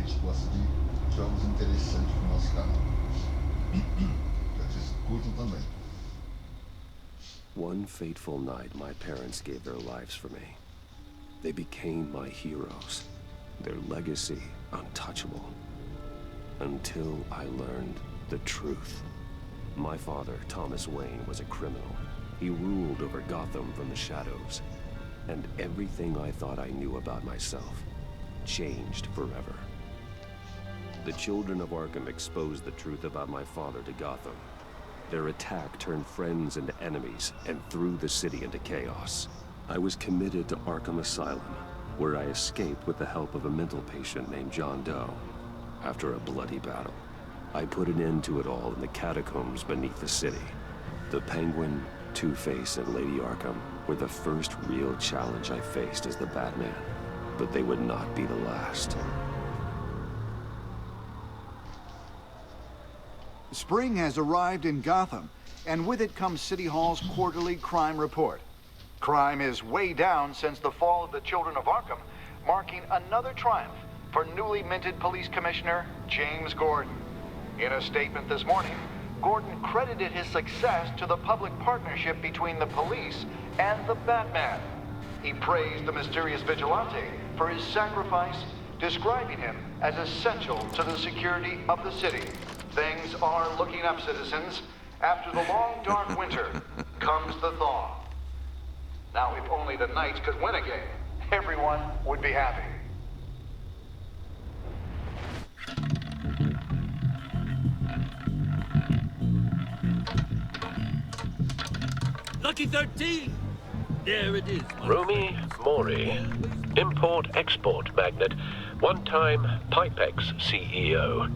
gente gosta de jogos interessantes pro nosso canal. Que vocês curtam também. One fateful night, my parents gave their lives for me. They became my heroes. Their legacy untouchable. Until I learned the truth. My father, Thomas Wayne, was a criminal. He ruled over Gotham from the shadows. And everything I thought I knew about myself changed forever. The children of Arkham exposed the truth about my father to Gotham. Their attack turned friends into enemies and threw the city into chaos. I was committed to Arkham Asylum, where I escaped with the help of a mental patient named John Doe. After a bloody battle, I put an end to it all in the catacombs beneath the city. The Penguin, Two-Face, and Lady Arkham were the first real challenge I faced as the Batman, but they would not be the last. Spring has arrived in Gotham, and with it comes City Hall's quarterly crime report. Crime is way down since the fall of the Children of Arkham, marking another triumph for newly minted Police Commissioner James Gordon. In a statement this morning, Gordon credited his success to the public partnership between the police and the Batman. He praised the mysterious vigilante for his sacrifice, describing him as essential to the security of the city. Things are looking up, citizens. After the long, dark winter comes the thaw. Now, if only the Knights could win again, everyone would be happy. Lucky 13! There it is. Rumi Mori, import-export magnate, one-time Pipex CEO,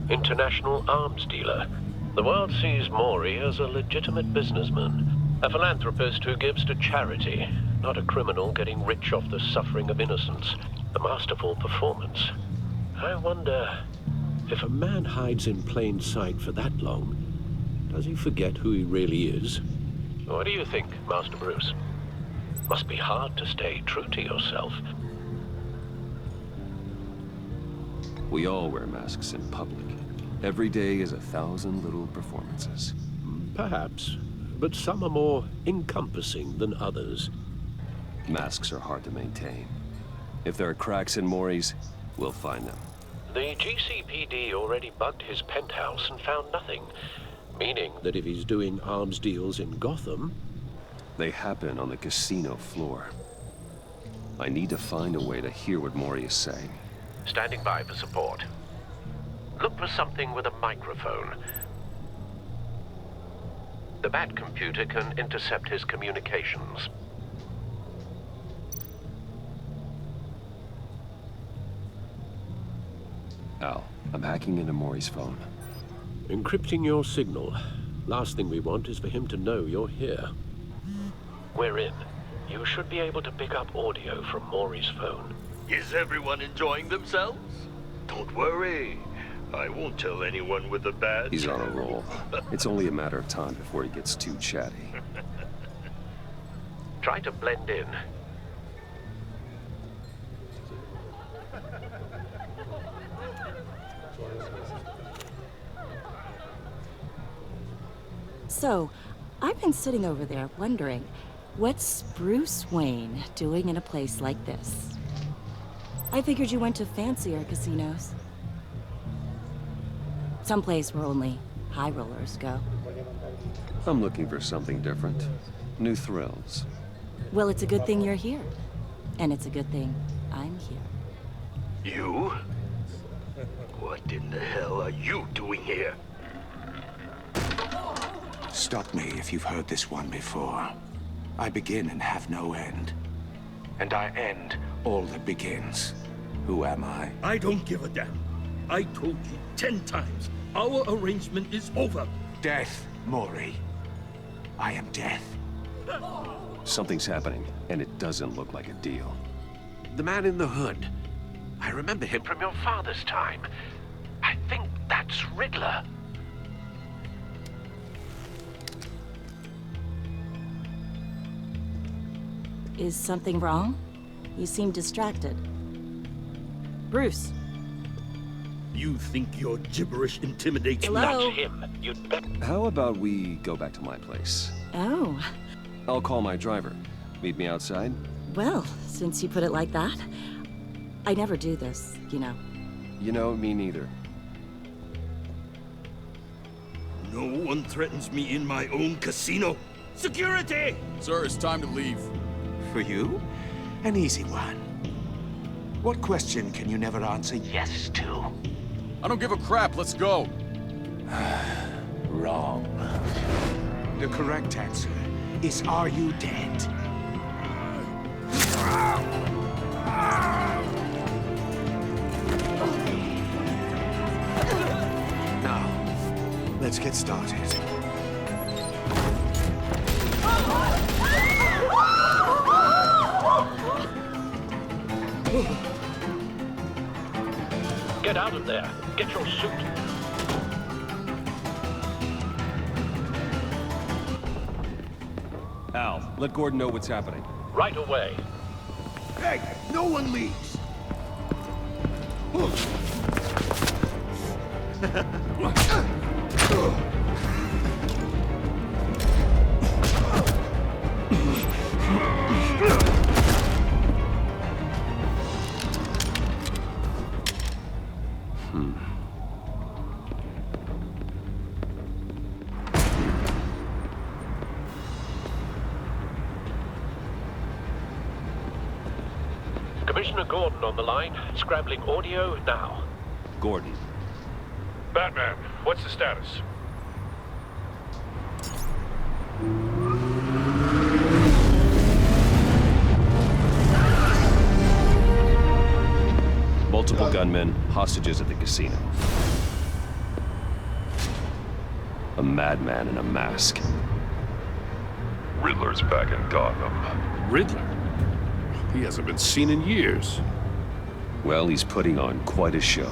international arms dealer. The world sees Mori as a legitimate businessman, a philanthropist who gives to charity, not a criminal getting rich off the suffering of innocence. A masterful performance. I wonder, if a man hides in plain sight for that long, does he forget who he really is? What do you think, Master Bruce? Must be hard to stay true to yourself. We all wear masks in public. Every day is 1,000 little performances. Perhaps, but some are more encompassing than others. Masks are hard to maintain. If there are cracks in Mori's, we'll find them. The GCPD already bugged his penthouse and found nothing. Meaning that if he's doing arms deals in Gotham... They happen on the casino floor. I need to find a way to hear what Mori is saying. Standing by for support. Look for something with a microphone. The Bat computer can intercept his communications. Al, I'm hacking into Mori's phone. Encrypting your signal. Last thing we want is for him to know you're here. We're in. You should be able to pick up audio from Mori's phone. Is everyone enjoying themselves? Don't worry. I won't tell anyone with the badge. He's on a roll. It's only a matter of time before he gets too chatty. Try to blend in. So, I've been sitting over there wondering, what's Bruce Wayne doing in a place like this? I figured you went to fancier casinos. Someplace where only high rollers go. I'm looking for something different. New thrills. Well, it's a good thing you're here. And it's a good thing I'm here. You? What in the hell are you doing here? Stop me if you've heard this one before. I begin and have no end. And I end all that begins. Who am I? I don't give a damn. I told you 10 times. Our arrangement is over. Death, Mori. I am death. Something's happening, and it doesn't look like a deal. The man in the hood. I remember him from your father's time. I think that's Riddler. Is something wrong? You seem distracted. Bruce. You think your gibberish intimidates me? Hello? That's him. You'd bet. How about we go back to my place? Oh, I'll call my driver. Meet me outside? well, since you put it like that, I never do this, you know. You know, me neither. No one threatens me in my own casino. Security! Sir, it's time to leave. For you? An easy one. What question can you never answer yes to? I don't give a crap. Let's go. Wrong. The correct answer is, are you dead? Now, let's get started. Get out of there. Get your suit. Al, let Gordon know what's happening. Right away. Hey, no one leaves! Commissioner Gordon on the line. Scrabbling audio now. Gordon. Batman, what's the status? Multiple gunmen, hostages at the casino. A madman in a mask. Riddler's back in Gotham. Riddler? He hasn't been seen in years. Well, he's putting on quite a show.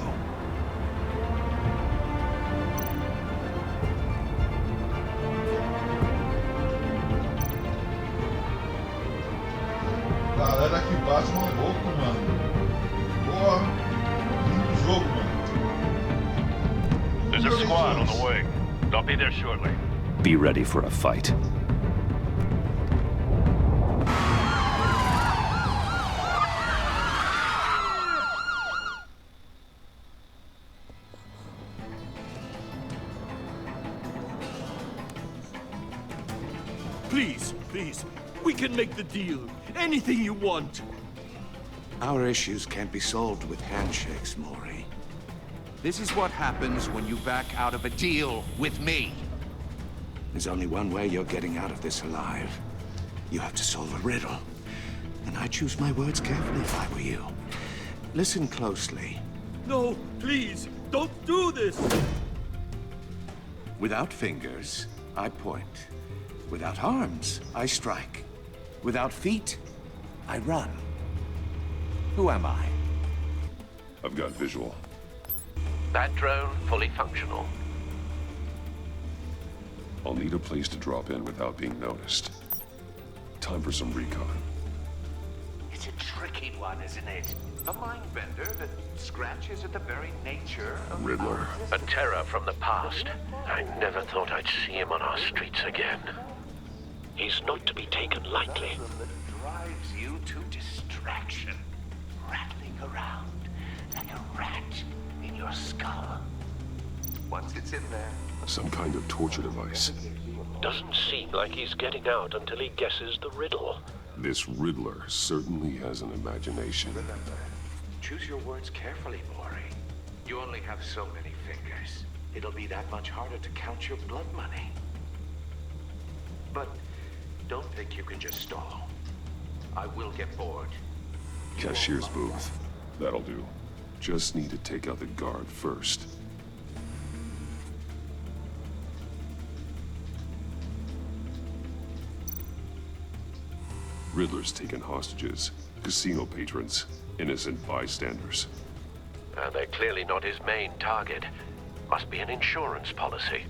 Galera que bate uma louco, mano. Porra, lindo jogo, mano. There's a squad on the way. They'll be there shortly. Be ready for a fight. Please, please, we can make the deal. Anything you want. Our issues can't be solved with handshakes, Maury. This is what happens when you back out of a deal with me. There's only one way you're getting out of this alive. You have to solve a riddle. And I choose my words carefully if I were you. Listen closely. No, please, don't do this! Without fingers, I point. Without arms, I strike. Without feet, I run. Who am I? I've got visual. That drone fully functional. I'll need a place to drop in without being noticed. Time for some recon. It's a tricky one, isn't it? A mind bender that scratches at the very nature of Riddler. A terror from the past. I never thought I'd see him on our streets again. He's not to be taken lightly. that drives you to distraction, rattling around like a rat in your skull. Once it's in there, Some kind of torture device. Doesn't seem like he's getting out until he guesses the riddle. This Riddler certainly has an imagination. remember, choose your words carefully, Maury. You only have so many fingers. It'll be that much harder to count your blood money. But don't think you can just stall. I will get bored. Cashier's booth. That'll do. Just need to take out the guard first. Riddler's taken hostages, casino patrons, innocent bystanders. They're clearly not his main target. Must be an insurance policy.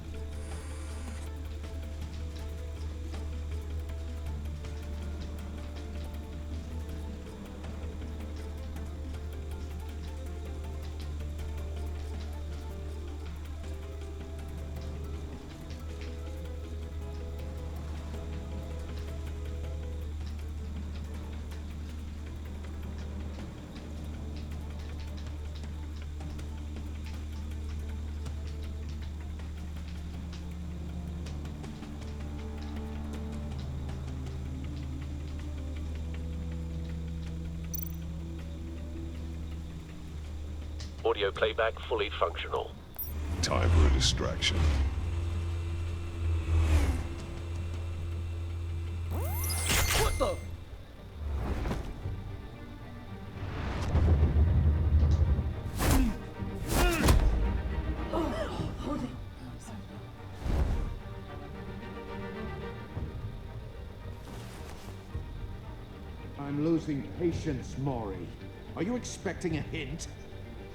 audio playback fully functional. Time for a distraction. What the? I'm losing patience, Maury. Are you expecting a hint?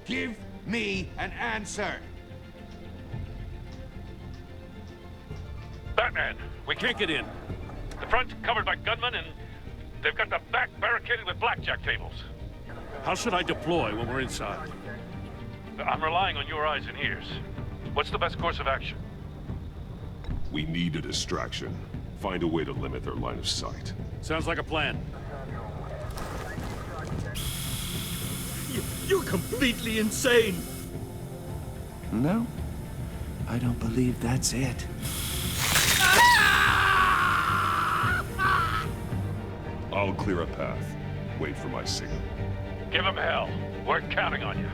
Give me an answer! Batman, we can't get in. The front's covered by gunmen, and they've got the back barricaded with blackjack tables. How should I deploy when we're inside? I'm relying on your eyes and ears. What's the best course of action? We need a distraction. Find a way to limit their line of sight. Sounds like a plan. You're completely insane! No, I don't believe that's it. I'll clear a path. Wait for my signal. Give him hell. We're counting on you.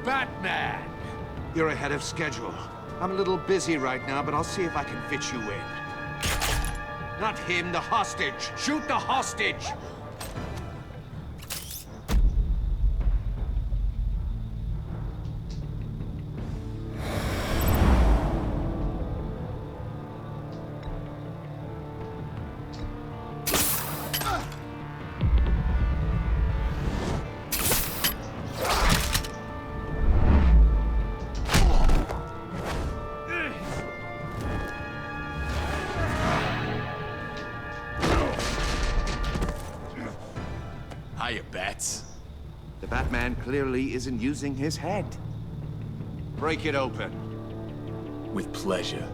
Batman! You're ahead of schedule. I'm a little busy right now, but I'll see if I can fit you in. Not him, the hostage! Shoot the hostage! Hiya, Bats. The Batman clearly isn't using his head. Break it open. With pleasure.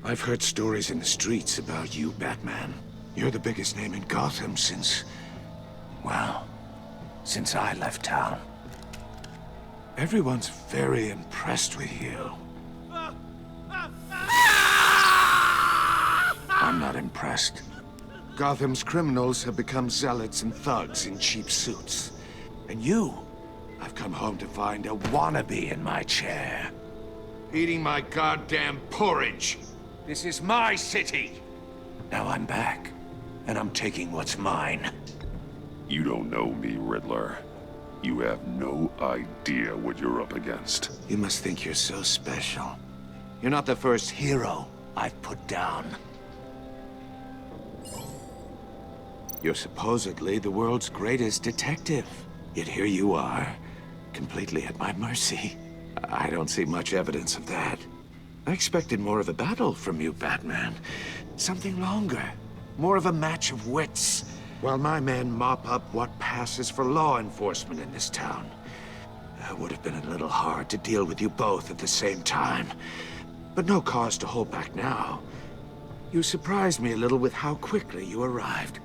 I've heard stories in the streets about you, Batman. You're the biggest name in Gotham since... well, since I left town. Everyone's very impressed with you. I'm not impressed. Gotham's criminals have become zealots and thugs in cheap suits. And you, I've come home to find a wannabe in my chair. Eating my goddamn porridge. This is my city. Now I'm back, and I'm taking what's mine. You don't know me, Riddler. You have no idea what you're up against. You must think you're so special. You're not the first hero I've put down. You're supposedly the world's greatest detective. Yet here you are, completely at my mercy. I don't see much evidence of that. I expected more of a battle from you, Batman. Something longer. More of a match of wits. While my men mop up what passes for law enforcement in this town. It would have been a little hard to deal with you both at the same time. But no cause to hold back now. You surprised me a little with how quickly you arrived.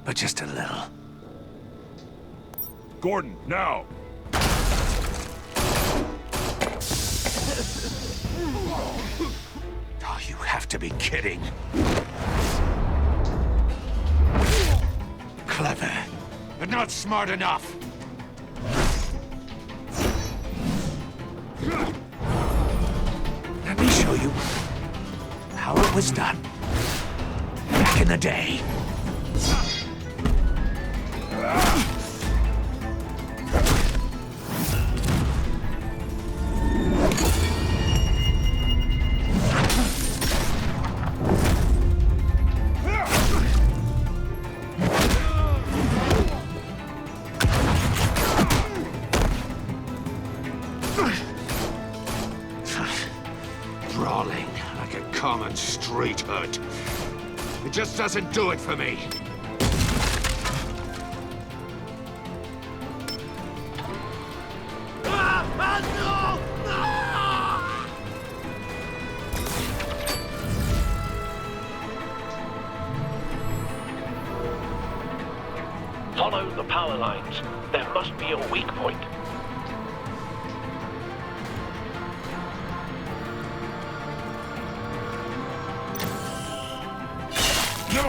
But just a little. Gordon, now! Oh, you have to be kidding. Clever, but not smart enough. Let me show you how it was done back in the day. common street hood. It just doesn't do it for me. Follow the power lines. There must be a weak point. No!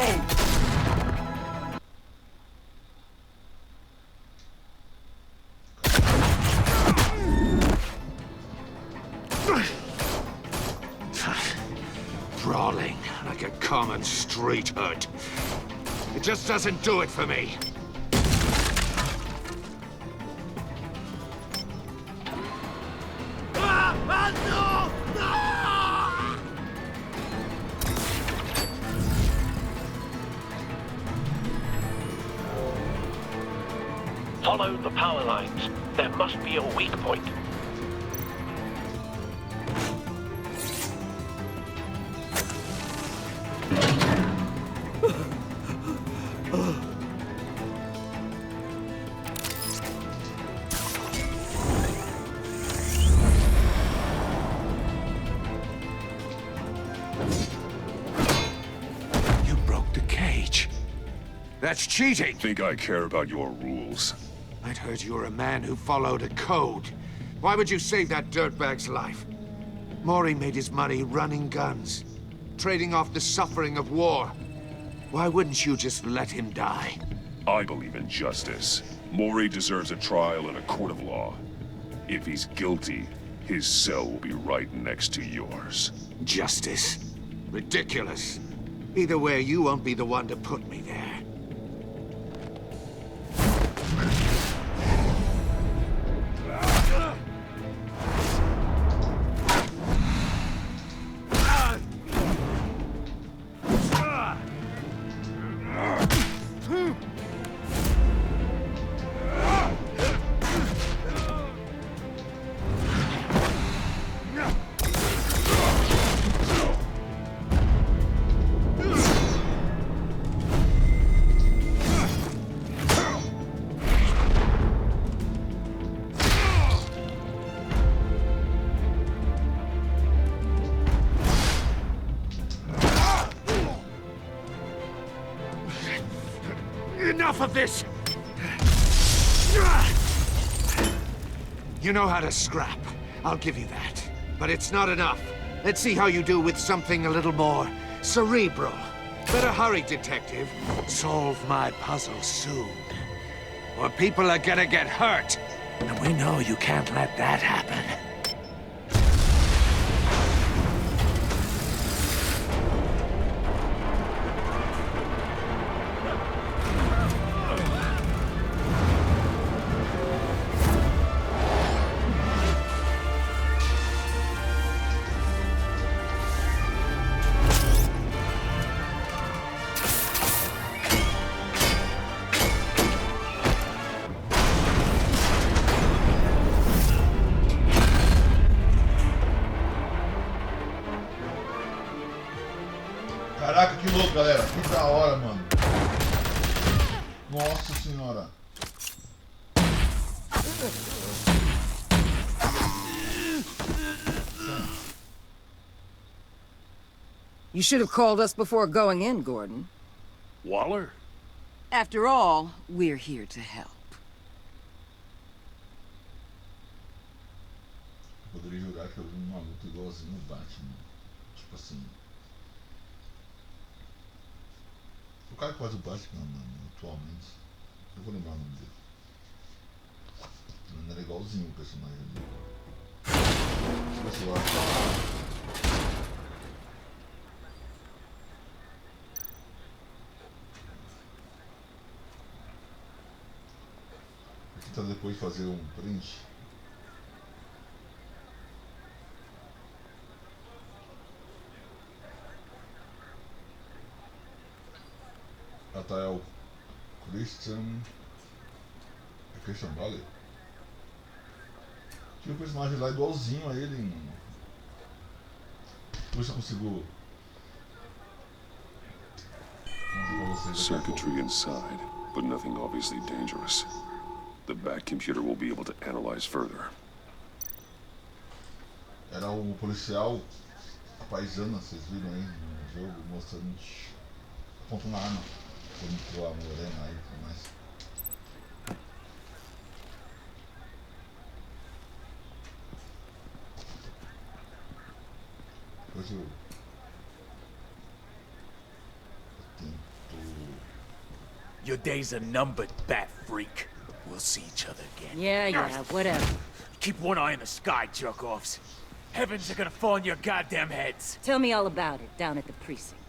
Brawling like a common street hood. It just doesn't do it for me. Follow the power lines. There must be a weak point. You broke the cage. That's cheating. Think I care about your rules? I'd heard you were a man who followed a code. Why would you save that dirtbag's life? Maury made his money running guns, trading off the suffering of war. Why wouldn't you just let him die? I believe in justice. Maury deserves a trial in a court of law. If he's guilty, his cell will be right next to yours. Justice? Ridiculous. Either way, you won't be the one to put me there. Enough of this! You know how to scrap. I'll give you that. But it's not enough. Let's see how you do with something a little more cerebral. Better hurry, detective. Solve my puzzle soon. Or people are gonna get hurt. And we know you can't let that happen. Caraca, que louco, galera. Que da hora, mano. Nossa senhora. You should have called us before going in, Gordon. Waller? After all, we're here to help. Poderia jogar que eu vi uma luta igualzinho no Batman. Tipo assim. O cara que faz o Batman atualmente. Eu vou lembrar o nome dele. Não era igualzinho o personagem ali. Esqueci lá. Aqui tá depois de fazer um print. Tá, é o Christian Valley. Tinha um personagem lá igualzinho a ele. Deixa eu ver se eu consigo Circuitry inside, but nothing obviously dangerous. The back computer will be able to analyze further. Era o policial, a paisana, vocês viram aí no jogo, mostrando aponta uma arma, com a morena aí e tudo mais. Depois eu tento... Your days are numbered, bat freak. We'll see each other again. Yeah, whatever. Keep one eye in the sky, jerk-offs. Heavens are gonna fall on your goddamn heads. Tell me all about it down at the precinct.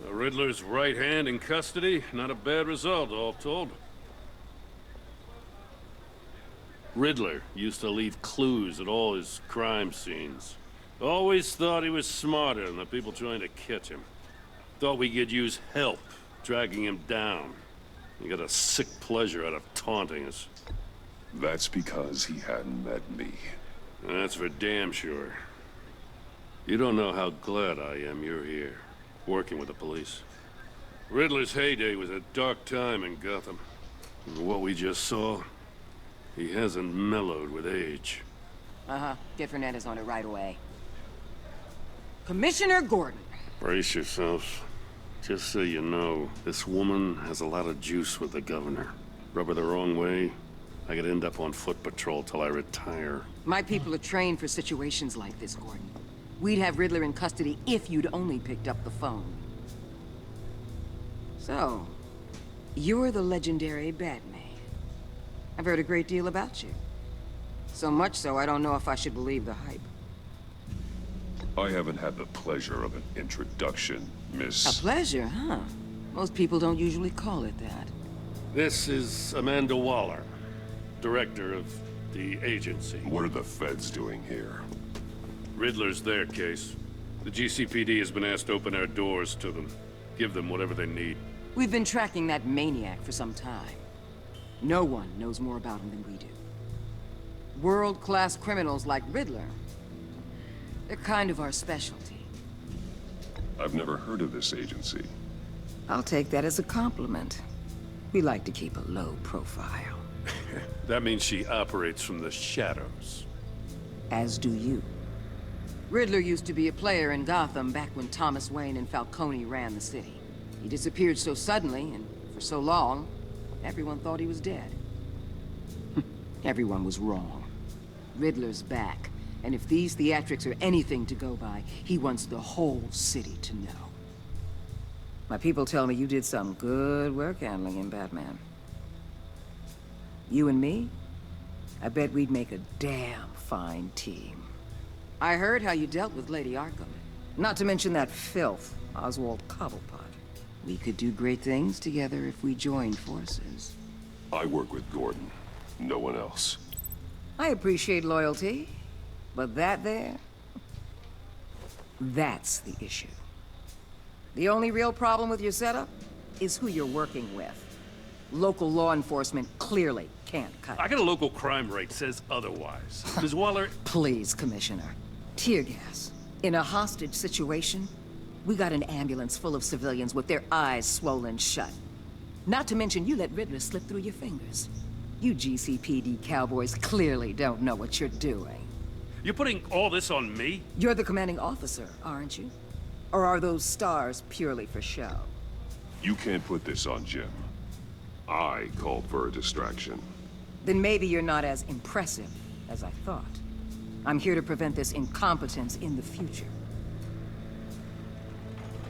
The Riddler's right hand in custody. Not a bad result, all told. Riddler used to leave clues at all his crime scenes. Always thought he was smarter than the people trying to catch him. Thought we could use help dragging him down. He got a sick pleasure out of taunting us. That's because he hadn't met me. That's for damn sure. You don't know how glad I am you're here, working with the police. Riddler's heyday was a dark time in Gotham. And what we just saw, he hasn't mellowed with age. Uh-huh. Get Fernandez on it right away. Commissioner Gordon. Brace yourselves. Just so you know, this woman has a lot of juice with the governor. Rub her the wrong way, I could end up on foot patrol till I retire. My people are trained for situations like this, Gordon. We'd have Riddler in custody if you'd only picked up the phone. So, you're the legendary Batman. I've heard a great deal about you. So much so, I don't know if I should believe the hype. I haven't had the pleasure of an introduction, Miss... A pleasure, huh? Most people don't usually call it that. This is Amanda Waller, director of the agency. What are the feds doing here? Riddler's their case. The GCPD has been asked to open our doors to them. Give them whatever they need. We've been tracking that maniac for some time. No one knows more about him than we do. World-class criminals like Riddler. They're kind of our specialty. I've never heard of this agency. I'll take that as a compliment. We like to keep a low profile. That means she operates from the shadows. As do you. Riddler used to be a player in Gotham back when Thomas Wayne and Falcone ran the city. He disappeared so suddenly and for so long, everyone thought he was dead. Everyone was wrong. Riddler's back, and if these theatrics are anything to go by, he wants the whole city to know. My people tell me you did some good work handling him, Batman. You and me? I bet we'd make a damn fine team. I heard how you dealt with Lady Arkham. Not to mention that filth, Oswald Cobblepot. We could do great things together if we joined forces. I work with Gordon. No one else. I appreciate loyalty, but that there... that's the issue. The only real problem with your setup is who you're working with. Local law enforcement clearly can't cut it. I got a local crime rate says otherwise. Ms. Waller... Please, Commissioner. Tear gas. In a hostage situation, we got an ambulance full of civilians with their eyes swollen shut. Not to mention you let Riddler slip through your fingers. You GCPD cowboys clearly don't know what you're doing. You're putting all this on me? You're the commanding officer, aren't you? Or are those stars purely for show? You can't put this on Jim. I called for a distraction. Then maybe you're not as impressive as I thought. I'm here to prevent this incompetence in the future.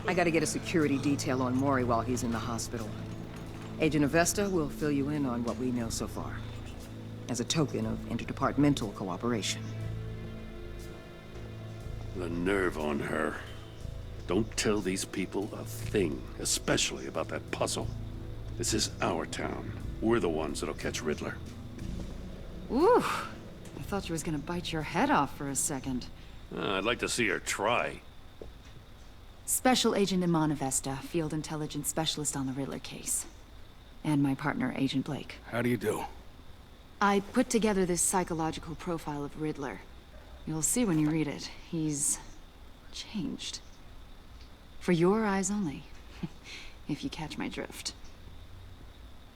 I gotta get a security detail on Mori while he's in the hospital. Agent Avesta will fill you in on what we know so far, as a token of interdepartmental cooperation. The nerve on her. Don't tell these people a thing, especially about that puzzle. This is our town. We're the ones that'll catch Riddler. Ooh, I thought you was gonna bite your head off for a second. I'd like to see her try. Special Agent Iman Avesta, Field Intelligence Specialist on the Riddler case. And my partner, Agent Blake. How do you do? I put together this psychological profile of Riddler. You'll see when you read it. He's... changed. For your eyes only. if you catch my drift.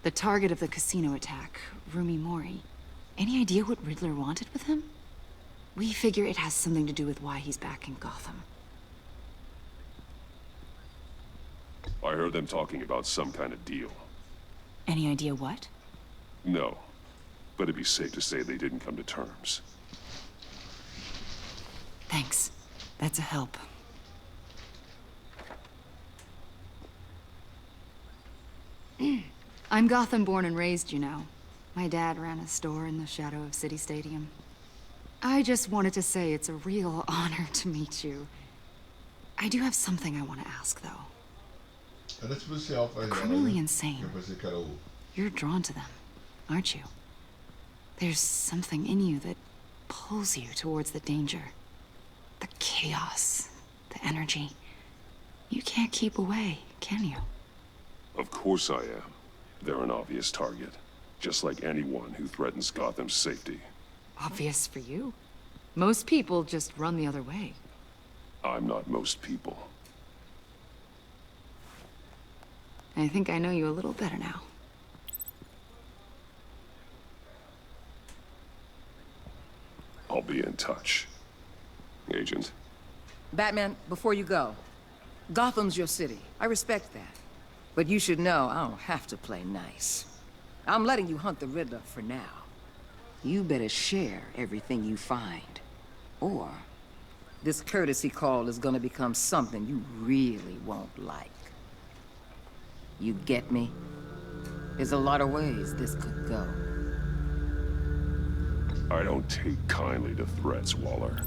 The target of the casino attack, Rumi Mori. Any idea what Riddler wanted with him? We figure it has something to do with why he's back in Gotham. I heard them talking about some kind of deal. Any idea what? No, but it'd be safe to say they didn't come to terms. Thanks. That's a help. I'm Gotham born and raised, you know. My dad ran a store in the shadow of City Stadium. I just wanted to say it's a real honor to meet you. I do have something I want to ask, though. Criminally insane. You're drawn to them, aren't you? There's something in you that pulls you towards the danger. The chaos, the energy. You can't keep away, can you? Of course I am. They're an obvious target, just like anyone who threatens Gotham's safety. Obvious for you. Most people just run the other way. I'm not most people. I think I know you a little better now. I'll be in touch. Agent. Batman, before you go, Gotham's your city. I respect that. But you should know I don't have to play nice. I'm letting you hunt the Riddler for now. You better share everything you find. Or this courtesy call is gonna become something you really won't like. You get me? There's a lot of ways this could go. I don't take kindly to threats, Waller.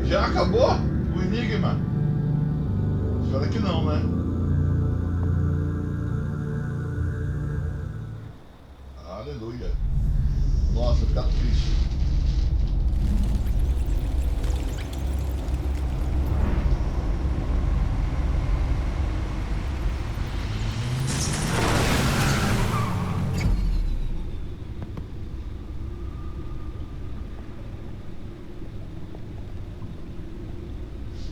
Já acabou o enigma? Espero que não, né? Aleluia. Nossa, fica triste.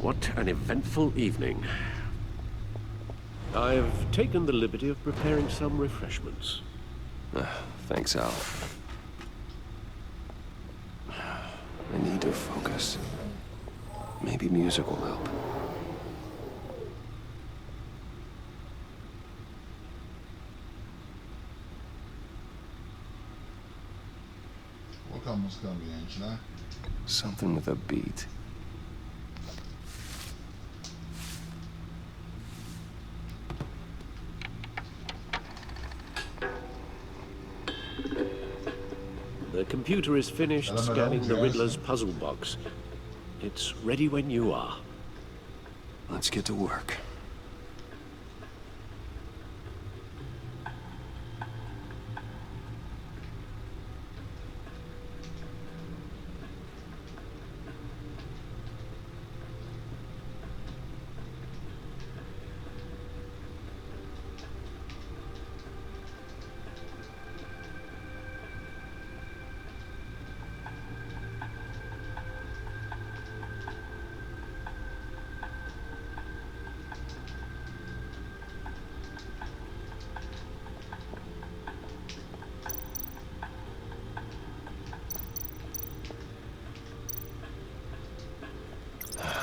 What an eventful evening. I've taken the liberty of preparing some refreshments. Thanks, Al. I need to focus. Maybe music will help. Vou colocar a música ambiente, né? Something with a beat. The computer is finished scanning the Riddler's puzzle box. It's ready when you are. Let's get to work.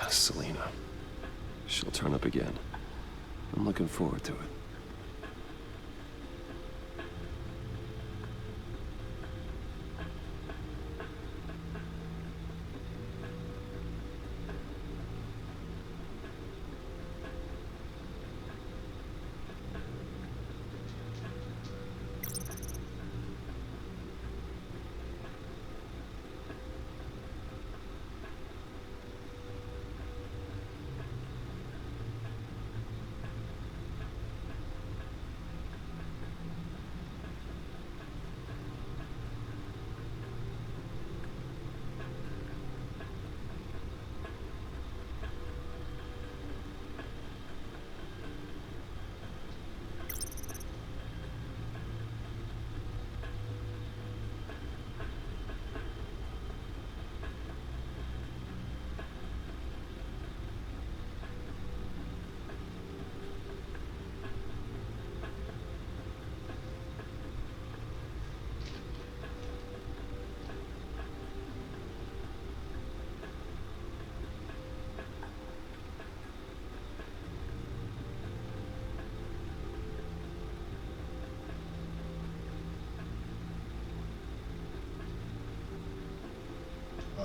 Selina. She'll turn up again. I'm looking forward to it.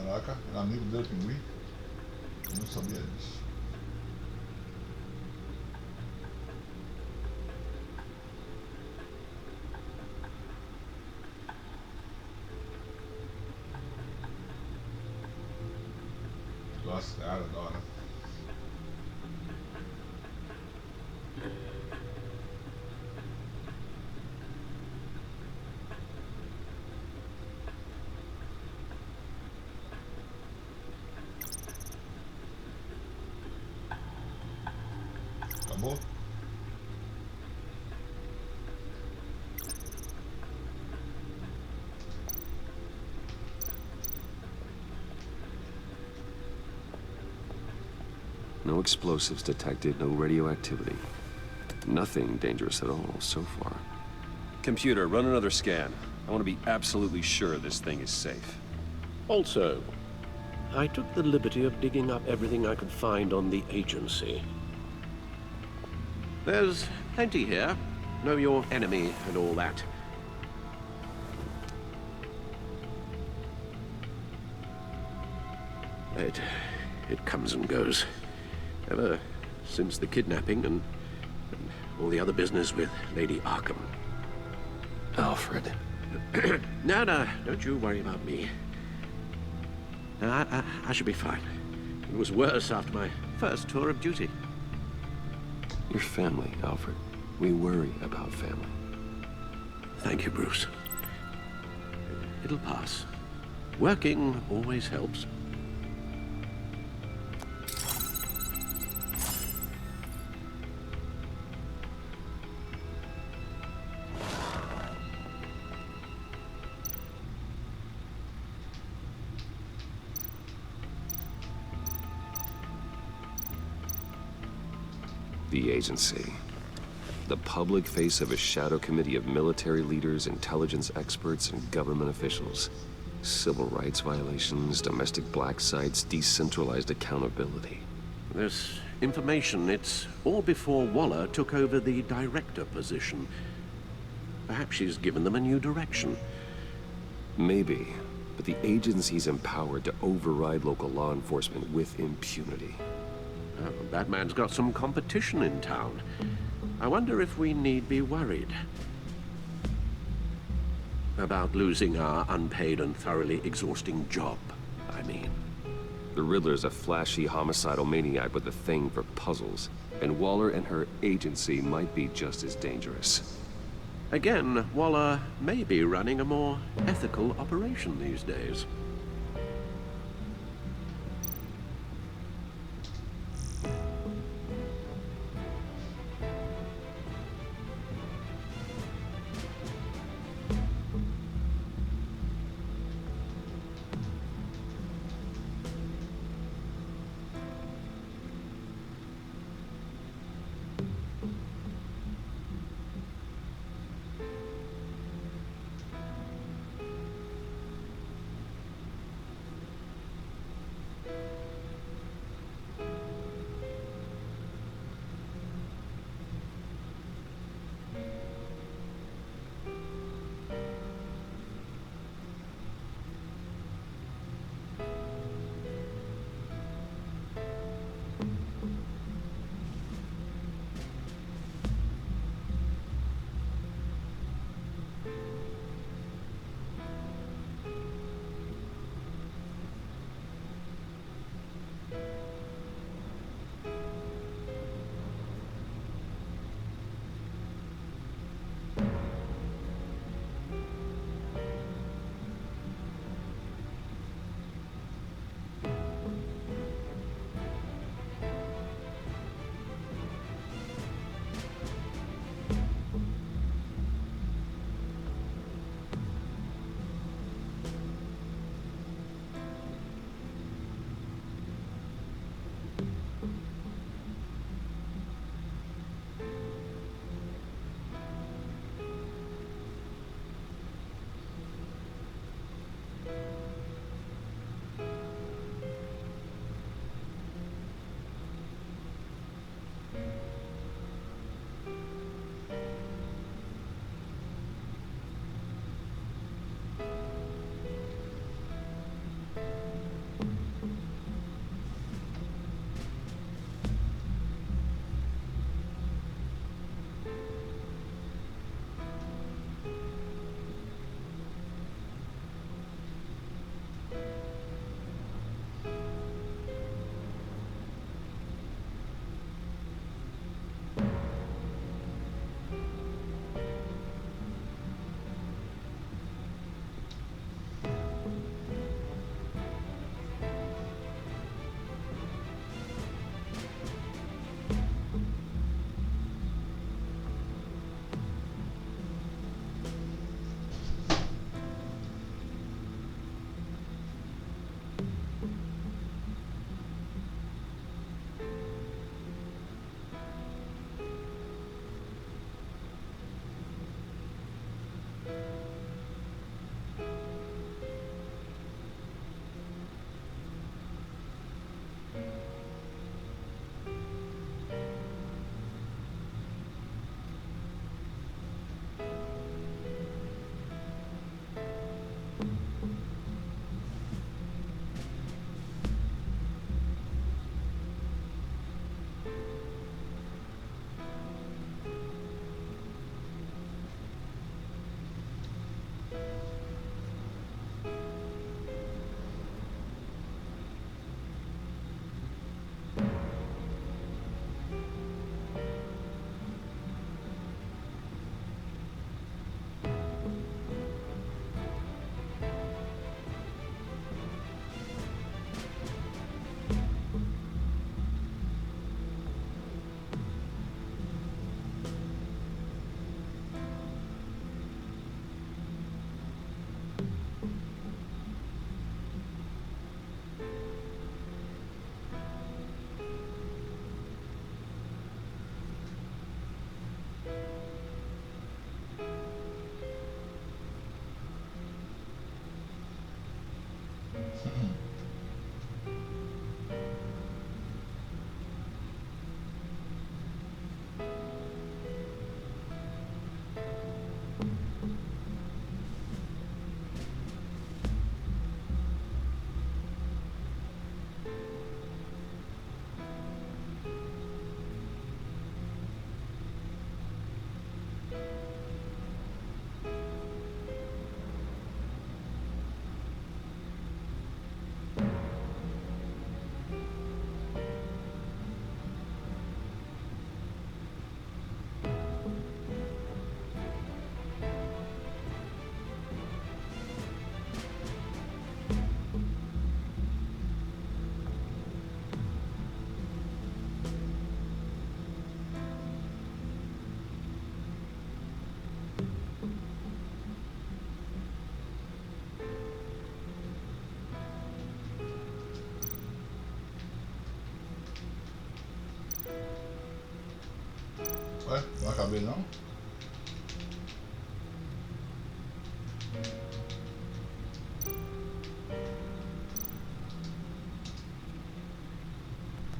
Caraca, era amigo dele, pinguim? Eu não sabia disso. Nossa, cara, da hora. Acabou? No explosives detected, no radioactivity. Nothing dangerous at all so far. Computer, run another scan. I want to be absolutely sure this thing is safe. Also, I took the liberty of digging up everything I could find on the agency. There's plenty here. Know your enemy and all that. It comes and goes. Ever since the kidnapping and all the other business with Lady Arkham. Alfred. No, don't you worry about me. No, I should be fine. It was worse after my first tour of duty. Your family, Alfred. We worry about family. Thank you, Bruce. It'll pass. Working always helps. The agency. The public face of a shadow committee of military leaders, intelligence experts, and government officials. Civil rights violations, domestic black sites, decentralized accountability. This information, it's all before Waller took over the director position. Perhaps she's given them a new direction. Maybe, but the agency's empowered to override local law enforcement with impunity. Oh, Batman's got some competition in town. I wonder if we need be worried about losing our unpaid and thoroughly exhausting job, I mean. The Riddler's a flashy homicidal maniac with a thing for puzzles, and Waller and her agency might be just as dangerous. Again, Waller may be running a more ethical operation these days. Ué, não acabei não?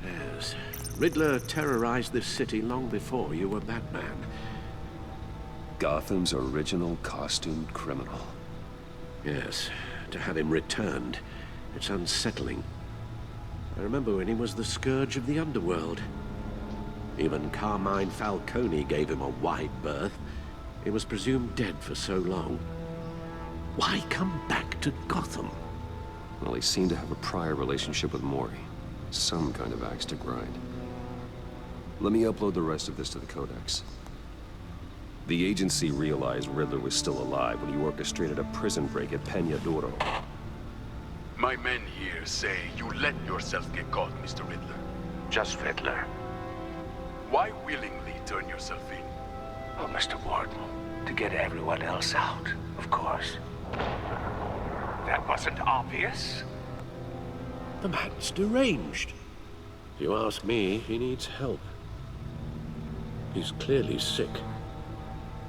Yes. Riddler terrorized this city long before you were Batman. Gotham's original costumed criminal. Yes. To have him returned, it's unsettling. I remember when he was the scourge of the underworld. Even Carmine Falcone gave him a wide berth. He was presumed dead for so long. Why come back to Gotham? Well, he seemed to have a prior relationship with Mori. Some kind of axe to grind. Let me upload the rest of this to the Codex. The agency realized Riddler was still alive when he orchestrated a prison break at Peña Duro. My men here say you let yourself get caught, Mr. Riddler. Just Riddler. Why willingly turn yourself in? Oh, Mr. Warden, to get everyone else out, of course. That wasn't obvious. The man's deranged. If you ask me, he needs help. He's clearly sick.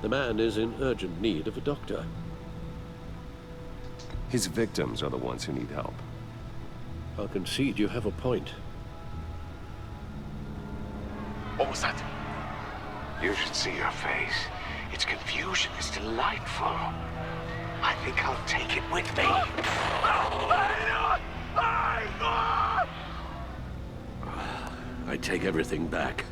The man is in urgent need of a doctor. His victims are the ones who need help. I'll concede you have a point. What was that? You should see your face. Its confusion is delightful. I think I'll take it with me. I take everything back.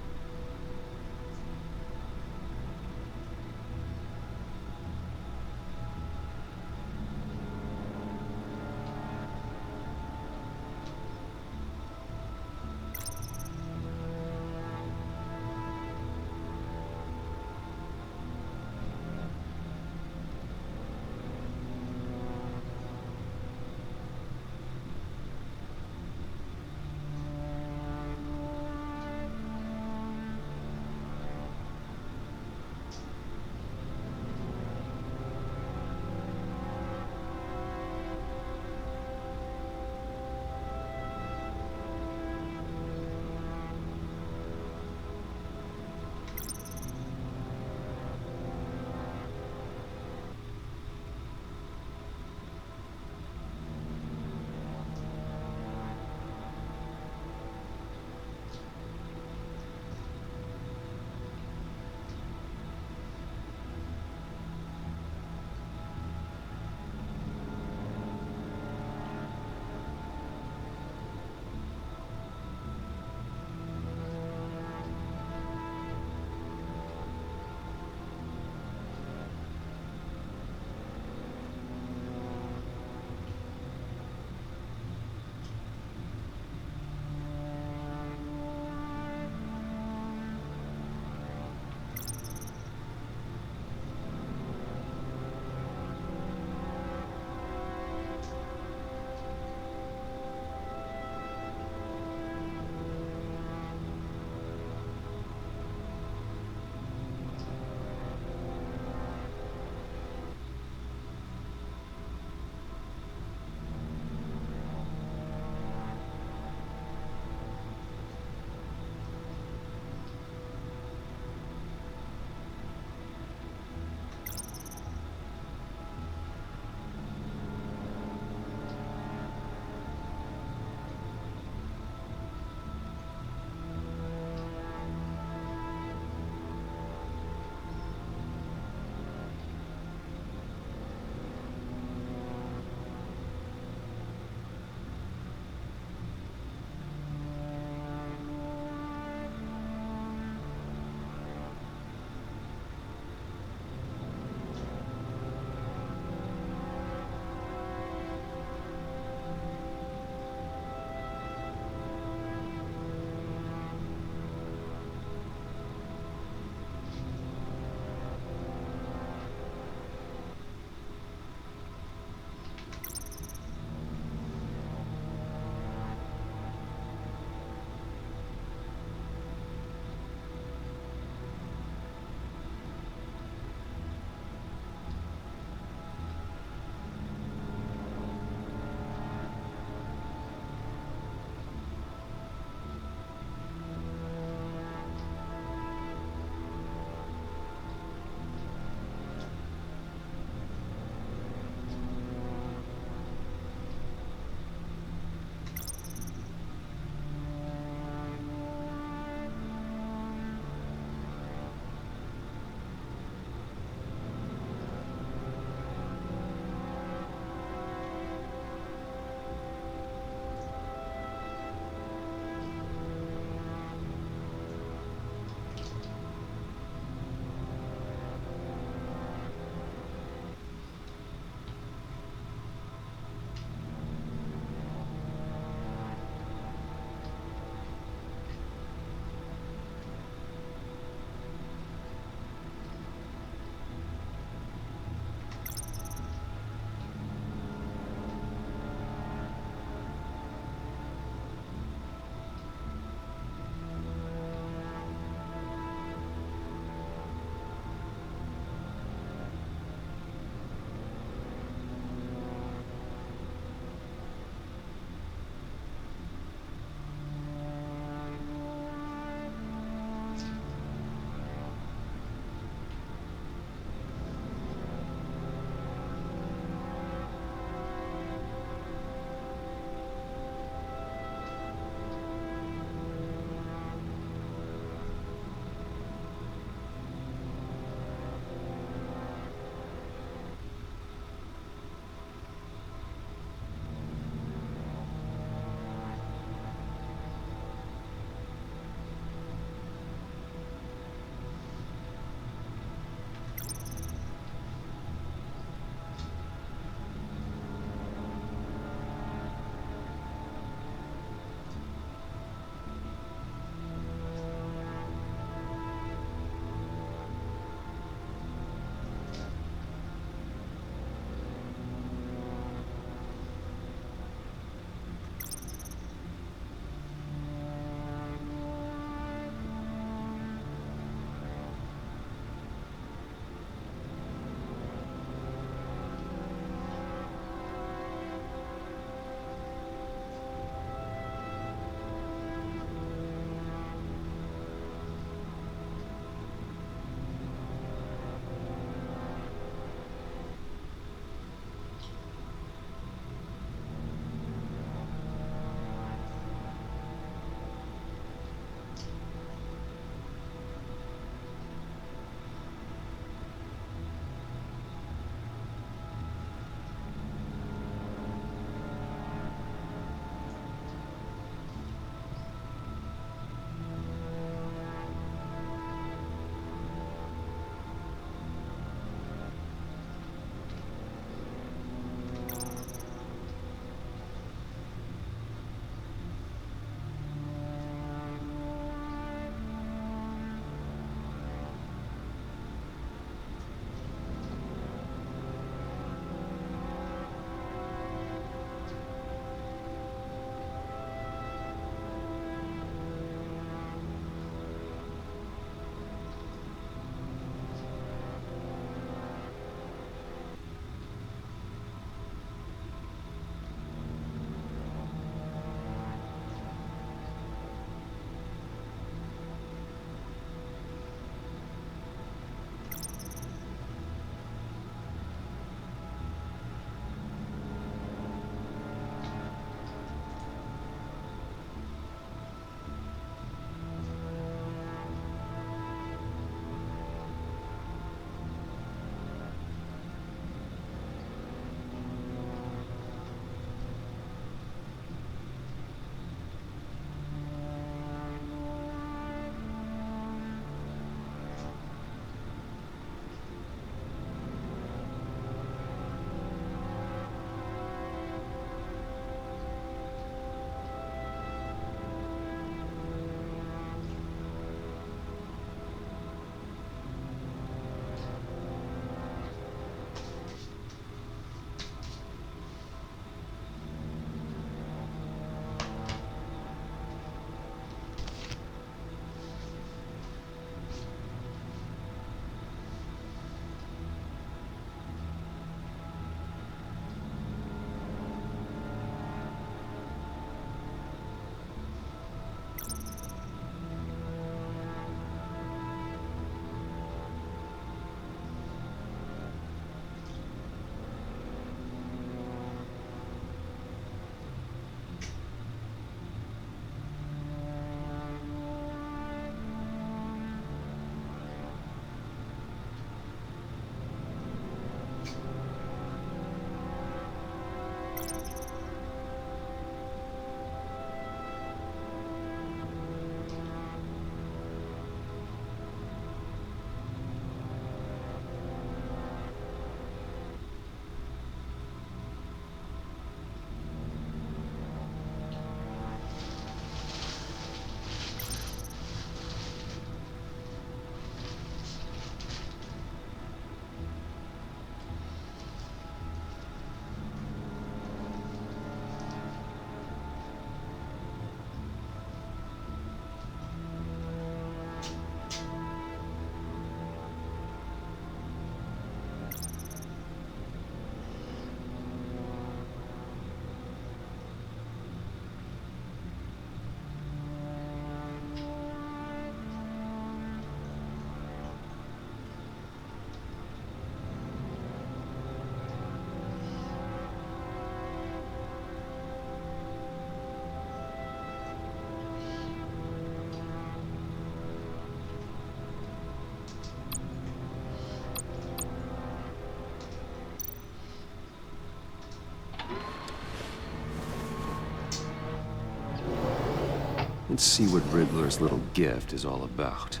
Let's see what Riddler's little gift is all about.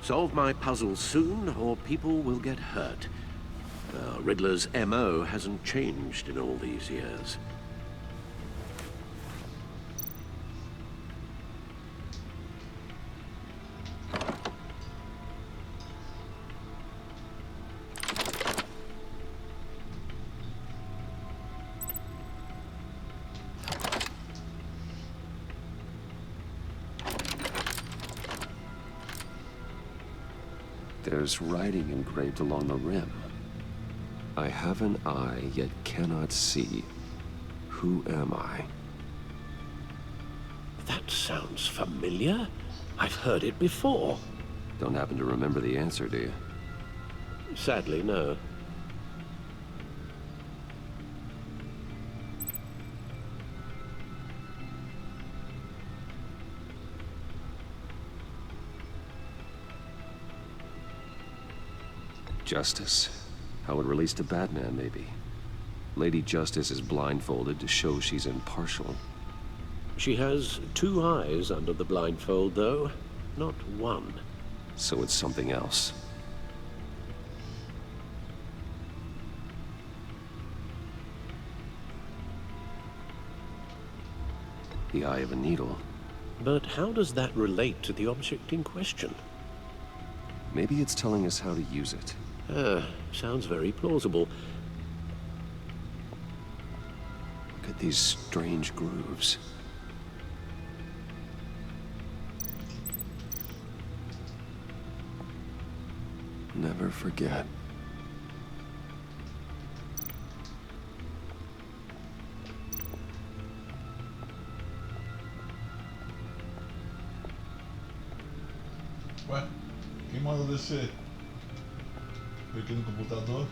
Solve my puzzle soon, or people will get hurt. Riddler's MO hasn't changed in all these years. There's writing engraved along the rim. I have an eye, yet cannot see. Who am I? That sounds familiar. I've heard it before. Don't happen to remember the answer, do you? Sadly, no. Justice. How it relates to Batman, maybe. Lady Justice is blindfolded to show she's impartial. She has 2 eyes under the blindfold, though. Not 1. So it's something else. The eye of a needle. But how does that relate to the object in question? Maybe it's telling us how to use it. Sounds very plausible. Look at these strange grooves. Never forget. Ué, quem manda descer? Foi aqui no computador?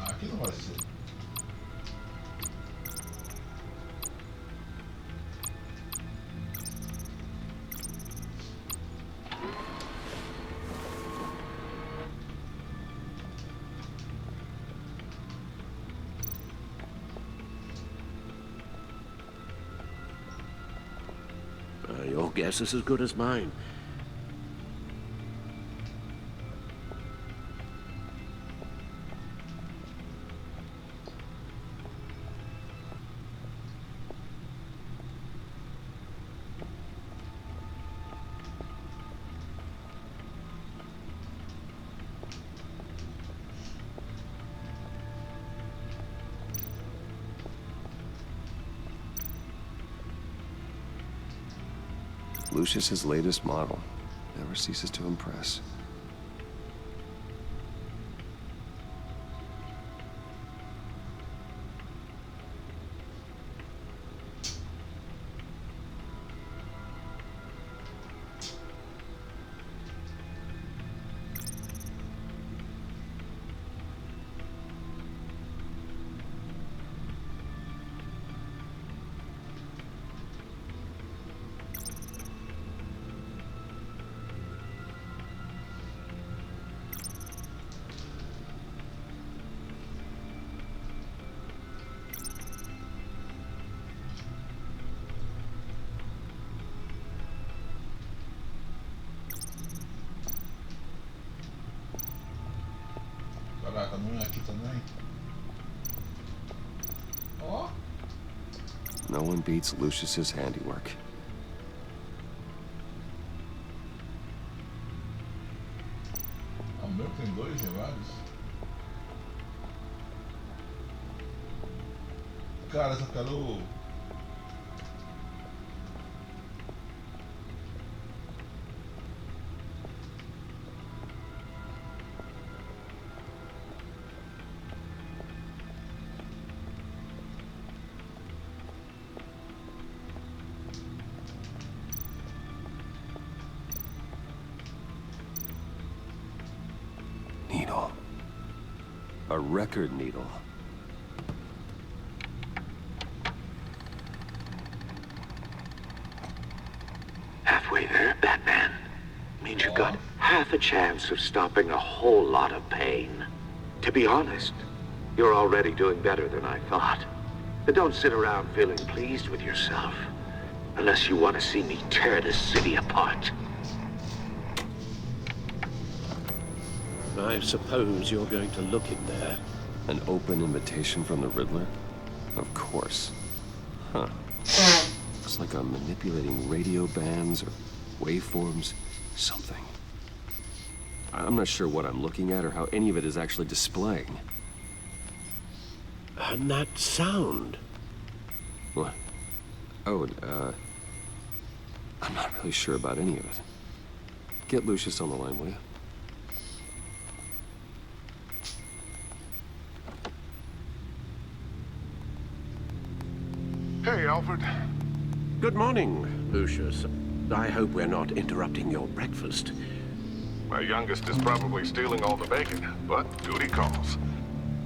Aqui não vai ser. Your guess is as good as mine. Lucius's latest model. Never ceases to impress. Caraca, não é aqui também? Ó! No one beats Lucius's handiwork. O meu tem 2 vários. Cara, só quero... A record needle. Halfway there, Batman. Means you got half a chance of stopping a whole lot of pain. To be honest, you're already doing better than I thought. But don't sit around feeling pleased with yourself. Unless you want to see me tear this city apart. I suppose you're going to look in there. An open invitation from the Riddler? Of course. Huh. Looks like I'm manipulating radio bands or waveforms. Something. I'm not sure what I'm looking at or how any of it is actually displaying. And that sound? What? Oh, I'm not really sure about any of it. Get Lucius on the line, will you? Hey, Alfred. Good morning, Lucius. I hope we're not interrupting your breakfast. My youngest is probably stealing all the bacon, but duty calls.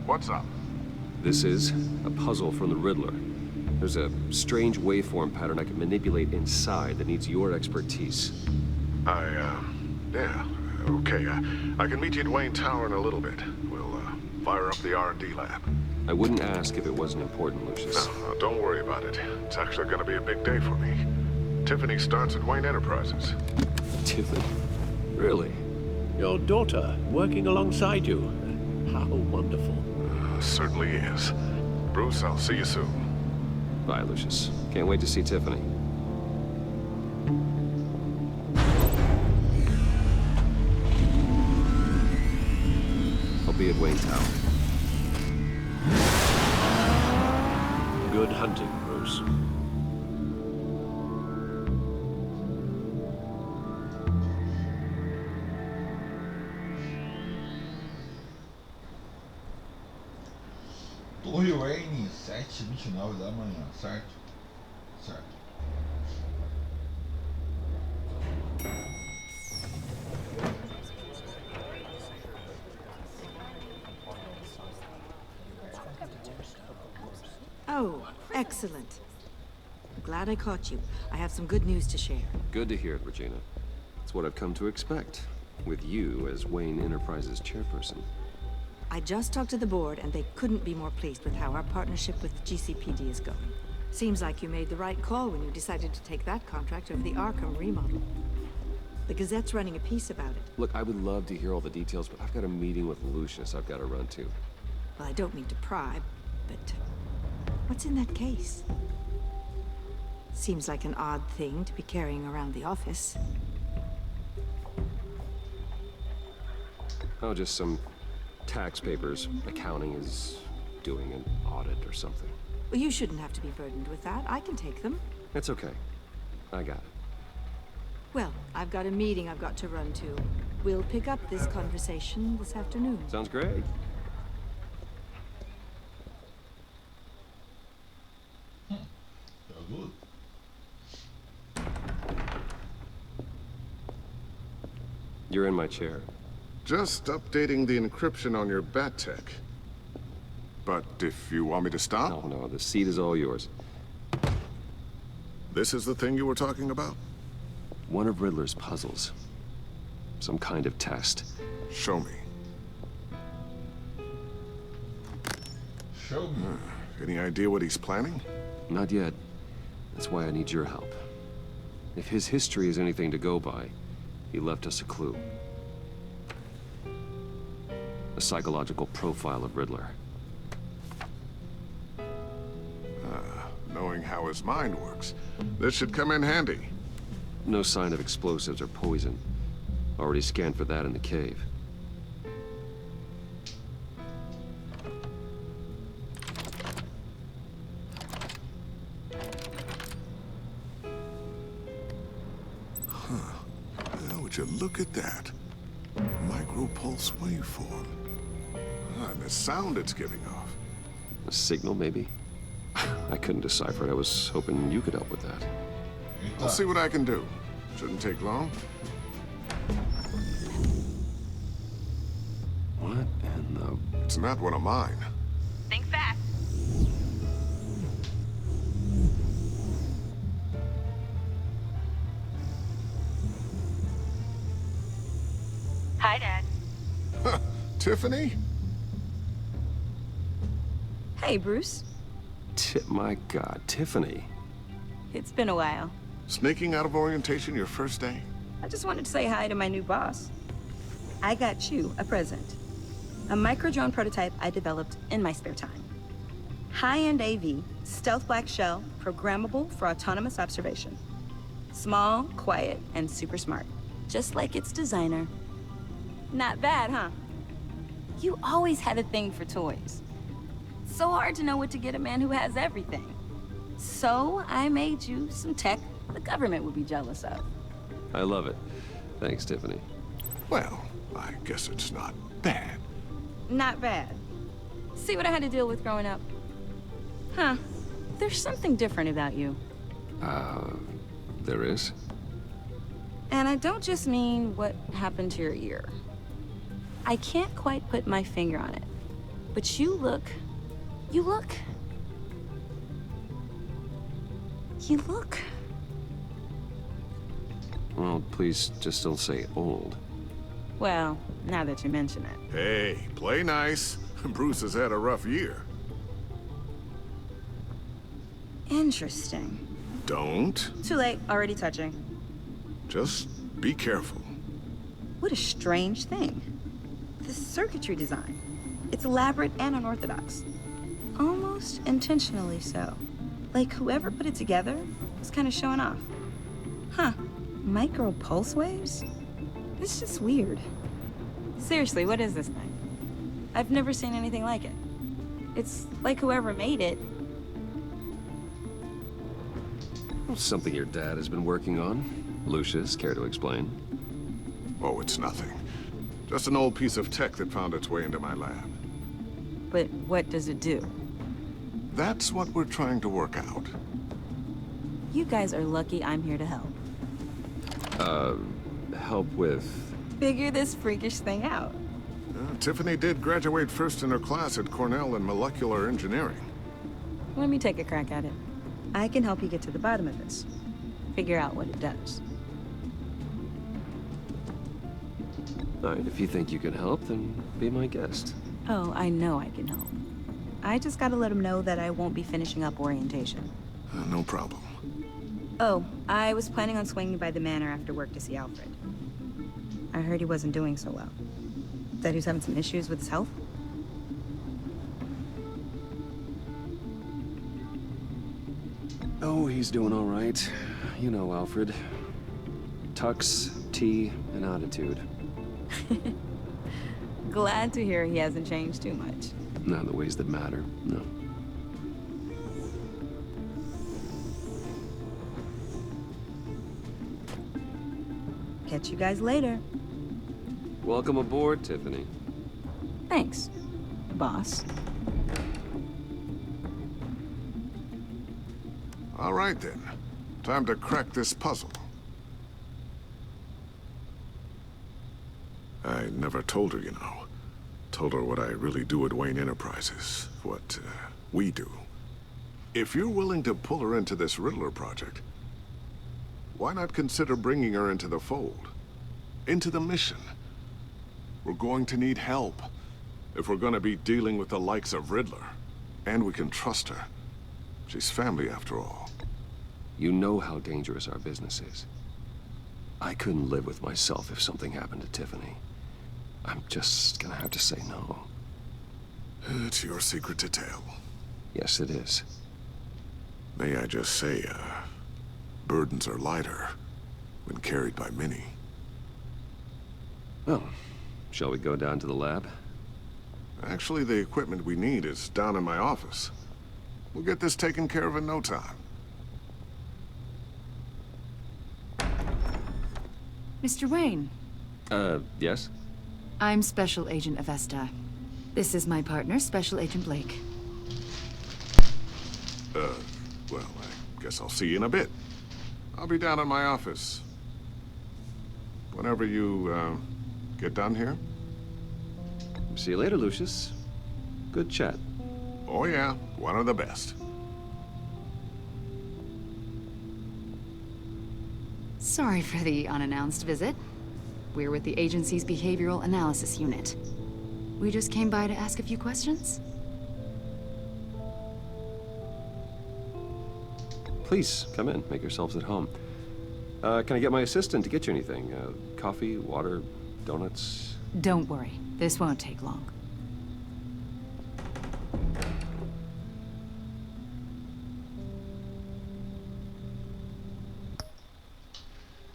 What's up? This is a puzzle from the Riddler. There's a strange waveform pattern I can manipulate inside that needs your expertise. Yeah, okay. I can meet you at Wayne Tower in a little bit. We'll, fire up the R&D lab. I wouldn't ask if it wasn't important, Lucius. No, don't worry about it. It's actually gonna be a big day for me. Tiffany starts at Wayne Enterprises. Tiffany? Really? Your daughter working alongside you. How wonderful. Certainly is. Bruce, I'll see you soon. Bye, Lucius. Can't wait to see Tiffany. I'll be at Wayne Tower. Good hunting, Bruce. Torre Wayne, 7h29 da manhã, certo? Certo. Oh, excellent. Glad I caught you. I have some good news to share. Good to hear it, Regina. It's what I've come to expect, with you as Wayne Enterprises chairperson. I just talked to the board, and they couldn't be more pleased with how our partnership with GCPD is going. Seems like you made the right call when you decided to take that contract over the Arkham remodel. The Gazette's running a piece about it. Look, I would love to hear all the details, but I've got a meeting with Lucius I've got to run to. Well, I don't mean to pry, but what's in that case? Seems like an odd thing to be carrying around the office. Oh, just some tax papers. Accounting is doing an audit or something. Well, you shouldn't have to be burdened with that. I can take them. It's okay. I got it. Well, I've got a meeting I've got to run to. We'll pick up this conversation this afternoon. Sounds great. Good. You're in my chair. Just updating the encryption on your bat tech. But if you want me to stop? No, the seat is all yours. This is the thing you were talking about? One of Riddler's puzzles. Some kind of test. Show me. Show me. Any idea what he's planning? Not yet. That's why I need your help. If his history is anything to go by, he left us a clue. A psychological profile of Riddler. Knowing how his mind works, this should come in handy. No sign of explosives or poison. Already scanned for that in the cave. Would you look at that? Micropulse waveform. And the sound it's giving off. A signal, maybe? I couldn't decipher it. I was hoping you could help with that. I'll see what I can do. Shouldn't take long. What in the It's not one of mine. Think fast. Hi, Dad. Tiffany? Hey, Bruce. My God, Tiffany. It's been a while. Sneaking out of orientation your first day? I just wanted to say hi to my new boss. I got you a present. A micro-drone prototype I developed in my spare time. High-end AV, stealth black shell, programmable for autonomous observation. Small, quiet, and super smart. Just like its designer. Not bad, huh? You always had a thing for toys. So hard to know what to get a man who has everything. So I made you some tech the government would be jealous of. I love it. Thanks, Tiffany. Well, I guess it's not bad. Not bad. See what I had to deal with growing up? Huh. There's something different about you. There is? And I don't just mean what happened to your ear. I can't quite put my finger on it. But you look... Well, please just don't say old. Well, now that you mention it. Hey, play nice. Bruce has had a rough year. Interesting. Don't. Too late, already touching. Just be careful. What a strange thing. The circuitry design. It's elaborate and unorthodox. Almost intentionally so. Like whoever put it together was kind of showing off. Huh. Micro pulse waves? It's just weird. Seriously, what is this thing? I've never seen anything like it. It's like whoever made it. Something your dad has been working on. Lucius, care to explain? Oh, it's nothing. Just an old piece of tech that found its way into my lab. But what does it do? That's what we're trying to work out. You guys are lucky I'm here to help. Help with... Figure this freakish thing out. Tiffany did graduate first in her class at Cornell in molecular engineering. Let me take a crack at it. I can help you get to the bottom of this. Figure out what it does. All right, if you think you can help, then be my guest. Oh, I know I can help. I just gotta let him know that I won't be finishing up orientation. No problem. Oh, I was planning on swinging by the manor after work to see Alfred. I heard he wasn't doing so well. That he was having some issues with his health? Oh, he's doing all right. You know Alfred. Tux, tea, and attitude. Glad to hear he hasn't changed too much. Not in the ways that matter, no. Catch you guys later. Welcome aboard, Tiffany. Thanks, boss. All right, then. Time to crack this puzzle. I never told her, you know. Told her what I really do at Wayne Enterprises. What, we do. If you're willing to pull her into this Riddler project, why not consider bringing her into the fold? Into the mission? We're going to need help if we're going to be dealing with the likes of Riddler. And we can trust her. She's family, after all. You know how dangerous our business is. I couldn't live with myself if something happened to Tiffany. I'm just gonna have to say no. It's your secret to tell. Yes, it is. May I just say, burdens are lighter when carried by many. Well, shall we go down to the lab? Actually, the equipment we need is down in my office. We'll get this taken care of in no time. Mr. Wayne. Yes? I'm Special Agent Avesta. This is my partner, Special Agent Blake. Well, I guess I'll see you in a bit. I'll be down in my office. Whenever you, get done here. See you later, Lucius. Good chat. Oh yeah, one of the best. Sorry for the unannounced visit. We're with the agency's behavioral analysis unit. We just came by to ask a few questions. Please, come in. Make yourselves at home. Can I get my assistant to get you anything? Coffee, water, donuts? Don't worry. This won't take long.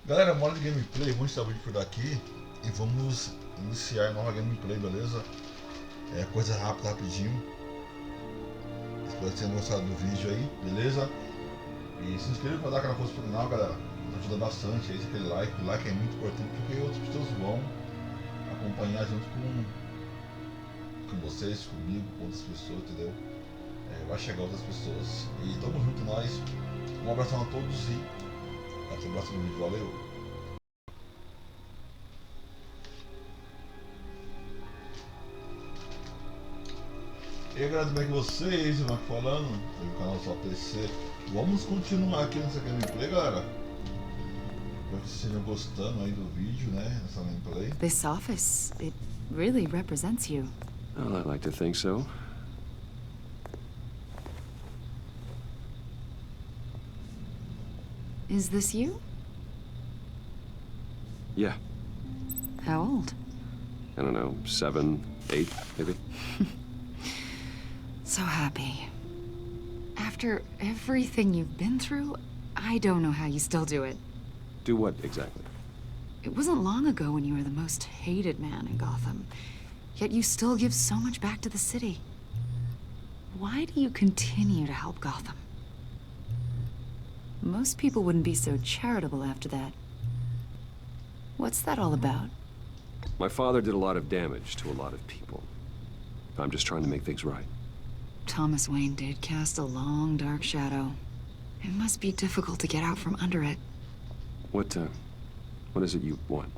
Galera, modo de gameplay, vamos estar o vídeo por daqui e vamos iniciar a nova gameplay, beleza? É coisa rápida, rapidinho. Espero que tenham gostado do vídeo aí, beleza? E se inscreva para dar aquela força pro canal, galera. Nos ajuda bastante aí, aquele like. O like é muito importante porque outras pessoas vão acompanhar junto com vocês, comigo, com outras pessoas, entendeu? Vai chegar outras pessoas. E tamo junto nós. Um abração a todos e até o próximo vídeo. Valeu! E aí galera, como é que vocês? Como é que falando? No canal Só PC. Vamos continuar aqui nessa gameplay, galera. Espero que vocês estejam gostando aí do vídeo, né? Nessa gameplay. This office, it really represents you. Well, I'd like to think so. Is this you? Yeah. How old? I don't know, 7, 8, maybe? So happy. After everything you've been through, I don't know how you still do it. Do what exactly? It wasn't long ago when you were the most hated man in Gotham, yet you still give so much back to the city. Why do you continue to help Gotham? Most people wouldn't be so charitable after that. What's that all about? My father did a lot of damage to a lot of people. I'm just trying to make things right. Thomas Wayne did cast a long, dark shadow. It must be difficult to get out from under it. What is it you want?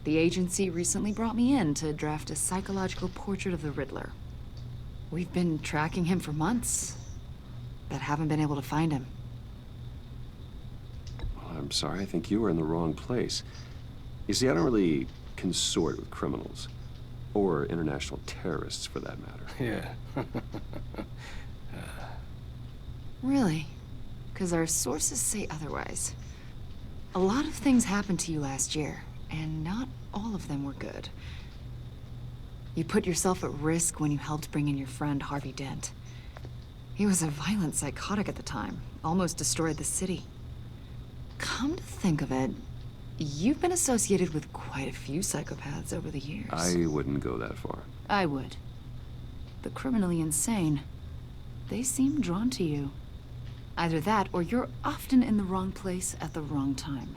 The agency recently brought me in to draft a psychological portrait of the Riddler. We've been tracking him for months, but haven't been able to find him. Well, I'm sorry, I think you were in the wrong place. You see, I don't really consort with criminals. Or international terrorists, for that matter. Yeah. Really? Because our sources say otherwise. A lot of things happened to you last year, and not all of them were good. You put yourself at risk when you helped bring in your friend Harvey Dent. He was a violent psychotic at the time, almost destroyed the city. Come to think of it, you've been associated with quite a few psychopaths over the years. I wouldn't go that far. I would. The criminally insane, they seem drawn to you. Either that, or you're often in the wrong place at the wrong time.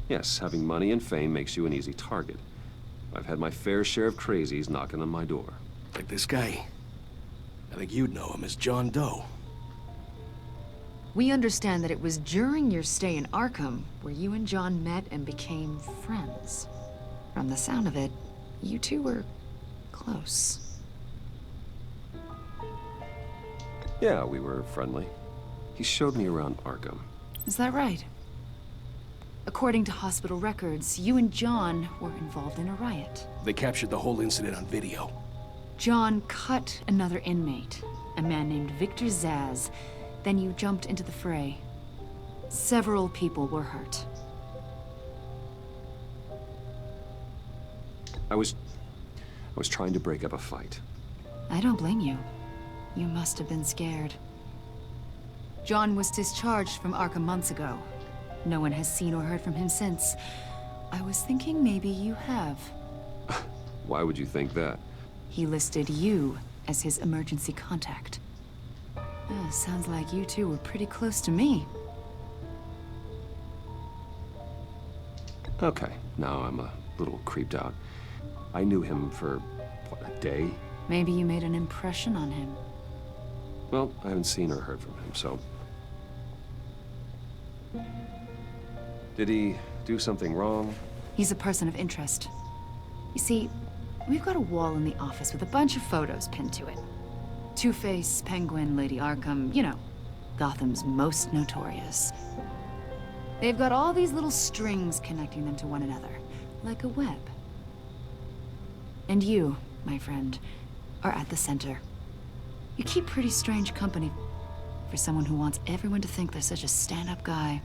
Yes, having money and fame makes you an easy target. I've had my fair share of crazies knocking on my door. Like this guy. I think you'd know him as John Doe. We understand that it was during your stay in Arkham where you and John met and became friends. From the sound of it, you two were close. Yeah, we were friendly. He showed me around Arkham. Is that right? According to hospital records, you and John were involved in a riot. They captured the whole incident on video. John cut another inmate, a man named Victor Zsasz. Then you jumped into the fray. Several people were hurt. I was trying to break up a fight. I don't blame you. You must have been scared. John was discharged from Arkham months ago. No one has seen or heard from him since. I was thinking maybe you have. Why would you think that? He listed you as his emergency contact. Sounds like you two were pretty close to me. Okay, now I'm a little creeped out. I knew him for, what, a day? Maybe you made an impression on him. Well, I haven't seen or heard from him, so... Did he do something wrong? He's a person of interest. You see, We've got a wall in the office with a bunch of photos pinned to it. Two-Face, Penguin, Lady Arkham, you know, Gotham's most notorious. They've got all these little strings connecting them to one another, like a web. And you, my friend, are at the center. You keep pretty strange company for someone who wants everyone to think they're such a stand-up guy.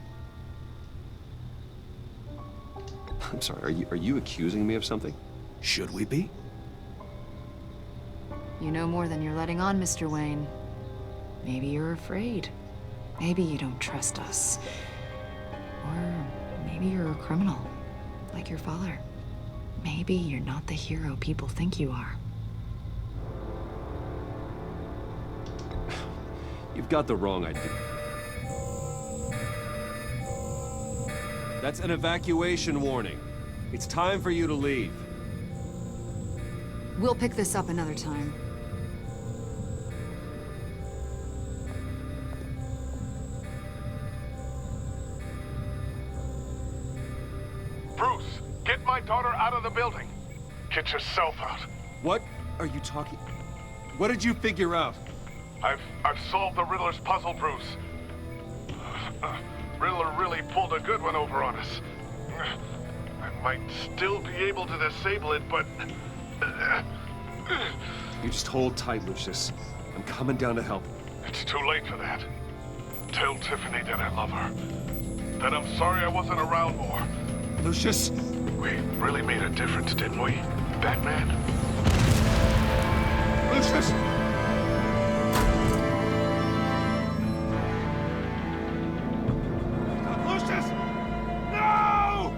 I'm sorry, are you accusing me of something? Should we be? You know more than you're letting on, Mr. Wayne. Maybe you're afraid. Maybe you don't trust us. Or maybe you're a criminal, like your father. Maybe you're not the hero people think you are. You've got the wrong idea. That's an evacuation warning. It's time for you to leave. We'll pick this up another time. Bruce, get my daughter out of the building. Get yourself out. What are you talking? What did you figure out? I've solved the Riddler's puzzle, Bruce. Riddler really pulled a good one over on us. I might still be able to disable it, but... You just hold tight, Lucius. I'm coming down to help. It's too late for that. Tell Tiffany that I love her. That I'm sorry I wasn't around more. Lucius! We really made a difference, didn't we, Batman? Lucius! Lucius! No!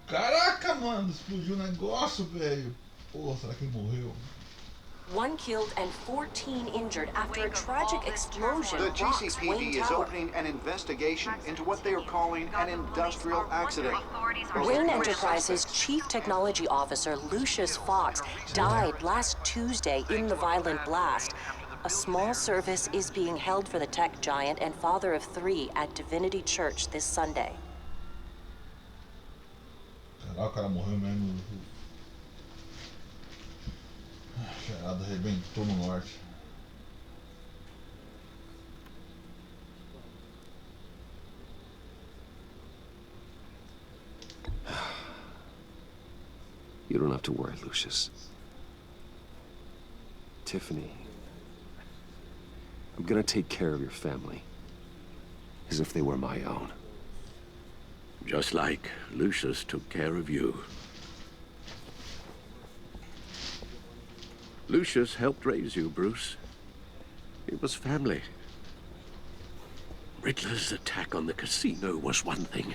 Caraca, mano, explodiu o negócio, velho. Pô, será que ele morreu? 1 killed and 14 injured after a tragic explosion The rocks GCPD Wayne is Tower. opening an investigation into what they are calling an industrial accident. Wayne Enterprises' Chief Technology Officer Lucius Fox died last Tuesday in the violent blast. A small service is being held for the tech giant and father of 3 at Divinity Church this Sunday. Caraca, o cara morreu mesmo. A charada arrebentou no norte. You don't have to worry, Lucius. Tiffany, I'm gonna take care of your family. As if they were my own. Just like Lucius took care of you. Lucius helped raise you, Bruce. It was family. Riddler's attack on the casino was one thing.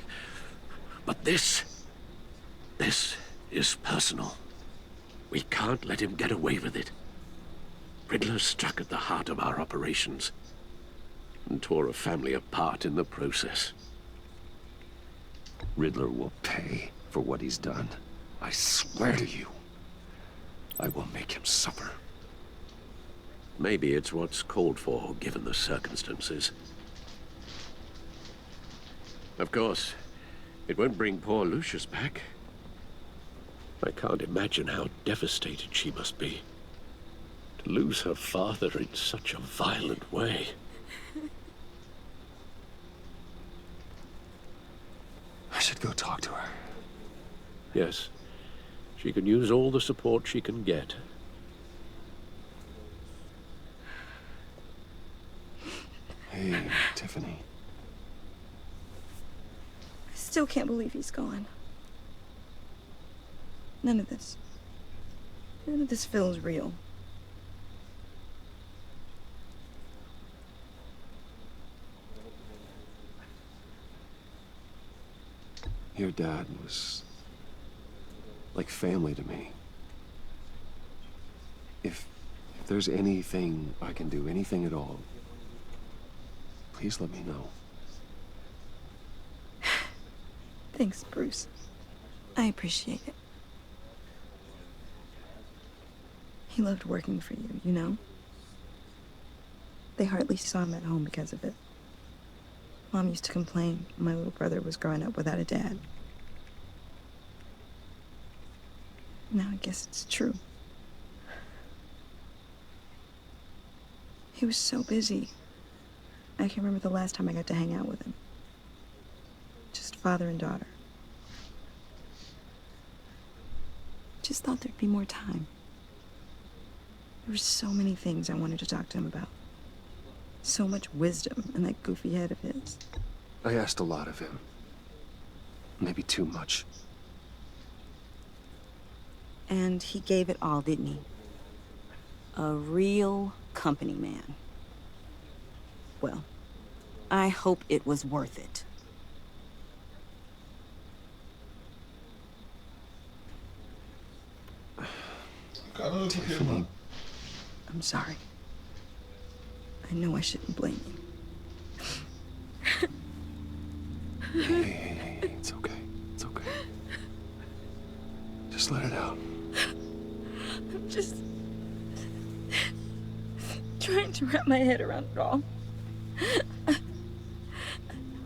But this is personal. We can't let him get away with it. Riddler struck at the heart of our operations and tore a family apart in the process. Riddler will pay for what he's done. I swear to you. I will make him suffer. Maybe it's what's called for, given the circumstances. Of course, it won't bring poor Lucius back. I can't imagine how devastated she must be. To lose her father in such a violent way. I should go talk to her. Yes. She can use all the support she can get. Hey, Tiffany. I still can't believe he's gone. None of this feels real. Your dad was like family to me. If there's anything I can do, anything at all, please let me know. Thanks, Bruce. I appreciate it. He loved working for you, you know? They hardly saw him at home because of it. Mom used to complain my little brother was growing up without a dad. Now I guess it's true. He was so busy. I can't remember the last time I got to hang out with him. Just father and daughter. Just thought there'd be more time. There were so many things I wanted to talk to him about. So much wisdom in that goofy head of his. I asked a lot of him. Maybe too much. And he gave it all, didn't he? A real company man. Well, I hope it was worth it. Tiffany. I'm sorry. I know I shouldn't blame you. Hey, it's okay. It's okay. Just let it out. I'm just trying to wrap my head around it all.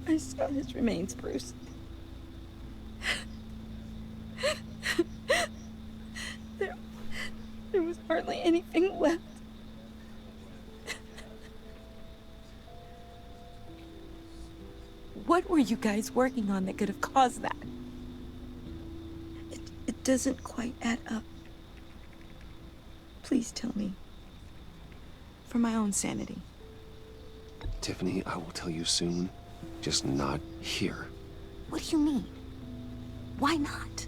I saw his remains, Bruce. There was hardly anything left. What were you guys working on that could have caused that? It doesn't quite add up. Please tell me. For my own sanity. Tiffany, I will tell you soon. Just not here. What do you mean? Why not?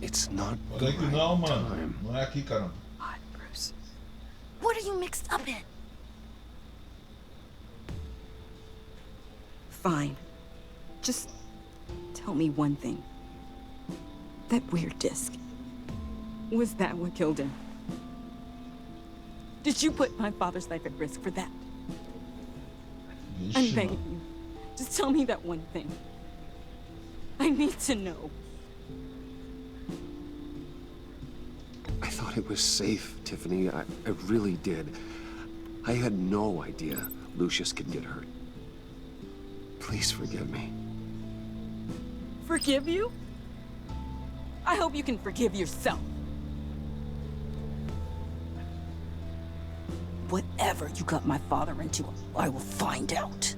It's not Olha aqui não, mano. Não é aqui, caramba. God, Bruce. What are you mixed up in? Fine. Just tell me one thing. That weird disc. Was that what killed him? Did you put my father's life at risk for that? I'm begging you. Just tell me that one thing. I need to know. I thought it was safe, Tiffany. I really did. I had no idea Lucius could get hurt. Please forgive me. Forgive you? I hope you can forgive yourself. Whatever you got my father into, I will find out.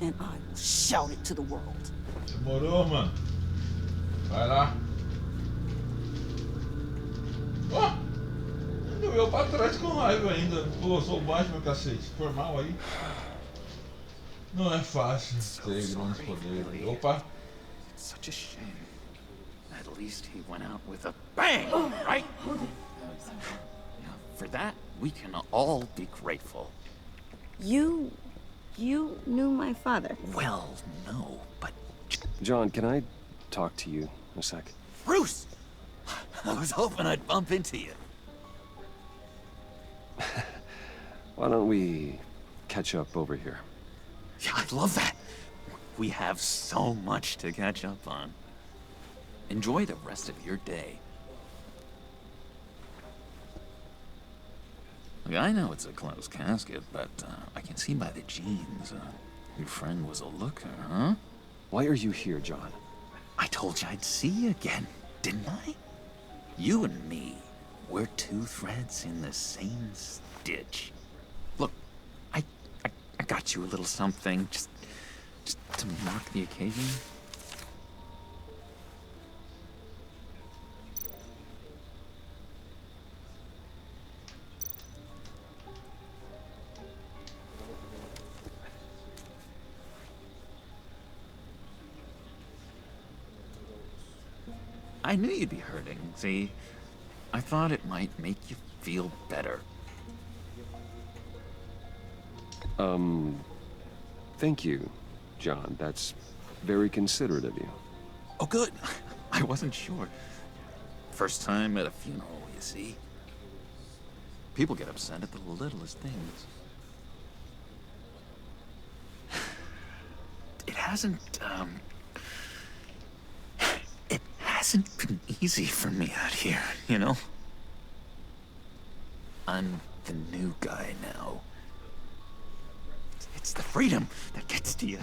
And I will shout it to the world. Demorou, mano. Vai lá. Ó! Oh, eu pra trás com raiva ainda. Pô, sou baixo, meu cacete. For mal aí. Não é fácil ter grandes poderes. Opa! It's such a shame. At least he went out with a bang, right? For that, we can all be grateful. You knew my father? Well, no, but... John, can I talk to you a sec? Bruce! I was hoping I'd bump into you. Why don't we catch up over here? Yeah, I'd love that. We have so much to catch up on. Enjoy the rest of your day. Look, I know it's a closed casket, but I can see by the jeans. Your friend was a looker, huh? Why are you here, John? I told you I'd see you again, didn't I? You and me, we're two threads in the same stitch. Look, I got you a little something, just to mark the occasion. I knew you'd be hurting, see? I thought it might make you feel better. Thank you, John. That's very considerate of you. Oh, good. I wasn't sure. First time at a funeral, you see? People get upset at the littlest things. It hasn't been easy for me out here, you know? I'm the new guy now. It's the freedom that gets to you.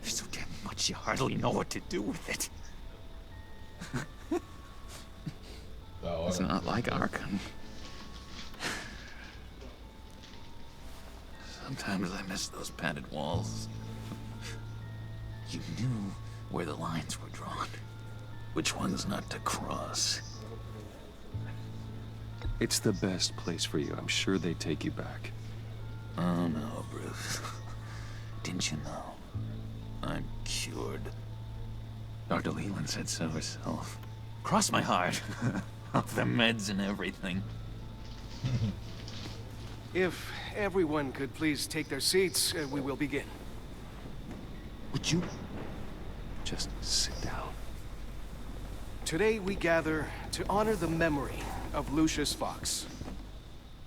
There's so damn much you hardly know what to do with it. Da hora, It's not like Arkham. Sometimes I miss those padded walls. You knew where the lines were drawn. Which ones not to cross. It's the best place for you. I'm sure they take you back. Oh no, Bruce. Didn't you know? I'm cured. Dr. Leland said so herself. Cross my heart. Off the meds and everything. If everyone could please take their seats, we will begin. Would you just sit down? Today we gather to honor the memory of Lucius Fox.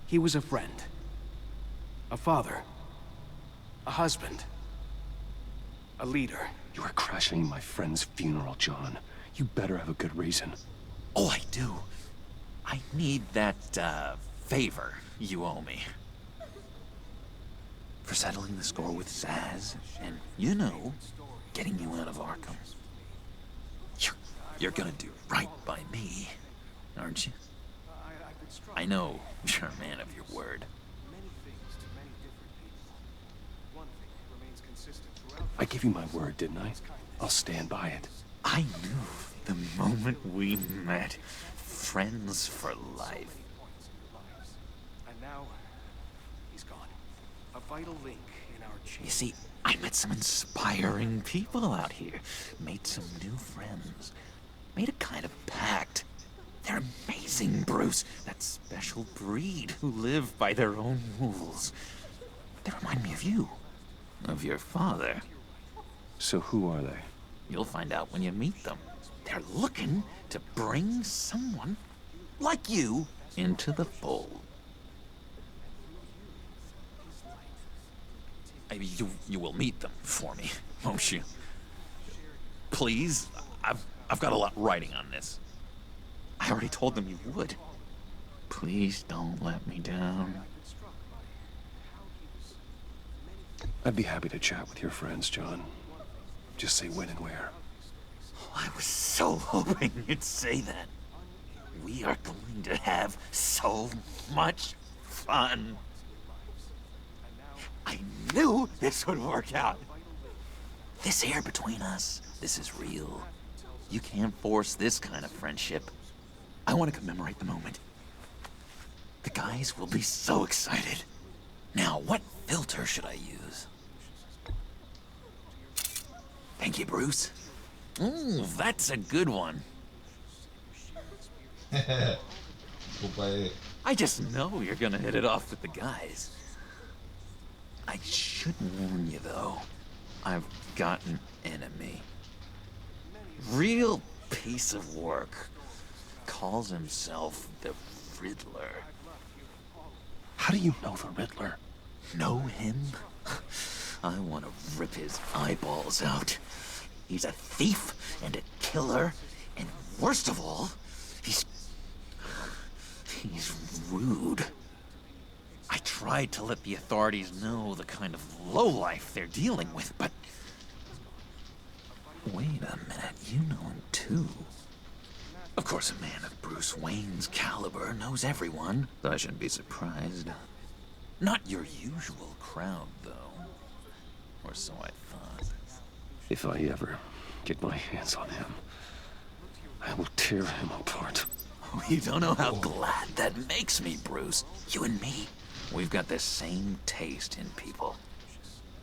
He was a friend, a father, a husband, a leader. You are crashing my friend's funeral, John. You better have a good reason. Oh, I do. I need that, favor you owe me. For settling the score with Zaz, and, you know, getting you out of Arkham. You're gonna do right by me, aren't you? I know you're a man of your word. I gave you my word, didn't I? I'll stand by it. I knew the moment we met. Friends for life. And now, he's gone. A vital link in our chain. You see, I met some inspiring people out here. Made some new friends. Made a kind of pact. They're amazing, Bruce. That special breed who live by their own rules. They remind me of you. Of your father. So who are they? You'll find out when you meet them. They're looking to bring someone like you into the fold. You will meet them for me, won't you? Please? I've got a lot writing on this. I already told them you would. Please don't let me down. I'd be happy to chat with your friends, John. Just say when and where. I was so hoping you'd say that. We are going to have so much fun. I knew this would work out. This air between us, this is real. You can't force this kind of friendship. I want to commemorate the moment. The guys will be so excited. Now, what filter should I use? Thank you, Bruce. Ooh, that's a good one. I just know you're gonna hit it off with the guys. I should warn you, though. I've got an enemy. Real piece of work. Calls himself the Riddler. How do you know the Riddler? Know him? I want to rip his eyeballs out. He's a thief and a killer, and worst of all, he's rude. I tried to let the authorities know the kind of lowlife they're dealing with, but... Wait a minute, you know him too. Of course, a man of Bruce Wayne's caliber knows everyone, so I shouldn't be surprised. Not your usual crowd, though. Or so I thought. If I ever get my hands on him, I will tear him apart. Oh, you don't know how glad that makes me, Bruce. You and me, we've got the same taste in people.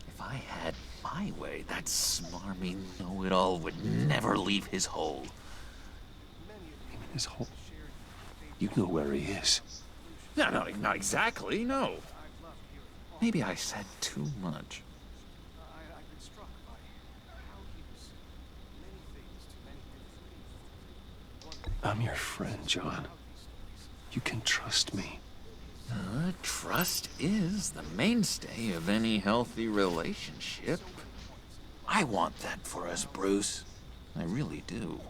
If I had my way, that smarmy know-it-all would never leave his hole. His hole? You know where he is. No, not exactly, no. Maybe I said too much. I'm your friend, John. You can trust me. Trust is the mainstay of any healthy relationship. I want that for us, Bruce. I really do.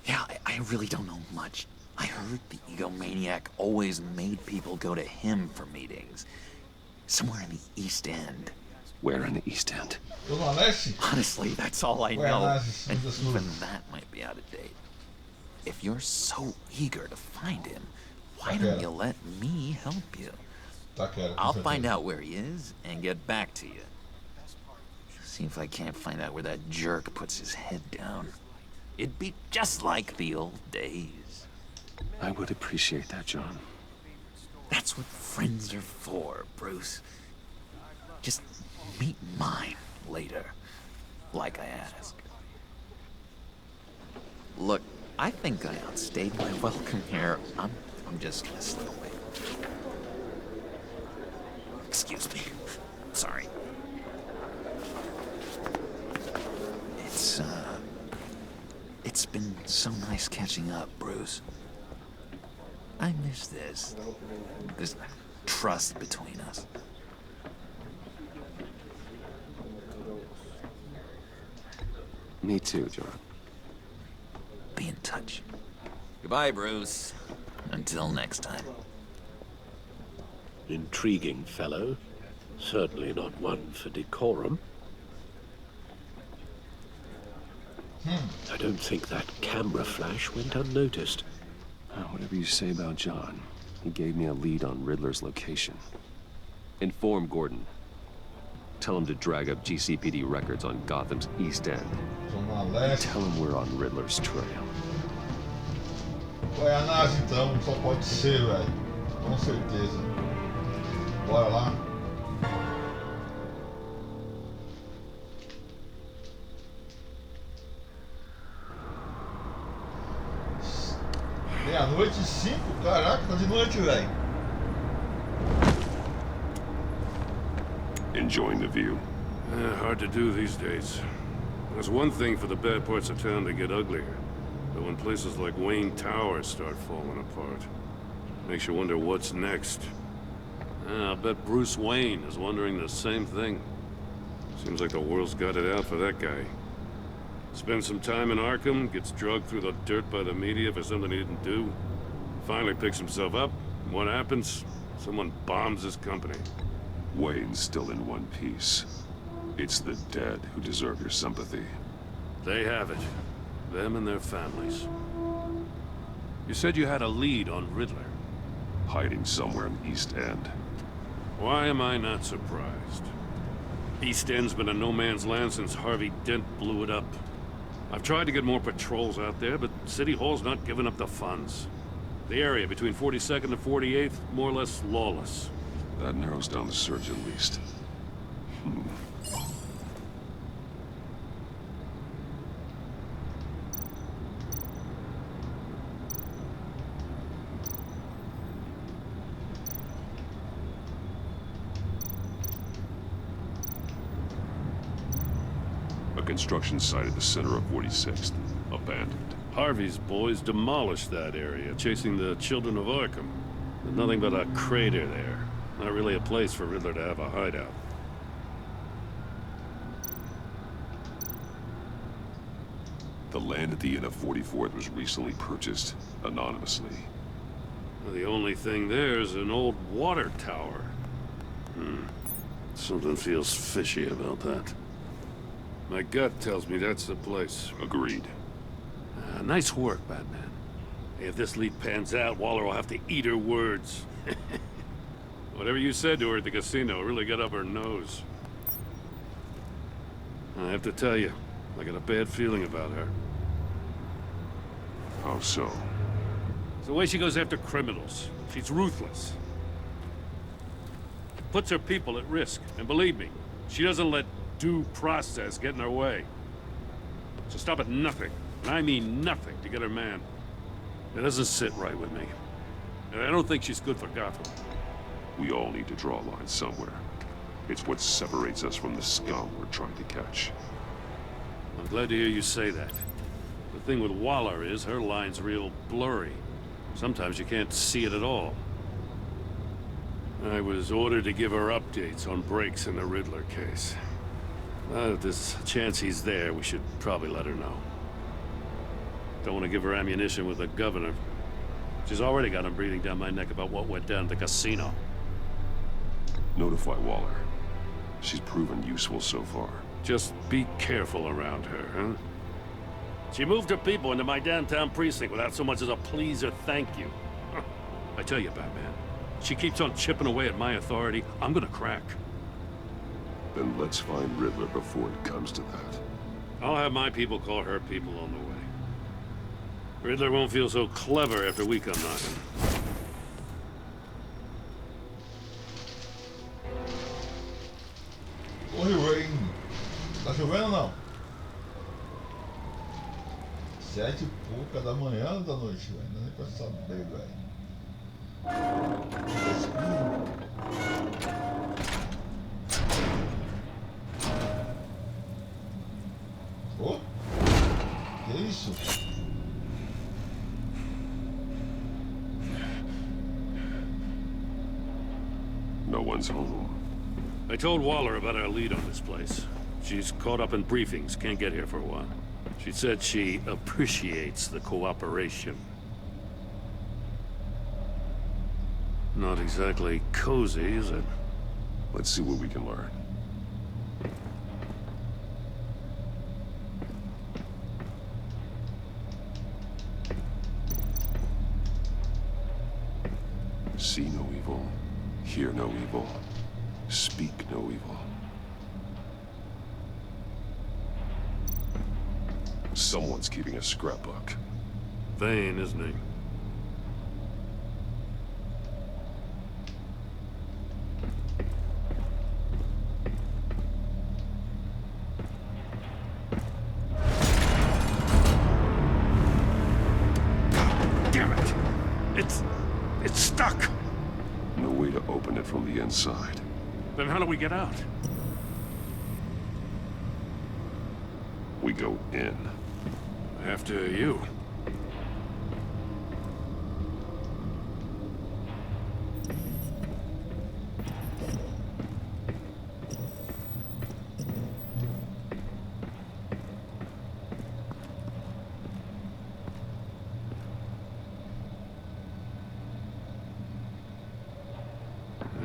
Yeah, I really don't know much. I heard the egomaniac always made people go to him for meetings. Somewhere in the East End. Where in the East End? Honestly, that's all I know. And even that might be out of date. if you're so eager to find him, why don't you let me help you? I'll find out where he is and get back to you. See if I can't find out where that jerk puts his head down. It'd be just like the old days. I would appreciate that, John. That's what friends are for, Bruce. Just meet mine later, like I asked. Look, I think I outstayed my welcome here. I'm just gonna slip away. Excuse me. Sorry. It's been so nice catching up, Bruce. I miss this trust between us. Me too, John. Be in touch. Goodbye, Bruce. Until next time. Intriguing fellow. Certainly not one for decorum. I don't think that camera flash went unnoticed. Whatever you say about John, he gave me a lead on Riddler's location. Inform Gordon. Tell him to drag up GCPD records on Gotham's East End. And tell him we're on Riddler's trail. Qual é a nave então? Só pode ser, velho. Com certeza. Bora lá. Meia-noite e 5? Caraca, tá de noite, velho. Enjoying the view? Hard to do these days. There's one thing for the bad parts of town to get uglier. But when places like Wayne Tower start falling apart, makes you wonder what's next. I'll bet Bruce Wayne is wondering the same thing. Seems like the world's got it out for that guy. Spends some time in Arkham, gets drugged through the dirt by the media for something he didn't do. Finally picks himself up, and what happens? Someone bombs his company. Wayne's still in one piece. It's the dead who deserve your sympathy. They have it. Them and their families. You said you had a lead on Riddler. Hiding somewhere in East End. Why am I not surprised? East End's been a no-man's land since Harvey Dent blew it up. I've tried to get more patrols out there, but City Hall's not giving up the funds. The area between 42nd and 48th, more or less lawless. That narrows down the search at least. A construction site at the center of 46th. Abandoned. Harvey's boys demolished that area, chasing the children of Arkham. There's nothing but a crater there. Not really a place for Riddler to have a hideout. The land at the end of 44th was recently purchased, anonymously. The only thing there is an old water tower. Something feels fishy about that. My gut tells me that's the place. Agreed. Nice work, Batman. If this lead pans out, Waller will have to eat her words. Whatever you said to her at the casino really got up her nose. I have to tell you, I got a bad feeling about her. How so? It's the way she goes after criminals. She's ruthless. Puts her people at risk. And believe me, she doesn't let due process get in her way. She'll stop at nothing, and I mean nothing, to get her man. It doesn't sit right with me. And I don't think she's good for Gotham. We all need to draw a line somewhere. It's what separates us from the scum we're trying to catch. I'm glad to hear you say that. The thing with Waller is her line's real blurry. Sometimes you can't see it at all. I was ordered to give her updates on breaks in the Riddler case. If there's a chance he's there, we should probably let her know. Don't want to give her ammunition with the governor. She's already got him breathing down my neck about what went down at the casino. Notify Waller. She's proven useful so far. Just be careful around her, huh? She moved her people into my downtown precinct without so much as a please or thank you. I tell you, Batman, she keeps on chipping away at my authority, I'm gonna crack. Then let's find Riddler before it comes to that. I'll have my people call her people on the way. Riddler won't feel so clever after we come knocking. Oi, Rain. Tá chovendo ou não? 7h pouca da manhã ou da noite, velho? Não é pra saber, velho. Oh? Que isso? No one's home. I told Waller about our lead on this place. She's caught up in briefings, can't get here for a while. She said she appreciates the cooperation. Not exactly cozy, is it? Let's see what we can learn. See no evil, hear no evil, speak no evil. Someone's keeping a scrapbook. Vane, isn't he? Damn it! It's stuck! No way to open it from the inside. Then how do we get out? We go in. After you.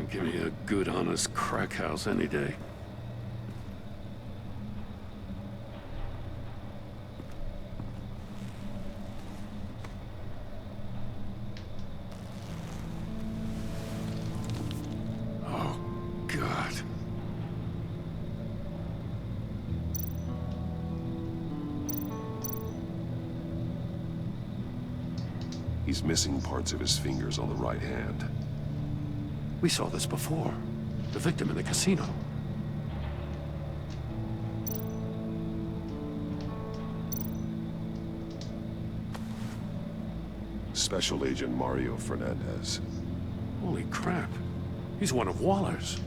Give me a good, honest crack house any day. Oh, God. He's missing parts of his fingers on the right hand. We saw this before. The victim in the casino. Special Agent Mario Fernandez. Holy crap. He's one of Waller's.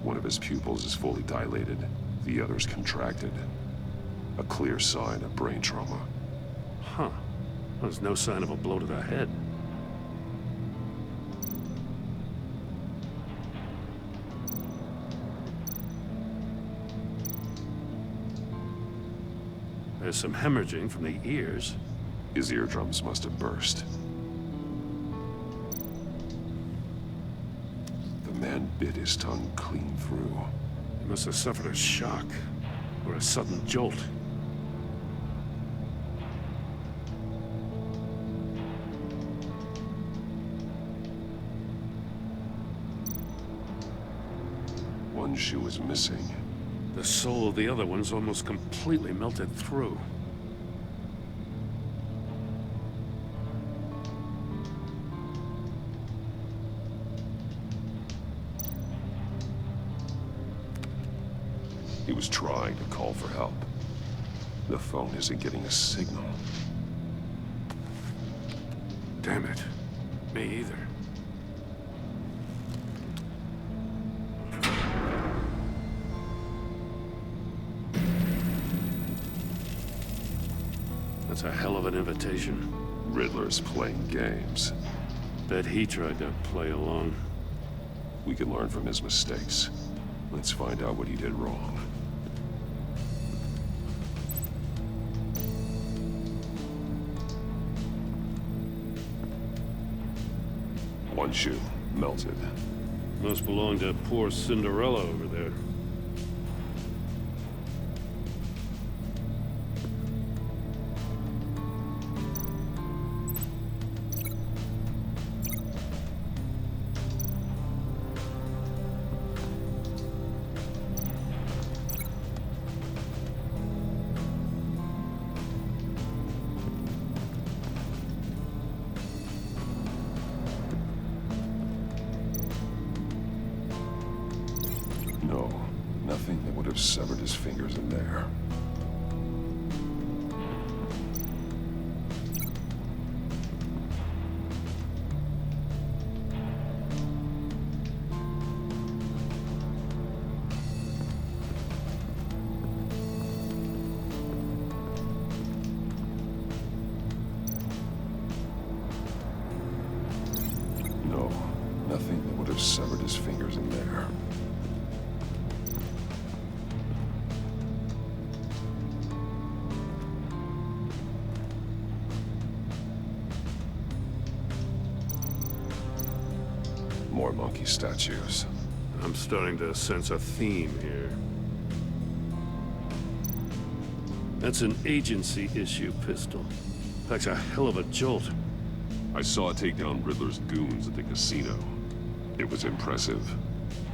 One of his pupils is fully dilated. The other's contracted. A clear sign of brain trauma. Huh. There's no sign of a blow to the head. There's some hemorrhaging from the ears. His eardrums must have burst. The man bit his tongue clean through. He must have suffered a shock, or a sudden jolt. One shoe is missing. The sole of the other one's almost completely melted through. He was trying to call for help. The phone isn't getting a signal. Damn it. Me either. That's a hell of an invitation. Riddler's playing games. Bet he tried to play along. We can learn from his mistakes. Let's find out what he did wrong. One shoe, melted. Must belong to poor Cinderella over there. No, nothing that would have severed his fingers in there. No, nothing that would have severed his fingers in there. More monkey statues. I'm starting to sense a theme here. That's an agency issue pistol. Packs a hell of a jolt. I saw it take down Riddler's goons at the casino. It was impressive.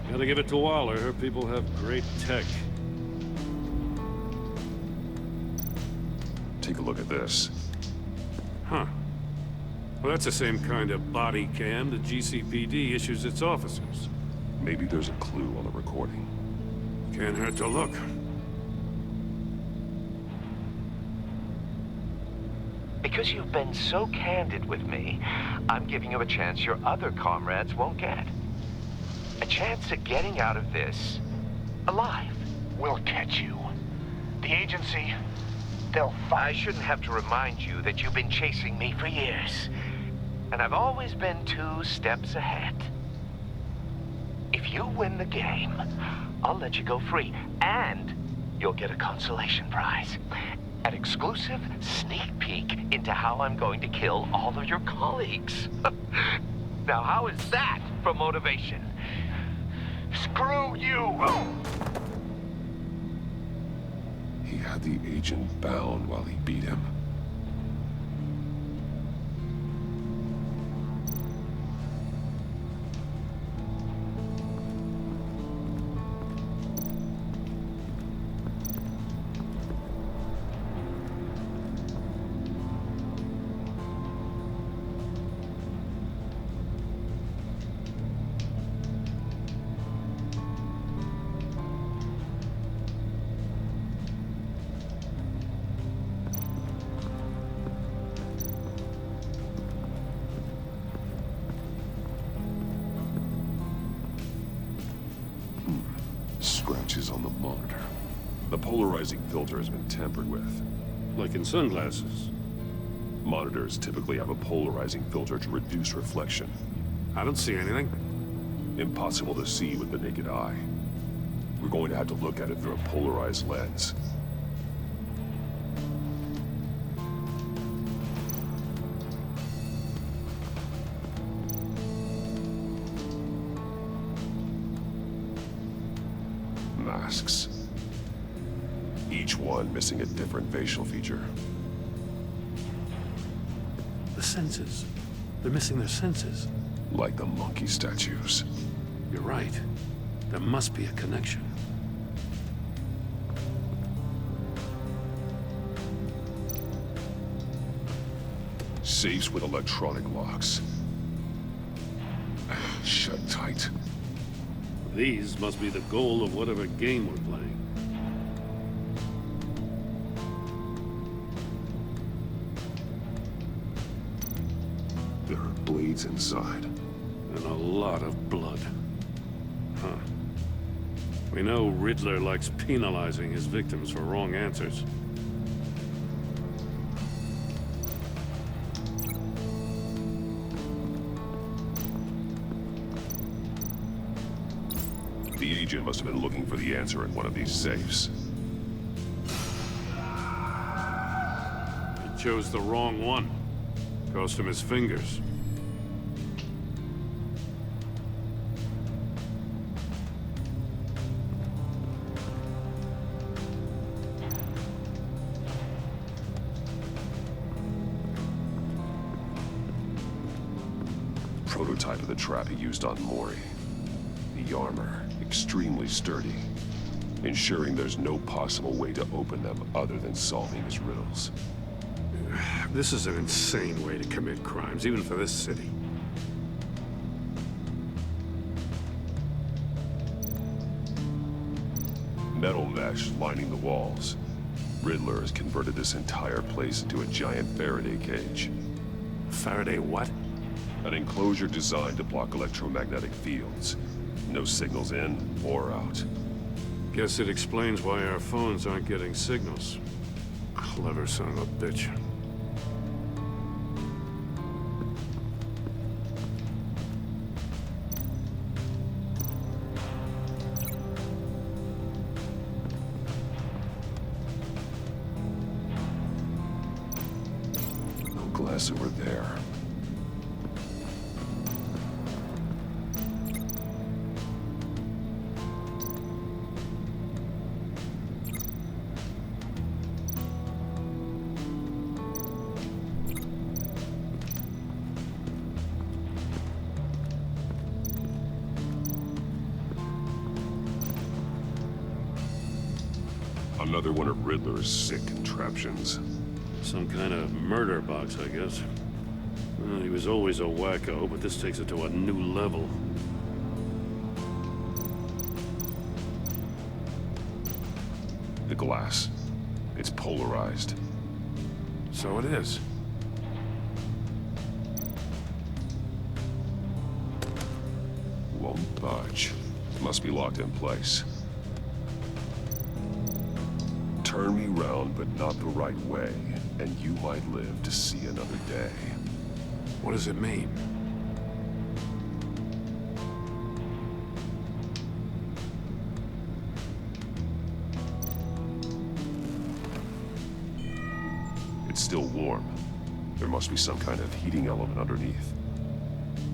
Gotta give it to Waller. Her people have great tech. Take a look at this. Huh. Well, that's the same kind of body cam the GCPD issues its officers. Maybe there's a clue on the recording. Can't hurt to look. Because you've been so candid with me, I'm giving you a chance your other comrades won't get. A chance at getting out of this alive. We'll catch you. The agency, they'll find... I shouldn't have to remind you that you've been chasing me for years. And I've always been 2 steps ahead. If you win the game, I'll let you go free. And you'll get a consolation prize. An exclusive sneak peek into how I'm going to kill all of your colleagues. Now, how is that for motivation? Screw you! He had the agent bound while he beat him. Scratches on the monitor. The polarizing filter has been tampered with. Like in sunglasses. Monitors typically have a polarizing filter to reduce reflection. I don't see anything. Impossible to see with the naked eye. We're going to have to look at it through a polarized lens. Masks. Each one missing a different facial feature. The senses. They're missing their senses. Like the monkey statues. You're right. There must be a connection. Safes with electronic locks. Shut tight. These must be the goal of whatever game we're playing. There are blades inside. And a lot of blood. Huh. We know Riddler likes penalizing his victims for wrong answers. The agent must have been looking for the answer in one of these safes. He chose the wrong one. Cost him his fingers. prototype of the trap he used on Mori. The armor, extremely sturdy, ensuring there's no possible way to open them other than solving his riddles. This is an insane way to commit crimes, even for this city. Metal mesh lining the walls. Riddler has converted this entire place into a giant Faraday cage. Faraday what? An enclosure designed to block electromagnetic fields. No signals in or out. Guess it explains why our phones aren't getting signals. Clever son of a bitch. No glass over there. Another one of Riddler's sick contraptions. Some kind of murder box, I guess. Well, he was always a wacko, but this takes it to a new level. The glass. It's polarized. So it is. Won't budge. Must be locked in place. Turn me round, but not the right way, and you might live to see another day. What does it mean? It's still warm. There must be some kind of heating element underneath.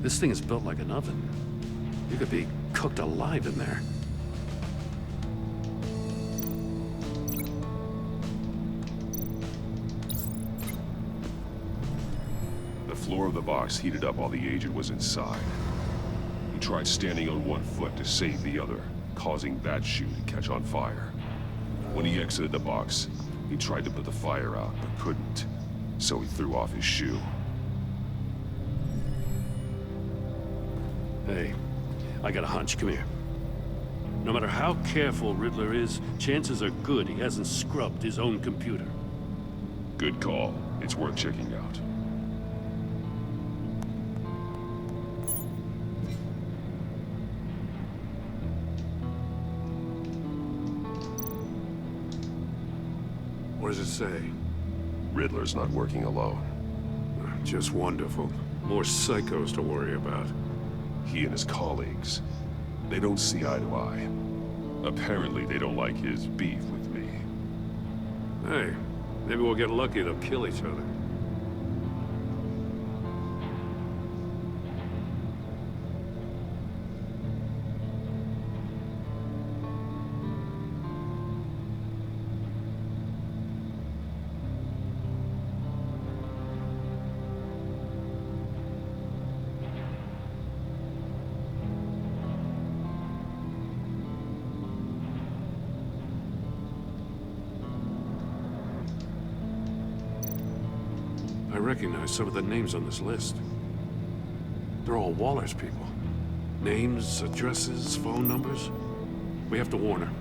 This thing is built like an oven. You could be cooked alive in there. The floor of the box heated up while the agent was inside. He tried standing on one foot to save the other, causing that shoe to catch on fire. When he exited the box, he tried to put the fire out, but couldn't, so he threw off his shoe. Hey, I got a hunch. Come here. No matter how careful Riddler is, chances are good he hasn't scrubbed his own computer. Good call. It's worth checking out. What does it say? Riddler's not working alone. Just wonderful. More psychos to worry about. He and his colleagues. They don't see eye to eye. Apparently, they don't like his beef with me. Hey, maybe we'll get lucky. They'll kill each other. I recognize some of the names on this list. They're all Waller's people. Names, addresses, phone numbers. We have to warn her.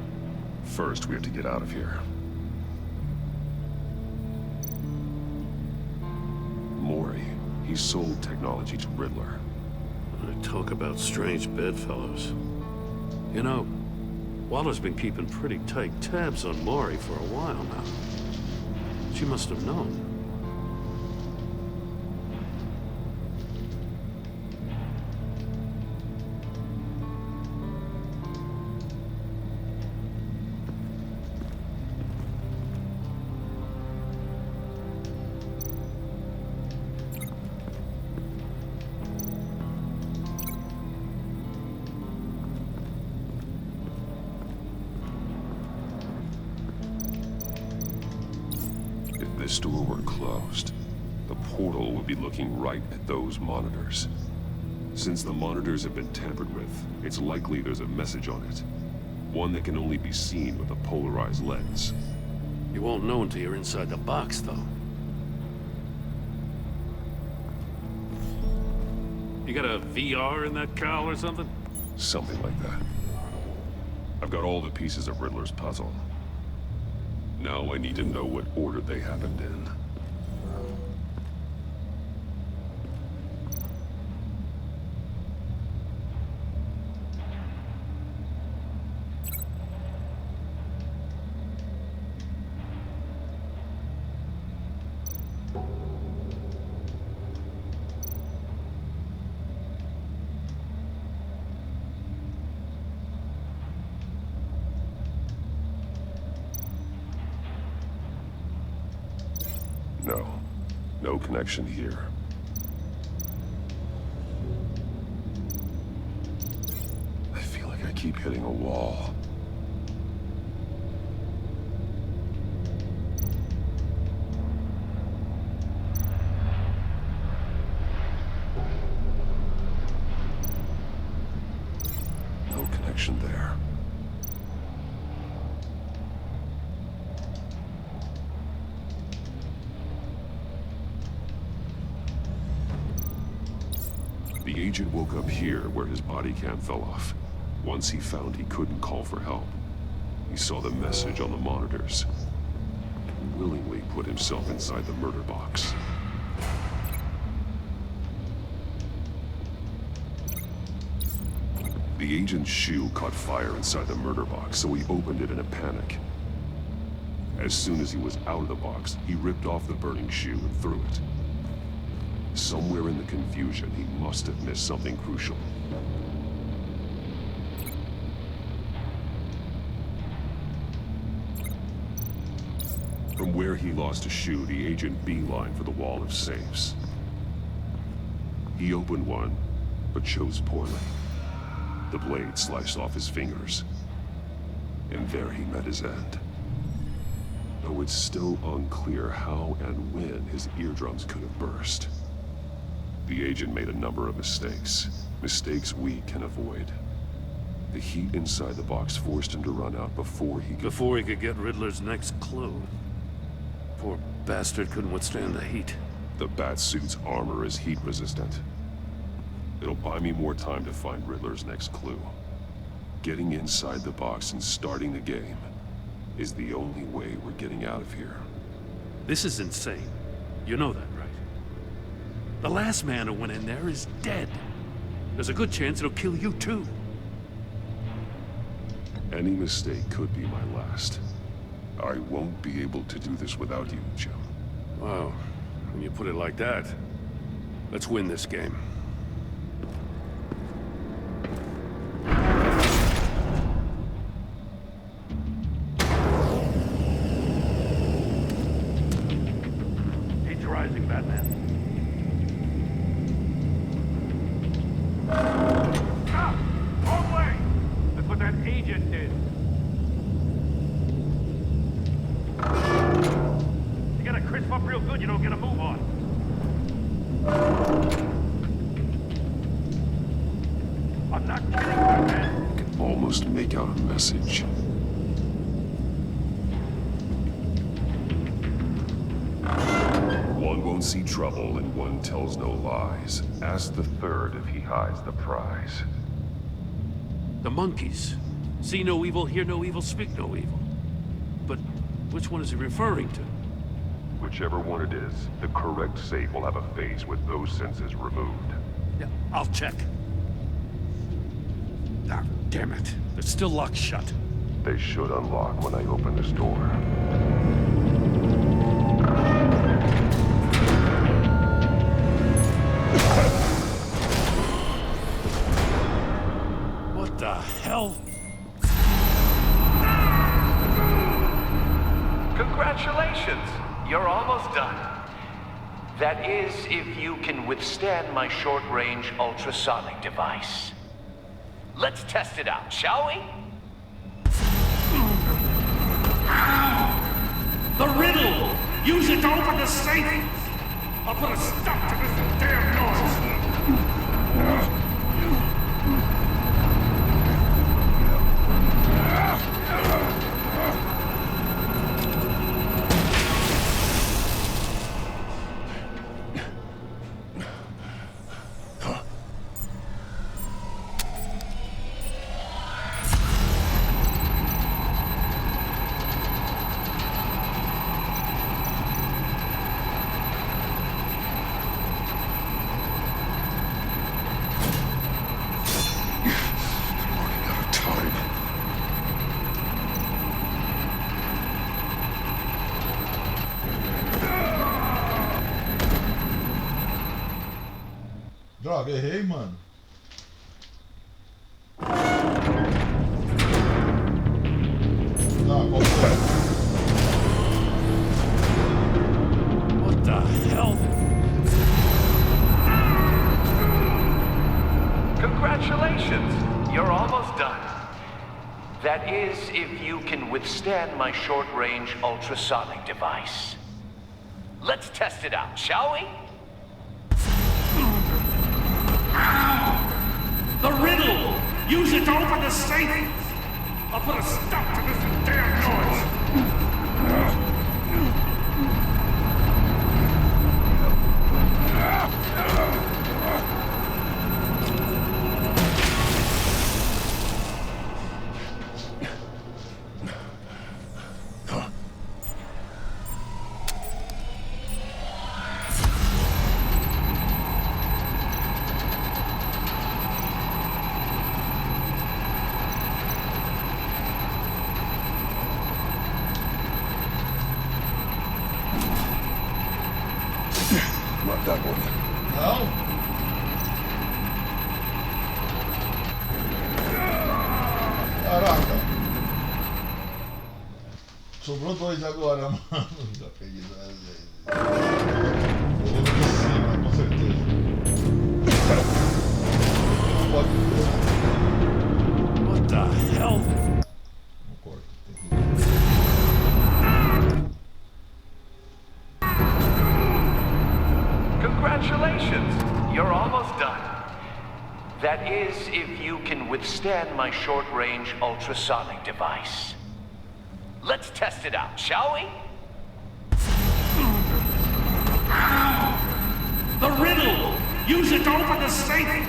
First, we have to get out of here. Mori. He sold technology to Riddler. Talk about strange bedfellows. You know, Waller's been keeping pretty tight tabs on Mori for a while now. She must have known. If this door were closed, the portal would be looking right at those monitors. Since the monitors have been tampered with, it's likely there's a message on it. One that can only be seen with a polarized lens. You won't know until you're inside the box, though. You got a VR in that cowl or something? Something like that. I've got all the pieces of Riddler's puzzle. Now I need to know what order they happened in. No connection here. I feel like I keep hitting a wall. No connection there. The agent woke up here where his body cam fell off. Once he found he couldn't call for help, he saw the message on the monitors and willingly put himself inside the murder box. The agent's shoe caught fire inside the murder box, so he opened it in a panic. As soon as he was out of the box, he ripped off the burning shoe and threw it. Somewhere in the confusion, he must have missed something crucial. From where he lost a shoe, the agent beelined for the wall of safes. He opened one, but chose poorly. The blade sliced off his fingers, and there he met his end. Though it's still unclear how and when his eardrums could have burst. The agent made a number of mistakes. Mistakes we can avoid. The heat inside the box forced him to run out before he could get Riddler's next clue. Poor bastard couldn't withstand the heat. The Batsuit's armor is heat resistant. It'll buy me more time to find Riddler's next clue. Getting inside the box and starting the game is the only way we're getting out of here. This is insane. You know that, right? The last man who went in there is dead. There's a good chance it'll kill you too. Any mistake could be my last. I won't be able to do this without you, Jim. Wow, when you put it like that, let's win this game. Heat's rising, Batman. Agent did. You gotta crisp up real good, you don't get a move on. I'm not kidding, man. I can almost make out a message. One won't see trouble and one tells no lies. Ask the third if he hides the prize. The monkeys. See no evil, hear no evil, speak no evil. But which one is he referring to? Whichever one it is, the correct safe will have a phase with those senses removed. Yeah, I'll check. Ah, damn it. They're still locked shut. They should unlock when I open this door. What the hell? Congratulations! You're almost done. That is, if you can withstand my short-range ultrasonic device. Let's test it out, shall we? The riddle! Use it to open the safe! I'll put a stop to this damn noise! Droga, errei, mano. Não, qual foi? What the hell? Congratulations! You're almost done. That is, if you can withstand my short-range ultrasonic device. Let's test it out, shall we? The riddle! Use it to open the safe! I'll put a stop to this damn noise! Not that one. Não? Caraca. Sobrou dois agora, mano. Já peguei duas vezes. Eu vou de cima, com certeza. Não pode ver. What the hell? Não corta. Congratulations! You're almost done. That is, if you can withstand my short-range ultrasonic device. Let's test it out, shall we? The riddle! Use it to open the safe!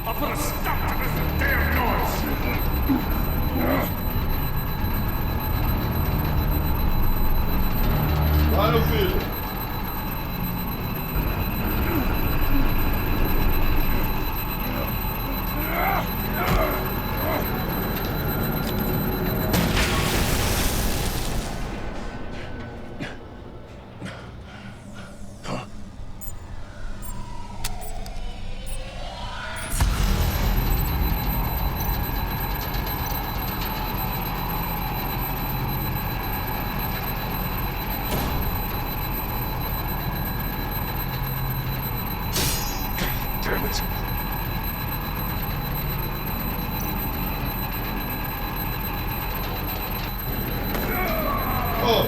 I'll put a stop to this damn noise! Vai, meu filho. Damn it. Oh.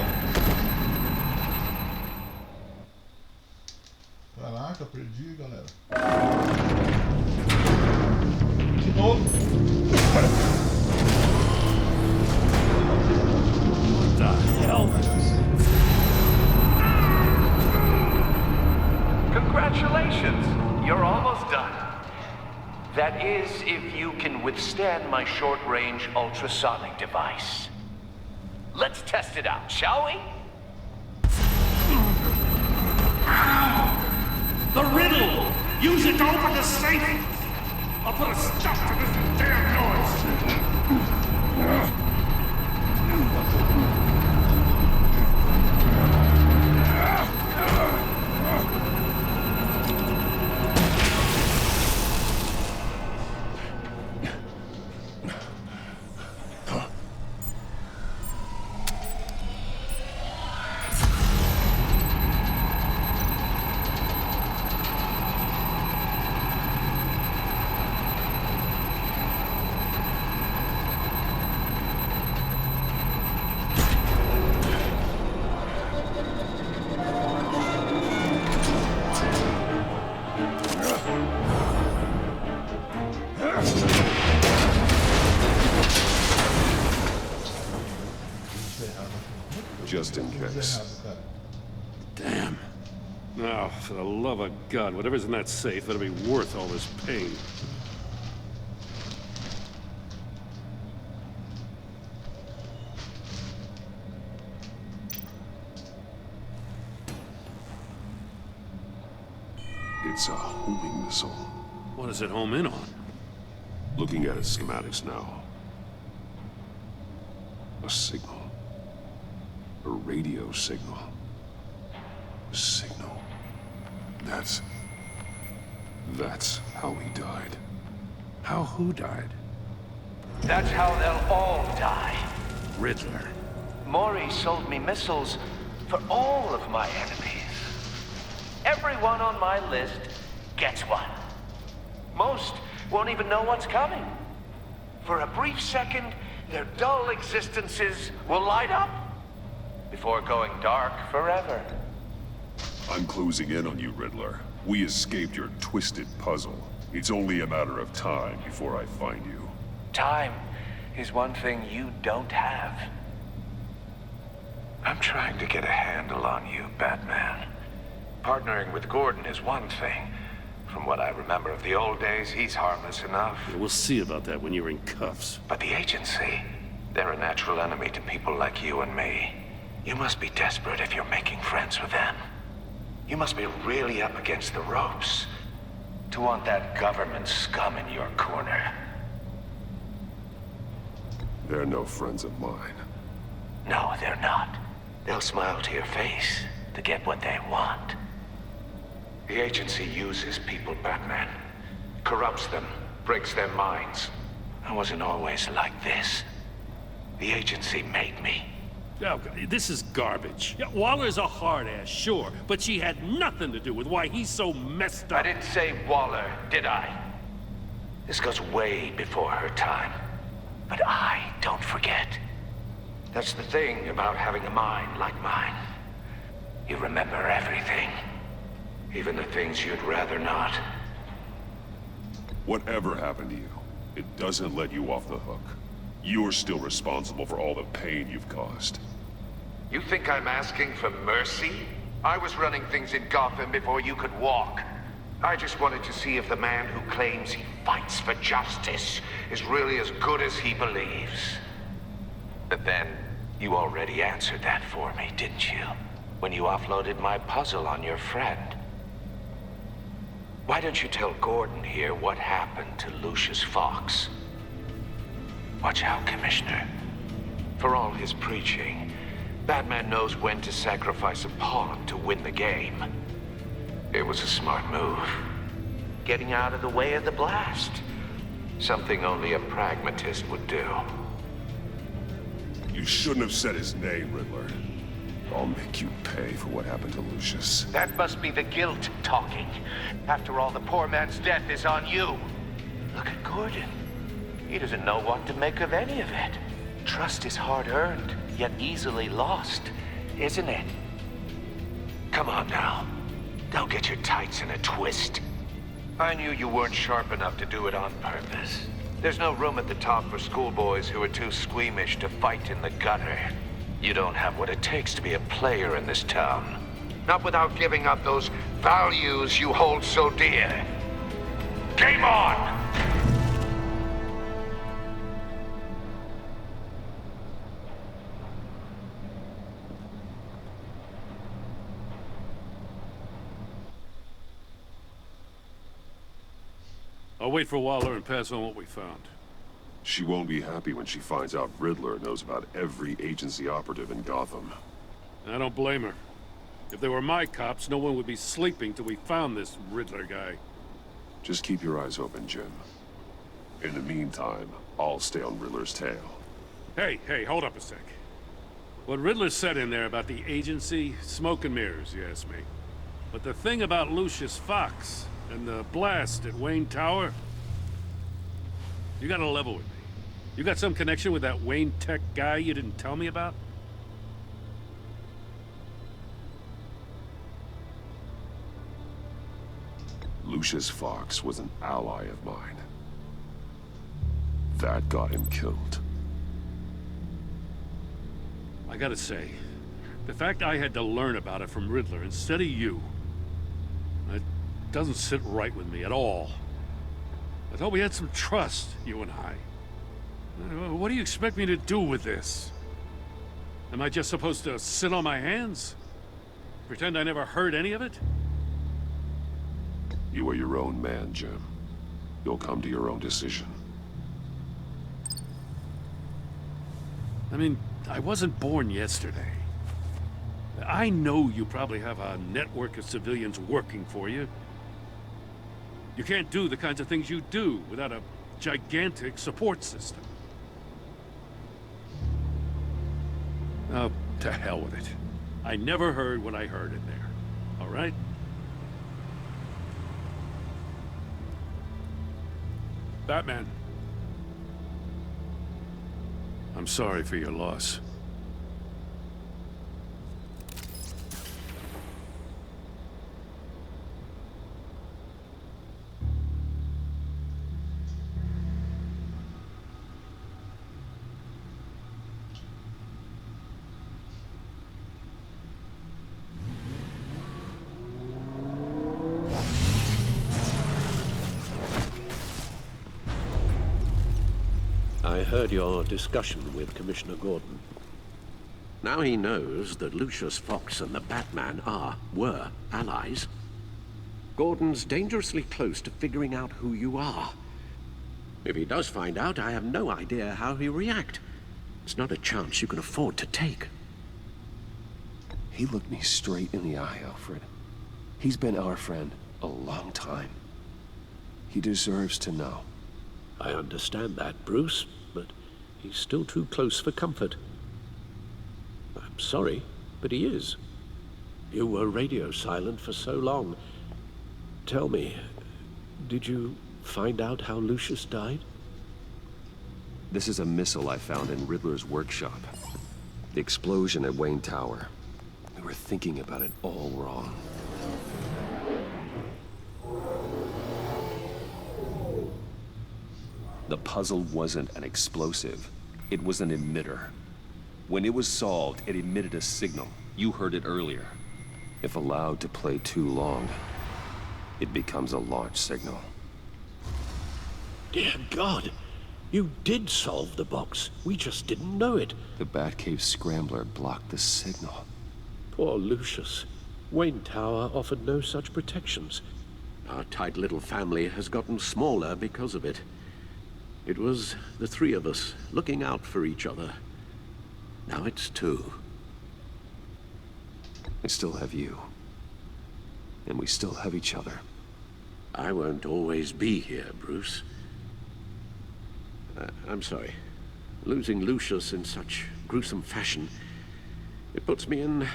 Caraca, perdi, galera. De novo. What the hell? Congratulations! You're almost done. That is, if you can withstand my short-range ultrasonic device. Let's test it out, shall we? The riddle! Use it to open the safe! I'll put a stop to this damn noise! Just in case. Damn. Oh, for the love of God, whatever's in that safe better be worth all this pain. It's a homing missile. What does it home in on? Looking at its schematics now. A signal. A radio signal. A signal. That's how he died. How who died? That's how they'll all die. Riddler. Maury sold me missiles for all of my enemies. Everyone on my list gets one. Most won't even know what's coming. For a brief second, their dull existences will light up before going dark forever. I'm closing in on you, Riddler. We escaped your twisted puzzle. It's only a matter of time before I find you. Time is one thing you don't have. I'm trying to get a handle on you, Batman. Partnering with Gordon is one thing. From what I remember of the old days, he's harmless enough. Yeah, we'll see about that when you're in cuffs. But the agency, they're a natural enemy to people like you and me. You must be desperate if you're making friends with them. You must be really up against the ropes to want that government scum in your corner. They're no friends of mine. No, they're not. They'll smile to your face to get what they want. The agency uses people, Batman. Corrupts them, breaks their minds. I wasn't always like this. The agency made me. Oh, this is garbage. Yeah, Waller's a hard ass, sure, but she had nothing to do with why he's so messed up. I didn't say Waller, did I? This goes way before her time. But I don't forget. That's the thing about having a mind like mine. You remember everything. Even the things you'd rather not. Whatever happened to you, it doesn't let you off the hook. You're still responsible for all the pain you've caused. You think I'm asking for mercy? I was running things in Gotham before you could walk. I just wanted to see if the man who claims he fights for justice is really as good as he believes. But then, you already answered that for me, didn't you? When you offloaded my puzzle on your friend. Why don't you tell Gordon here what happened to Lucius Fox? Watch out, Commissioner. For all his preaching, Batman knows when to sacrifice a pawn to win the game. It was a smart move. Getting out of the way of the blast. Something only a pragmatist would do. You shouldn't have said his name, Riddler. I'll make you pay for what happened to Lucius. That must be the guilt talking. After all, the poor man's death is on you. Look at Gordon. He doesn't know what to make of any of it. Trust is hard-earned, yet easily lost, isn't it? Come on now. Don't get your tights in a twist. I knew you weren't sharp enough to do it on purpose. There's no room at the top for schoolboys who are too squeamish to fight in the gutter. You don't have what it takes to be a player in this town. Not without giving up those values you hold so dear. Game on! I'll wait for Waller and pass on what we found. She won't be happy when she finds out Riddler knows about every agency operative in Gotham. I don't blame her. If they were my cops, no one would be sleeping till we found this Riddler guy. Just keep your eyes open, Jim. In the meantime, I'll stay on Riddler's tail. Hey, hold up a sec. What Riddler said in there about the agency, smoke and mirrors, you ask me. But the thing about Lucius Fox and the blast at Wayne Tower, you gotta level with me. You got some connection with that Wayne Tech guy you didn't tell me about? Lucius Fox was an ally of mine. That got him killed. I gotta say, the fact I had to learn about it from Riddler instead of you, it doesn't sit right with me at all. I thought we had some trust, you and I. What do you expect me to do with this? Am I just supposed to sit on my hands? Pretend I never heard any of it? You are your own man, Jim. You'll come to your own decision. I mean, I wasn't born yesterday. I know you probably have a network of civilians working for you. You can't do the kinds of things you do without a gigantic support system. Oh, to hell with it. I never heard what I heard in there. All right? Batman. I'm sorry for your loss. I heard your discussion with Commissioner Gordon. Now he knows that Lucius Fox and the Batman were allies. Gordon's dangerously close to figuring out who you are. If he does find out, I have no idea how he'll react. It's not a chance you can afford to take. He looked me straight in the eye, Alfred. He's been our friend a long time. He deserves to know. I understand that, Bruce, but he's still too close for comfort. I'm sorry, but he is. You were radio silent for so long. Tell me, did you find out how Lucius died? This is a missile I found in Riddler's workshop. The explosion at Wayne Tower. We were thinking about it all wrong. The puzzle wasn't an explosive. It was an emitter. When it was solved, it emitted a signal. You heard it earlier. If allowed to play too long, it becomes a launch signal. Dear God, you did solve the box. We just didn't know it. The Batcave scrambler blocked the signal. Poor Lucius. Wayne Tower offered no such protections. Our tight little family has gotten smaller because of it. It was the three of us looking out for each other. Now it's two. I still have you. And we still have each other. I won't always be here, Bruce. I'm sorry. Losing Lucius in such gruesome fashion, it puts me in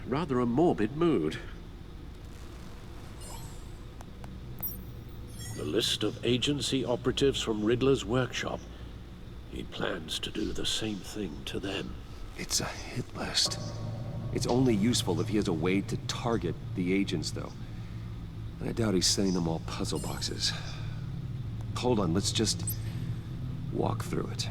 rather a morbid mood. The list of agency operatives from Riddler's workshop. He plans to do the same thing to them. It's a hit list. It's only useful if he has a way to target the agents, though. And I doubt he's sending them all puzzle boxes. Hold on, let's just walk through it.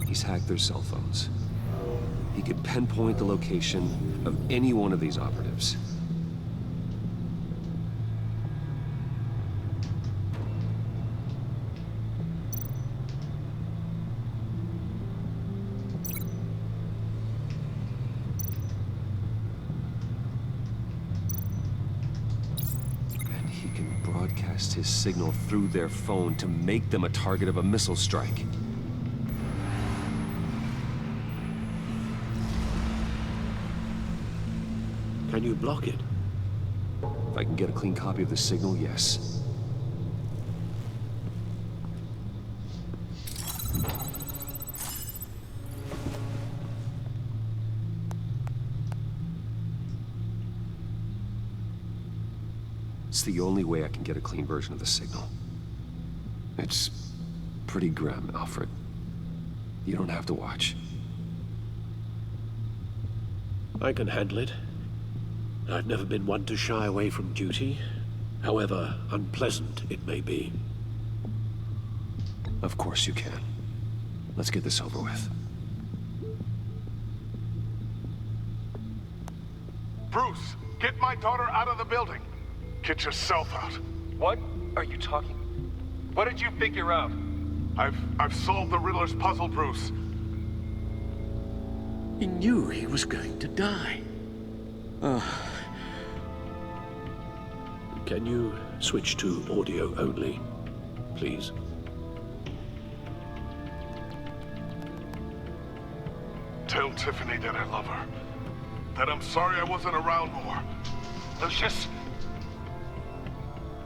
He's hacked their cell phones. He could pinpoint the location of any one of these operatives. And he can broadcast his signal through their phone to make them a target of a missile strike. Can you block it? If I can get a clean copy of the signal, yes. It's the only way I can get a clean version of the signal. It's pretty grim, Alfred. You don't have to watch. I can handle it. I've never been one to shy away from duty, however unpleasant it may be. Of course you can. Let's get this over with. Bruce, get my daughter out of the building. Get yourself out. What are you talking? What did you figure out? I've solved the Riddler's puzzle, Bruce. He knew he was going to die. Can you switch to audio only, please? Tell Tiffany that I love her. That I'm sorry I wasn't around more. Lucius?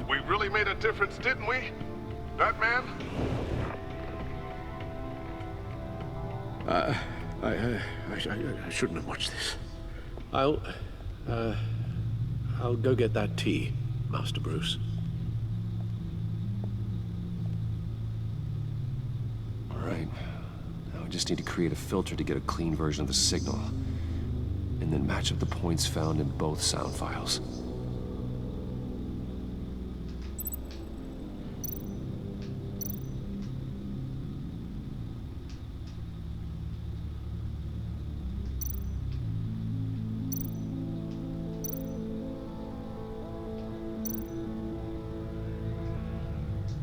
We really made a difference, didn't we? Batman? I shouldn't have watched this. I'll go get that tea, Master Bruce. All right. Now I just need to create a filter to get a clean version of the signal, and then match up the points found in both sound files.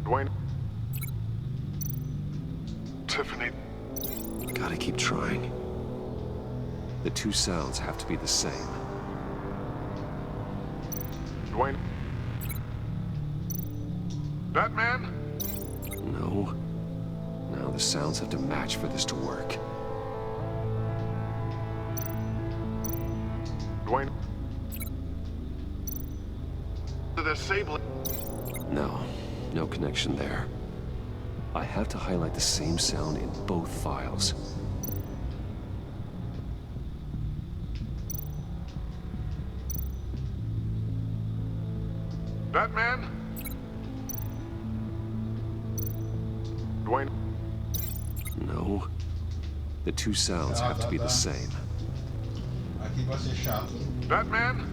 Dwayne. Tiffany. Gotta keep trying. The two sounds have to be the same. Dwayne. Batman? No. Now the sounds have to match for this to work. Dwayne. The disabling. No. No connection there. I have to highlight the same sound in both files. Batman? Dwayne? No. The two sounds have to be the same. Aqui vai ser chato. Batman?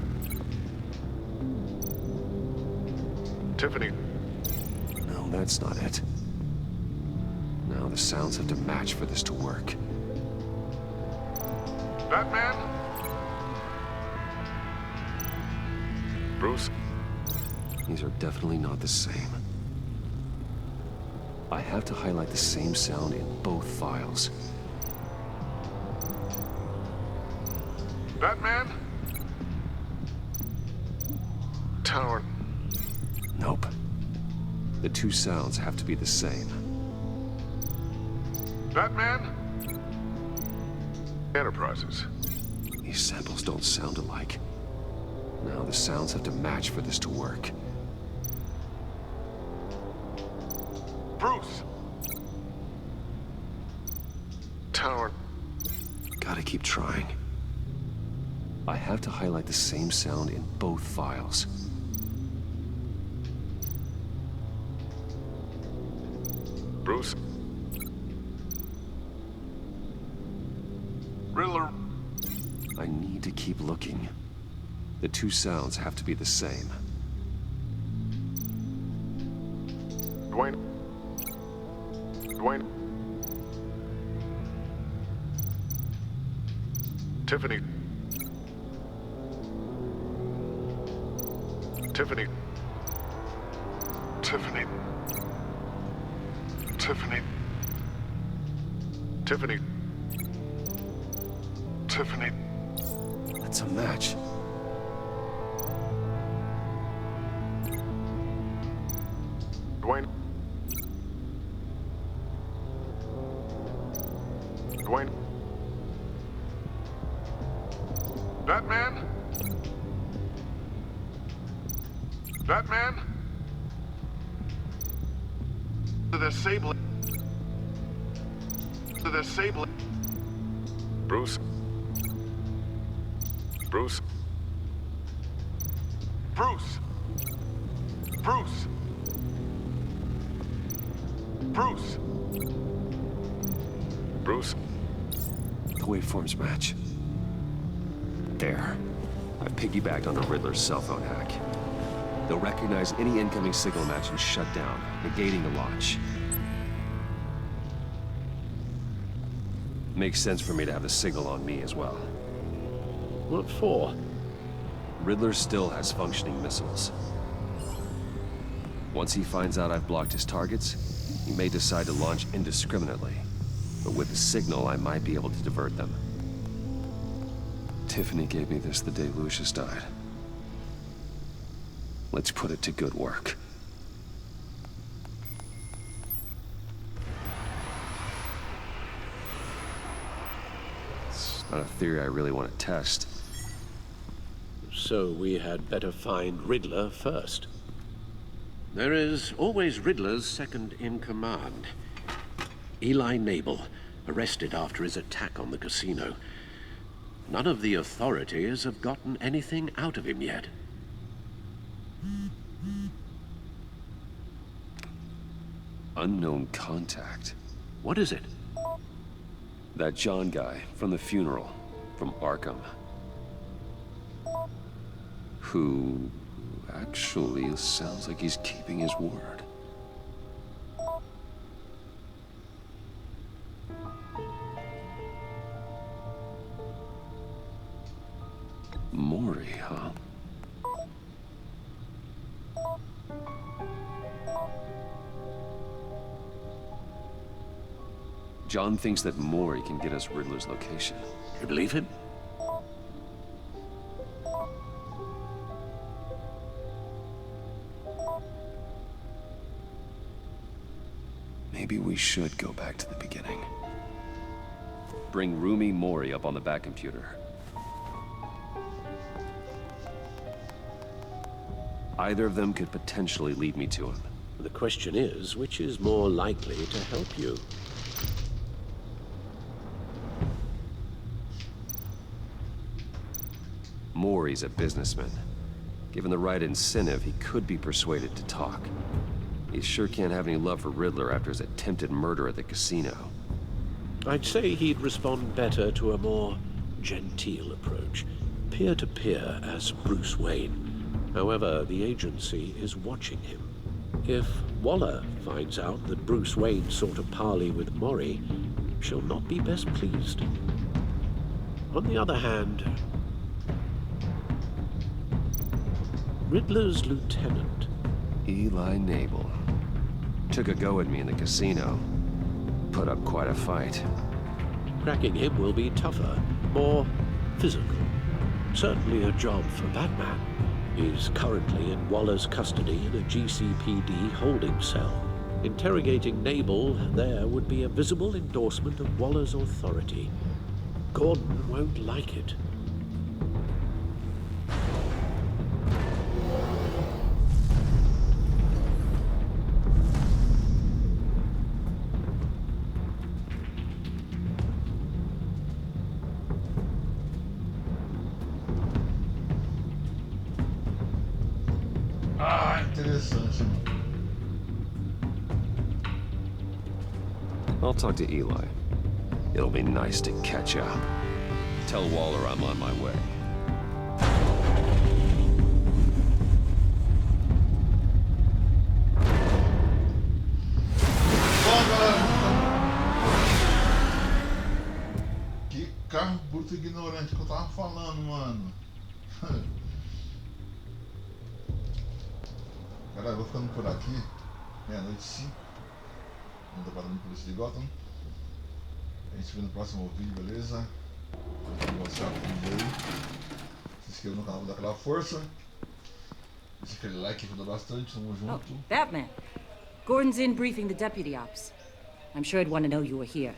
Tiffany. No, that's not it. Now the sounds have to match for this to work. Batman? Bruce? These are definitely not the same. I have to highlight the same sound in both files. Batman? Tower. Nope. The two sounds have to be the same. Batman? Enterprises. These samples don't sound alike. Now the sounds have to match for this to work. Bruce! Tower. Gotta keep trying. I have to highlight the same sound in both files. Bruce? Riddler? I need to keep looking. The two sounds have to be the same. Dwayne? Dwayne? Tiffany? Tiffany? Tiffany? Tiffany? Tiffany? Tiffany? That's a match. Dwayne? Dwayne? Batman? Batman? The disabling. The disabling. Bruce? Bruce? Bruce? Bruce? Bruce? Bruce? The waveforms match. There. I've piggybacked on the Riddler's cell phone hack. They'll recognize any incoming signal match and shut down, negating the launch. Makes sense for me to have the signal on me as well. What for? Riddler still has functioning missiles. Once he finds out I've blocked his targets, he may decide to launch indiscriminately. But with the signal, I might be able to divert them. Tiffany gave me this the day Lucius died. Let's put it to good work. It's not a theory I really want to test. So we had better find Riddler first. There is always Riddler's second in command. Eli Nabel, arrested after his attack on the casino. None of the authorities have gotten anything out of him yet. Unknown contact. What is it? That John guy from the funeral, from Arkham. Who actually sounds like he's keeping his word. Mori, huh? John thinks that Mori can get us Riddler's location. You believe him? Maybe we should go back to the beginning. Bring Rumi Mori up on the back computer. Either of them could potentially lead me to him. The question is, which is more likely to help you? Mori's a businessman. Given the right incentive, he could be persuaded to talk. He sure can't have any love for Riddler after his attempted murder at the casino. I'd say he'd respond better to a more genteel approach, peer-to-peer as Bruce Wayne. However, the agency is watching him. If Waller finds out that Bruce Wayne sought a parley with Mori, she'll not be best pleased. On the other hand, Riddler's lieutenant, Eli Nabel, took a go at me in the casino. Put up quite a fight. Cracking him will be tougher, more physical. Certainly a job for Batman. He's currently in Waller's custody in a GCPD holding cell. Interrogating Nabel there would be a visible endorsement of Waller's authority. Gordon won't like it. Interessante, mano. I'll talk to Eli. It'll be nice to catch up. Tell Waller I'm on my way. Bom, galera. Que carro bruto ignorante que eu tava falando, mano. Galera, eu vou ficando por aqui. Meia-noite 5. No Departamento de Polícia de Gotham. A gente se vê no próximo vídeo, beleza? Se gostar do vídeo aí, se inscreva no canal pra dar aquela força. Deixa aquele like que ajuda bastante, tamo junto. Oh, Batman. Gordon's in briefing the deputy ops. I'm sure I'd want to know you were here.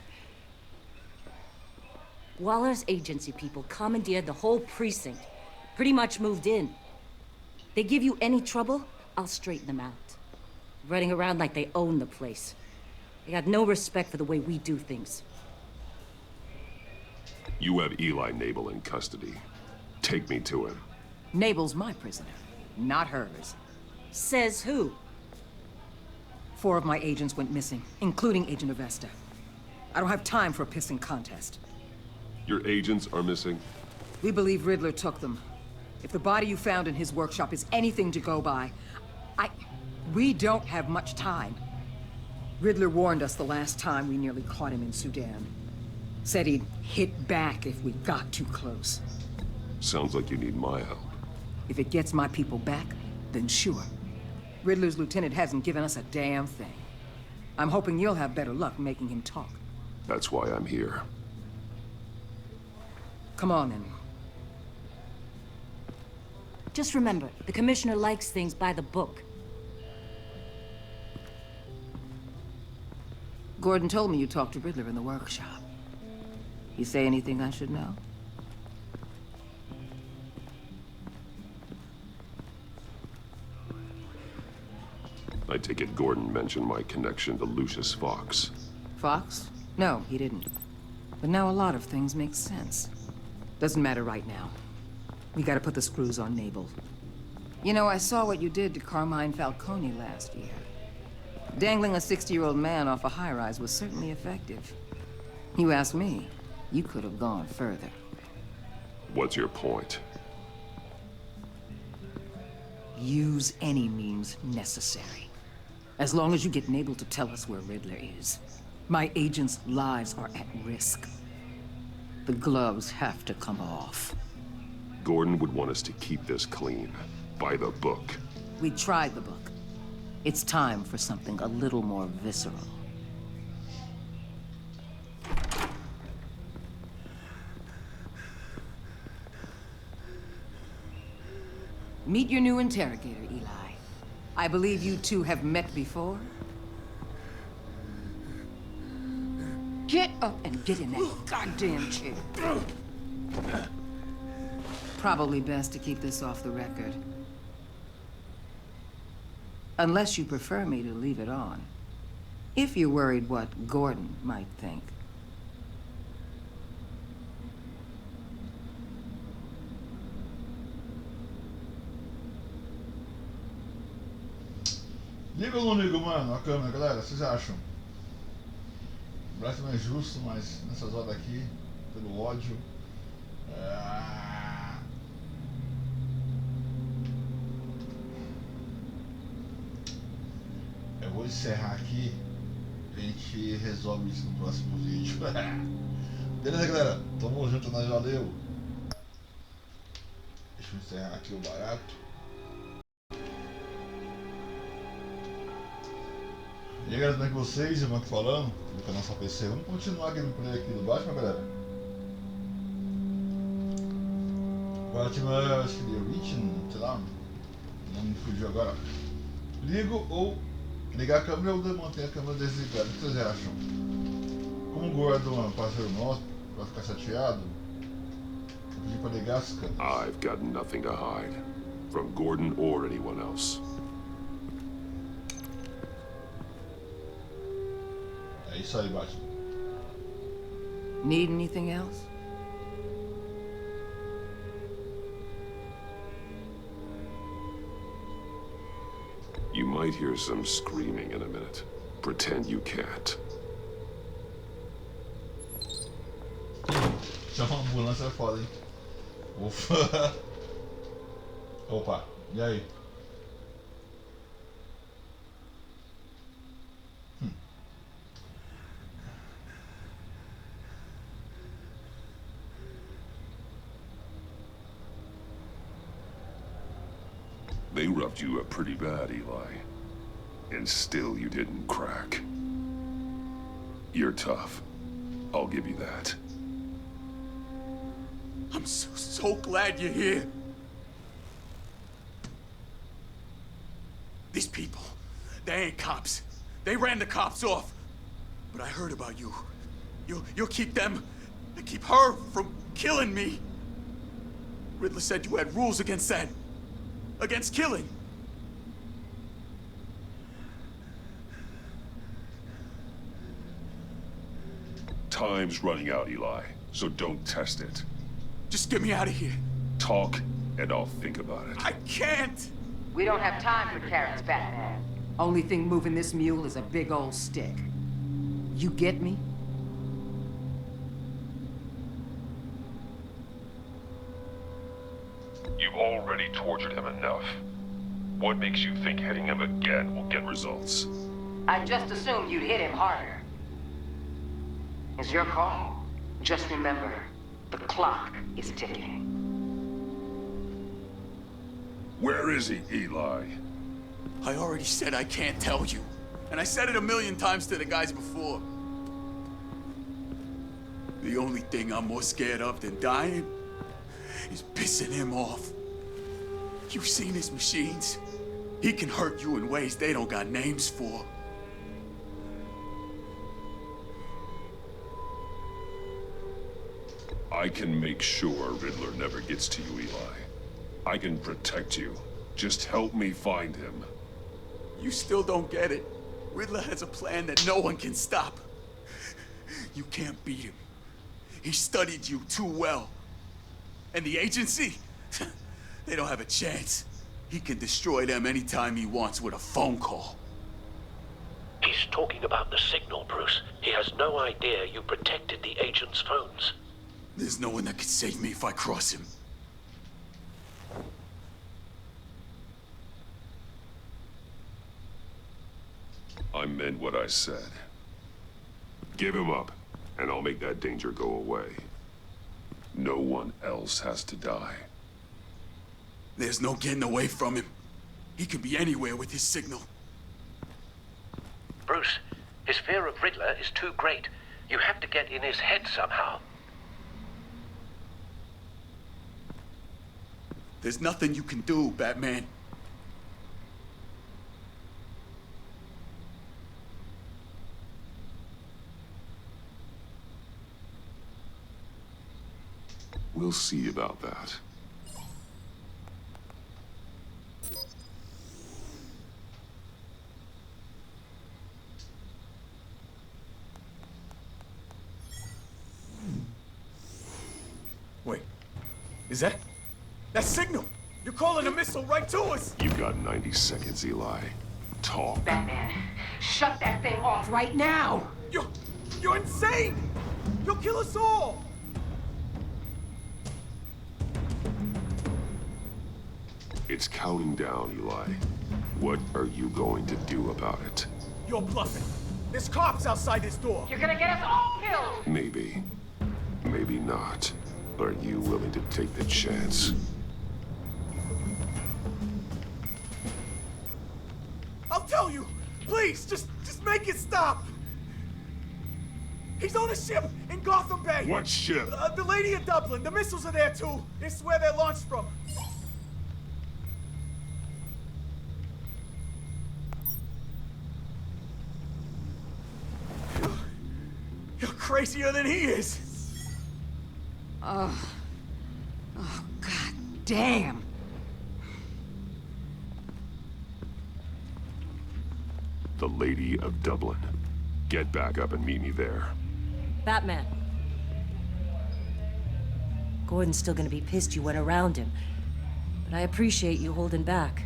Waller's agency people commandeered the whole precinct. Pretty much moved in. They give you any trouble, I'll straighten them out. Running around like they own the place. They got no respect for the way we do things. You have Eli Nabel in custody. Take me to him. Nabel's my prisoner, not hers. Says who? 4 of my agents went missing, including Agent Avesta. I don't have time for a pissing contest. Your agents are missing? We believe Riddler took them. If the body you found in his workshop is anything to go by, we don't have much time. Riddler warned us the last time we nearly caught him in Sudan. Said he'd hit back if we got too close. Sounds like you need my help. If it gets my people back, then sure. Riddler's lieutenant hasn't given us a damn thing. I'm hoping you'll have better luck making him talk. That's why I'm here. Come on, then. Just remember, the commissioner likes things by the book. Gordon told me you talked to Riddler in the workshop. He say anything I should know? I take it Gordon mentioned my connection to Lucius Fox. Fox? No, he didn't. But now a lot of things make sense. Doesn't matter right now. We gotta put the screws on Mabel. You know, I saw what you did to Carmine Falcone last year. Dangling a 60-year-old man off a high-rise was certainly effective. You ask me, you could have gone further. What's your point? Use any means necessary. As long as you get Mabel to tell us where Riddler is. My agents' lives are at risk. The gloves have to come off. Gordon would want us to keep this clean. By the book. We tried the book. It's time for something a little more visceral. Meet your new interrogator, Eli. I believe you two have met before. Get up and get in that goddamn chair. Probably best to keep this off the record. Unless you prefer me to leave it on. If you're worried what Gordon might think. Liga ou não liga, mano, a câmera, galera, vocês acham? O braço não é justo, mas nessas horas aqui, pelo ódio. Eu vou encerrar aqui e a gente resolve isso no próximo vídeo. Beleza, galera? Tamo junto, nós valeu. Deixa eu encerrar aqui o barato. E aí, galera, como é que vocês? Eu aqui falando do canal Só PC. Vamos continuar a gameplay aqui do Batman, galera. Batman, acho que deu 20, sei lá, não me fugiu agora. Ligo ou ligar a câmera ou manter a câmera desligada? O que vocês acham? Como o Gordon é um parceiro nosso, vai ficar chateado, eu pedi pra ligar as câmeras. I've got nothing to hide. From Gordon or anyone else. É isso aí, Batman. Need anything else? You might hear some screaming in a minute. Pretend you can't. Chama uma ambulância, é foda, hein? Ufa! Opa, e aí? They roughed you up pretty bad, Eli. And still you didn't crack. You're tough. I'll give you that. I'm so glad you're here. These people, they ain't cops. They ran the cops off. But I heard about you. You'll keep them, keep her from killing me. Riddler said you had rules against that. Against killing. Time's running out, Eli, so don't test it. Just get me out of here. Talk, and I'll think about it. I can't! We don't have time for carrots, Batman. Only thing moving this mule is a big old stick. You get me? You've already tortured him enough. What makes you think hitting him again will get results? I just assumed you'd hit him harder. It's your call. Just remember, the clock is ticking. Where is he, Eli? I already said I can't tell you. And I said it 1,000,000 times to the guys before. The only thing I'm more scared of than dying is pissing him off. You've seen his machines. He can hurt you in ways they don't got names for. I can make sure Riddler never gets to you, Eli. I can protect you. Just help me find him. You still don't get it. Riddler has a plan that no one can stop. You can't beat him. He studied you too well. And the agency? They don't have a chance. He can destroy them anytime he wants with a phone call. He's talking about the signal, Bruce. He has no idea you protected the agent's phones. There's no one that can save me if I cross him. I meant what I said. Give him up, and I'll make that danger go away. No one else has to die. There's no getting away from him. He can be anywhere with his signal. Bruce, his fear of Riddler is too great. You have to get in his head somehow. There's nothing you can do, Batman. We'll see about that. Wait, is that signal? You're calling a missile right to us! You got 90 seconds, Eli. Talk. Batman, shut that thing off right now! You're insane! You'll kill us all! It's counting down, Eli. What are you going to do about it? You're bluffing. There's cops outside this door. You're gonna get us all killed! Maybe. Maybe not. Are you willing to take the chance? I'll tell you! Please, just make it stop! He's on a ship in Gotham Bay! What ship? The Lady of Dublin. The missiles are there, too. It's where they're launched from. You're crazier than he is! Oh, God damn! The Lady of Dublin. Get back up and meet me there. Batman. Gordon's still gonna be pissed you went around him. But I appreciate you holding back.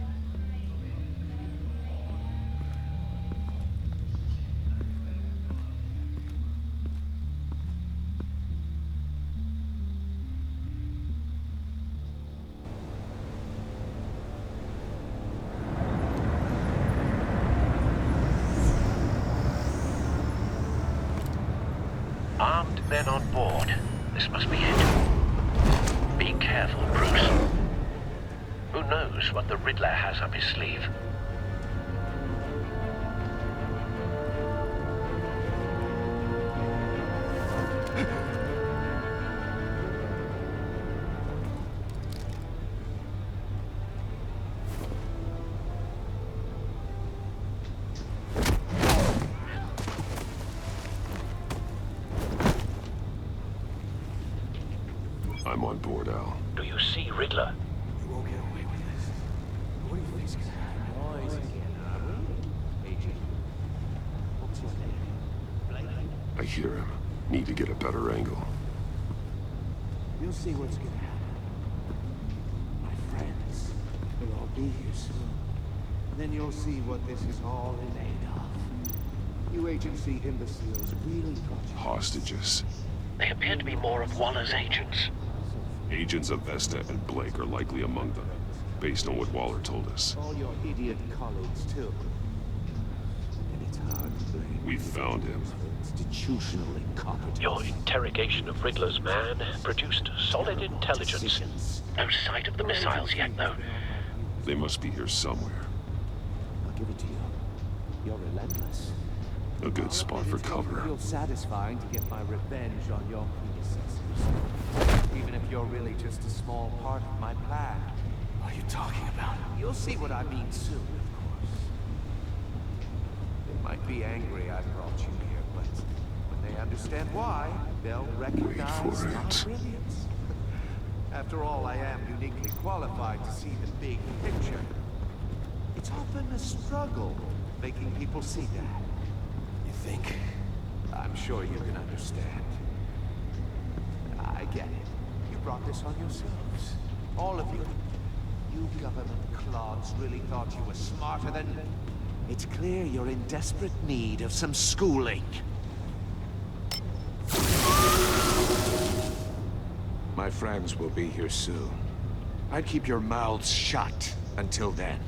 Armed men on board. This must be it. Be careful, Bruce. Who knows what the Riddler has up his sleeve? I'm on board, Al. Do you see Riddler? You won't get away with this. What do you think's gonna happen? Agent, what's your name? I hear him. Need to get a better angle. You'll see what's gonna happen. My friends, we'll all be here soon. Then you'll see what this is all made of. You agency imbeciles really got you. Hostages. They appear to be more of Waller's agents. Agents of Vesta and Blake are likely among them, based on what Waller told us. All your idiot colleagues, too. And it's hard to blame. We found him. Institutionally competent. Your interrogation of Riddler's man produced solid intelligence. No sight of the missiles yet, though. They must be here somewhere. give it to you. You're relentless. A good spot for cover. It's satisfying to get my revenge on your predecessors. Even if you're really just a small part of my plan. What are you talking about? You'll see what I mean soon, of course. They might be angry I brought you here, but when they understand why, they'll recognize my brilliance. After all, I am uniquely qualified to see the big picture. It's often a struggle making people see that. You think? I'm sure you can understand. I get it. You brought this on yourselves. All of you. You government clods really thought you were smarter than... It's clear you're in desperate need of some schooling. My friends will be here soon. I'd keep your mouths shut until then.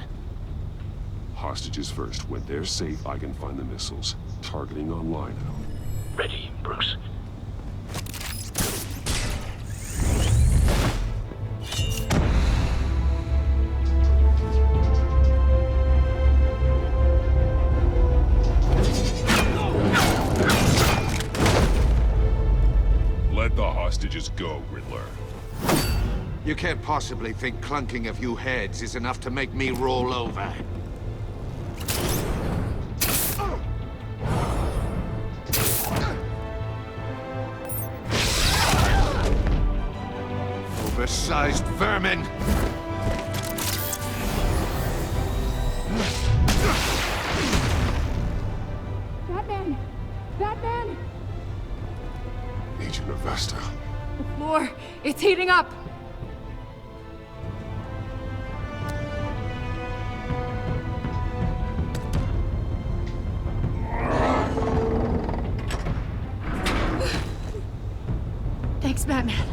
Hostages first. When they're safe, I can find the missiles. Targeting online now. Ready, Bruce. Let the hostages go, Riddler. You can't possibly think clunking a few heads is enough to make me roll over. Oversized vermin! Batman! Batman! Agent Avesta. The floor, it's heating up! Thanks, Batman.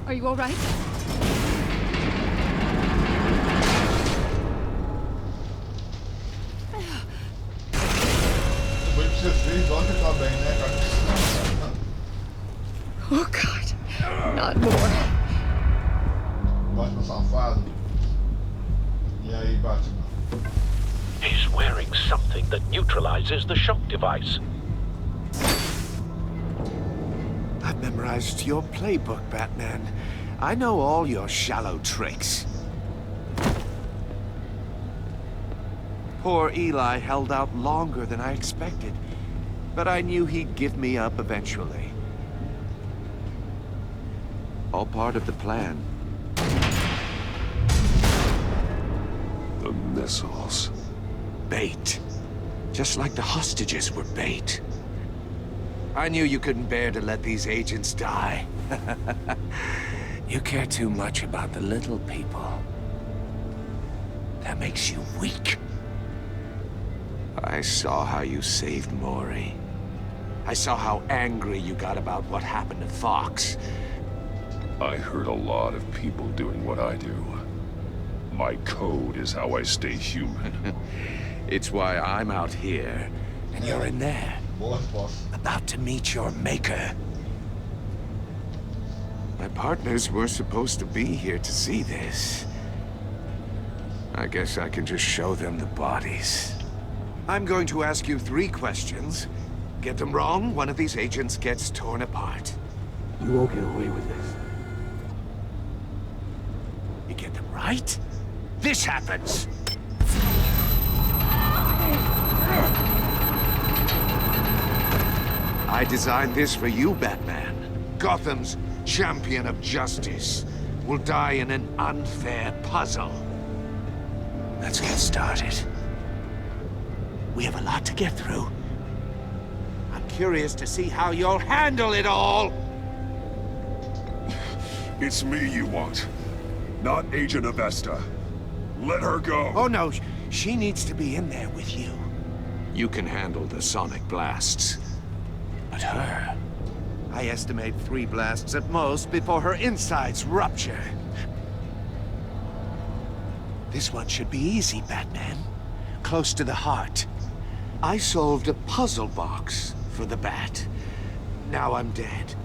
Are you all right? Oh, God. Not more. Batman safado. E aí, Batman? He's wearing something that neutralizes the shock device. I've memorized your playbook, Batman. I know all your shallow tricks. Poor Eli held out longer than I expected, but I knew he'd give me up eventually. All part of the plan. The missiles. Bait. Just like the hostages were bait. I knew you couldn't bear to let these agents die. You care too much about the little people. That makes you weak. I saw how you saved Maury. I saw how angry you got about what happened to Fox. I hurt a lot of people doing what I do. My code is how I stay human. It's why I'm out here, and you're in there. About to meet your maker. My partners were supposed to be here to see this. I guess I can just show them the bodies. I'm going to ask you 3 questions. Get them wrong, one of these agents gets torn apart. You won't get away with this. You get them right, this happens. I designed this for you, Batman. Gotham's champion of justice will die in an unfair puzzle. Let's get started. We have a lot to get through. I'm curious to see how you'll handle it all. It's me you want, not Agent Avesta. Let her go. Oh no, she needs to be in there with you. You can handle the sonic blasts. But her... I estimate 3 blasts at most before her insides rupture. This one should be easy, Batman. Close to the heart. I solved a puzzle box for the Bat. now I'm dead.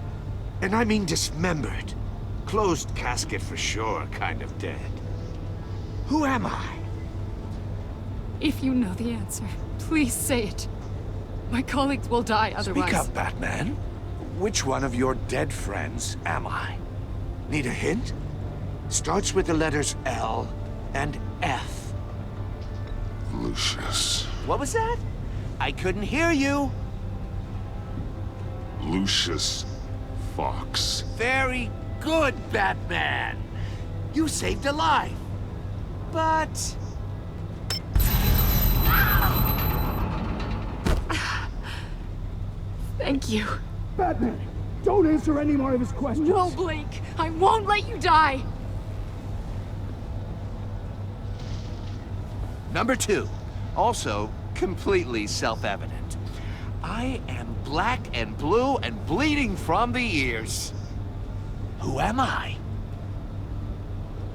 And I mean dismembered. Closed casket for sure, kind of dead. Who am I? If you know the answer, please say it. My colleagues will die otherwise. Speak up, Batman. Which one of your dead friends am I? Need a hint? Starts with the letters L and F. Lucius. What was that? I couldn't hear you. Lucius Fox. Very good, Batman. You saved a life. But... Thank you. Batman, don't answer any more of his questions. No, Blake. I won't let you die. Number 2. Also, completely self-evident. I am black and blue and bleeding from the ears. Who am I?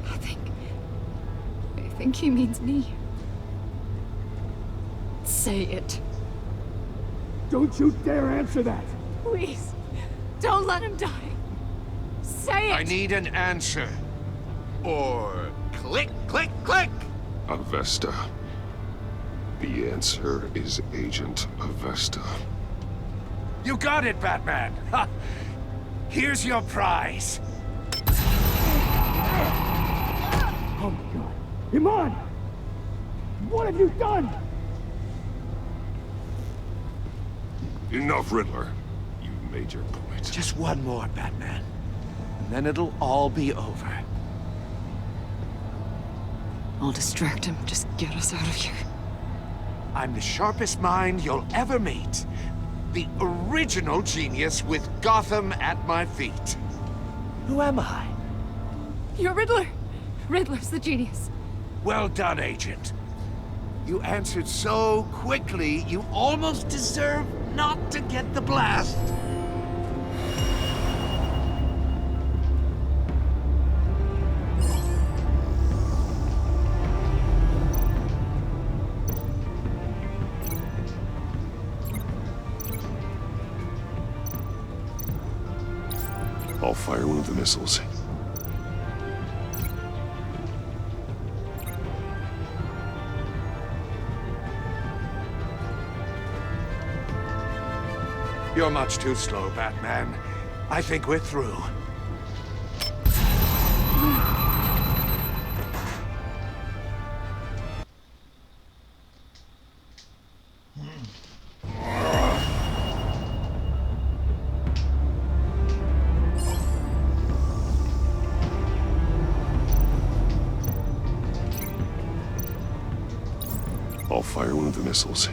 I think he means me. Say it. Don't you dare answer that. Please. Don't let him die. Say it. I need an answer. Or click, click, click. Avesta. The answer is Agent Avesta. You got it, Batman. Ha. Here's your prize. Oh my God. Iman! What have you done? Enough, Riddler. You've made your point. Just one more, Batman. And then it'll all be over. I'll distract him. Just get us out of here. I'm the sharpest mind you'll ever meet. The original genius with Gotham at my feet. Who am I? You're Riddler. Riddler's the genius. Well done, Agent. You answered so quickly, you almost deserve not to get the blast. I'll fire one of the missiles. You're much too slow, Batman. I think we're through. I'll fire one of the missiles.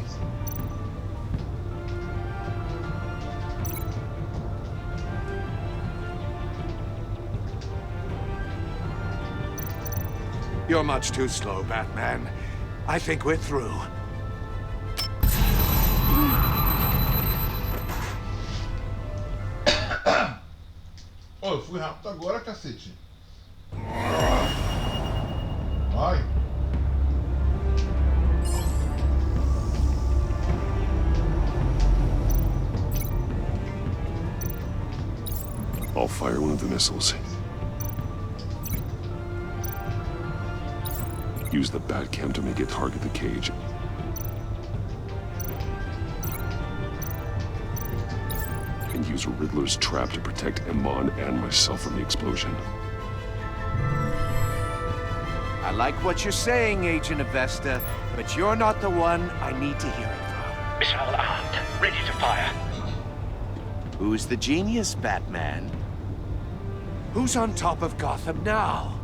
You're much too slow, Batman. I think we're through. Oh, eu fui rápido agora, cacete. Vai. I'll fire one of the missiles. Use the Batcam to make it target the cage. And use Riddler's trap to protect Iman and myself from the explosion. I like what you're saying, Agent Avesta, but you're not the one I need to hear it from. Missile armed, ready to fire. Who's the genius, Batman? Who's on top of Gotham now?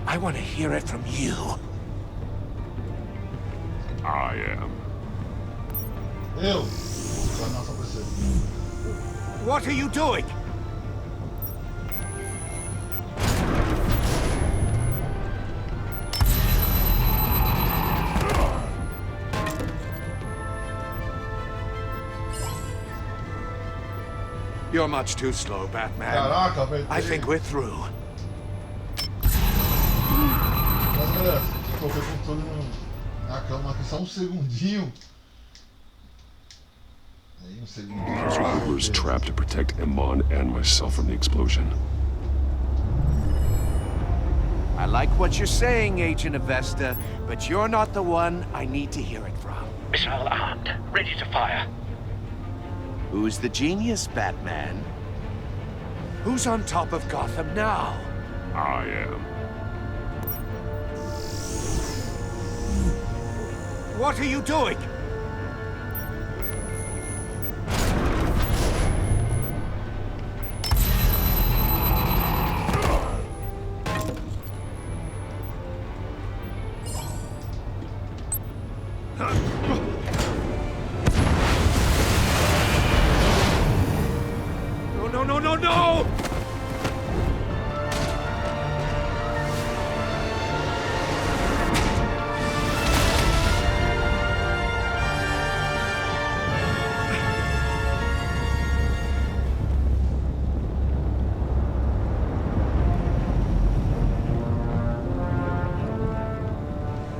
I want to hear it from you. I am. Eu. What are you doing? You're much too slow, Batman. Caraca, velho. I think we're through. Mas galera, coloquei o controle na cama aqui só um segundinho. There's a Riddler's trap to protect Iman and myself from the explosion. I like what you're saying, Agent Avesta, but you're not the one I need to hear it from. Missile armed, ready to fire. Who's the genius, Batman? Who's on top of Gotham now? I am. What are you doing? No!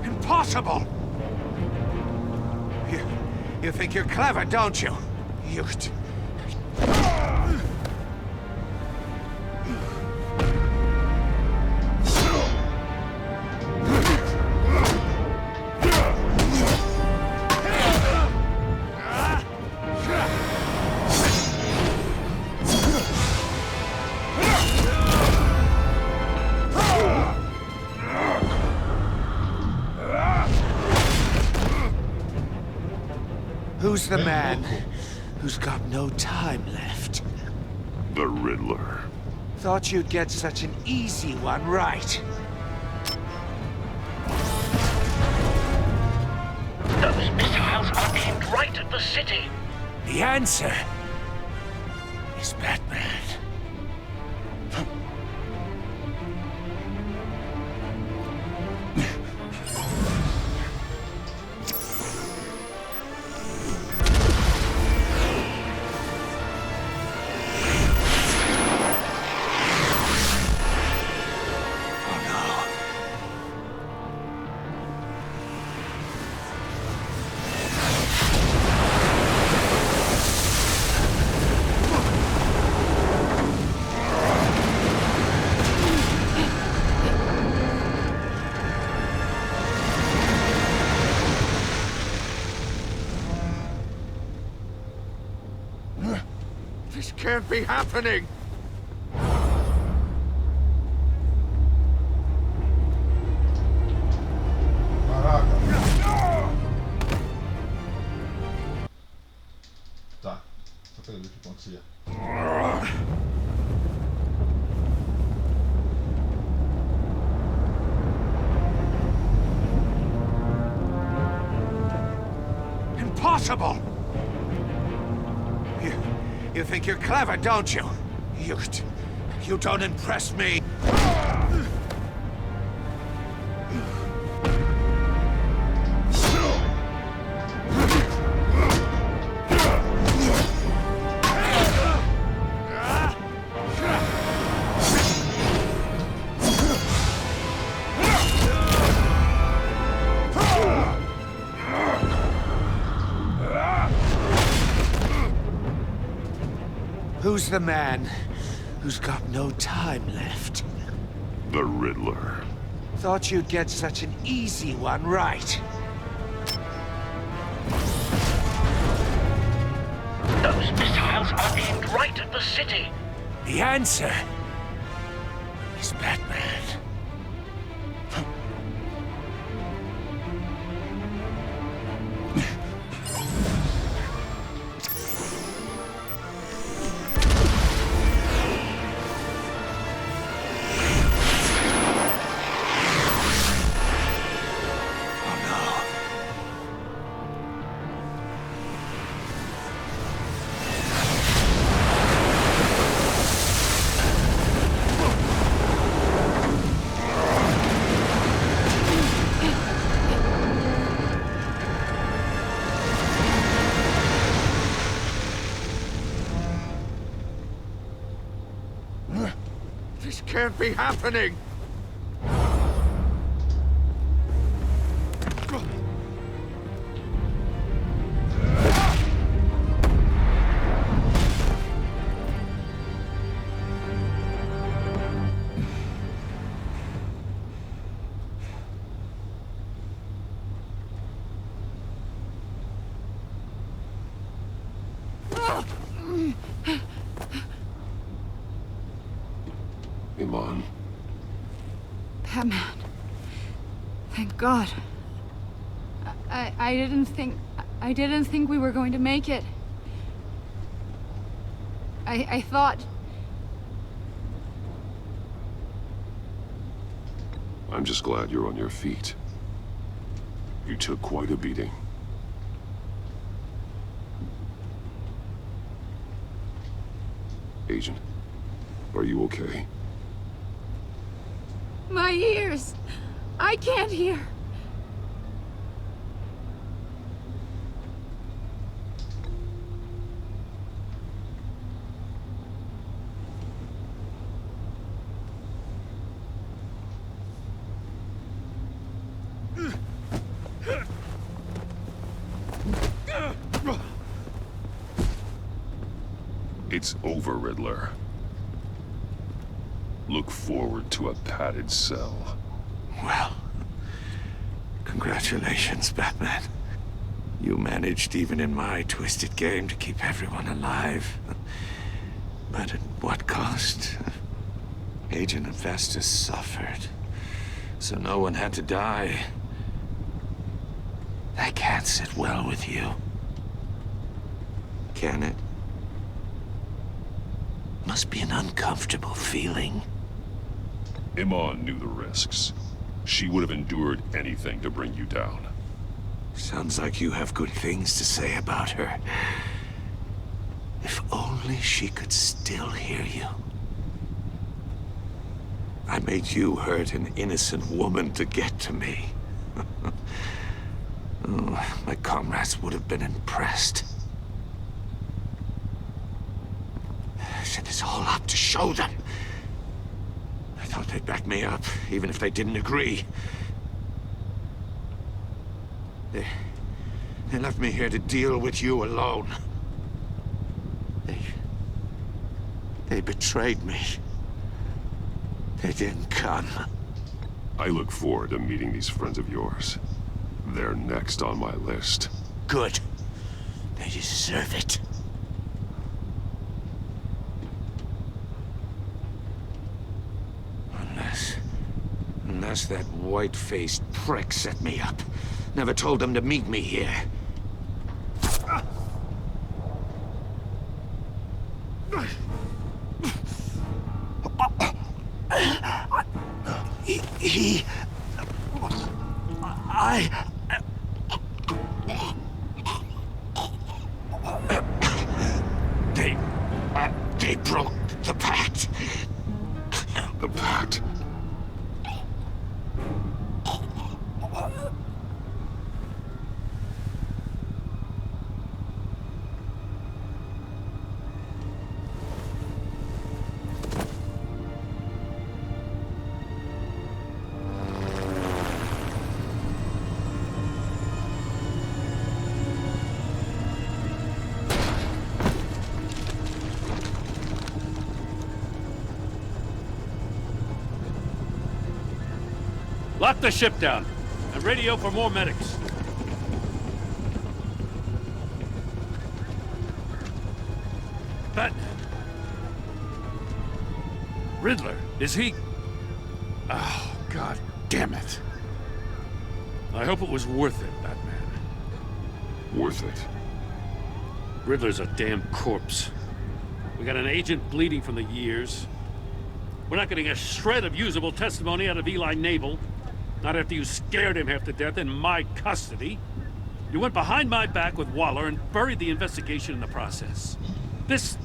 Impossible! You think you're clever, don't you? You... Who's the man who's got no time left? The Riddler. Thought you'd get such an easy one right. Those missiles are aimed right at the city. The answer is Batman. This can't be happening! Tá, só quero ver o que acontecia. Impossible! You think you're clever, don't you? You don't impress me. Who's the man who's got no time left? The Riddler. Thought you'd get such an easy one right. Those missiles are aimed right at the city. The answer is Batman. This can't be happening! God. I didn't think we were going to make it. I thought... I'm just glad you're on your feet. You took quite a beating. Agent, are you okay? My ears! I can't hear! It's over, Riddler. Look forward to a padded cell. Well, congratulations, Batman. You managed, even in my twisted game, to keep everyone alive. But at what cost? Agent Hephaestus suffered, so no one had to die. That can't sit well with you. Can it? Must be an uncomfortable feeling. Iman knew the risks. She would have endured anything to bring you down. Sounds like you have good things to say about her. If only she could still hear you. I made you hurt an innocent woman to get to me. Oh, my comrades would have been impressed. I set this all up to show them. I thought they'd back me up, even if they didn't agree. They left me here to deal with you alone. They betrayed me. They didn't come. I look forward to meeting these friends of yours. They're next on my list. Good. They deserve it. Unless that white-faced prick set me up. Never told them to meet me here. They broke the pact. The pact? Lock the ship down and radio for more medics. Batman. Riddler, is he... Oh, God damn it. I hope it was worth it, Batman. Worth it? Riddler's a damn corpse. We got an agent bleeding from the years. We're not getting a shred of usable testimony out of Eli Nabel. Not after you scared him half to death in my custody. You went behind my back with Waller and buried the investigation in the process. This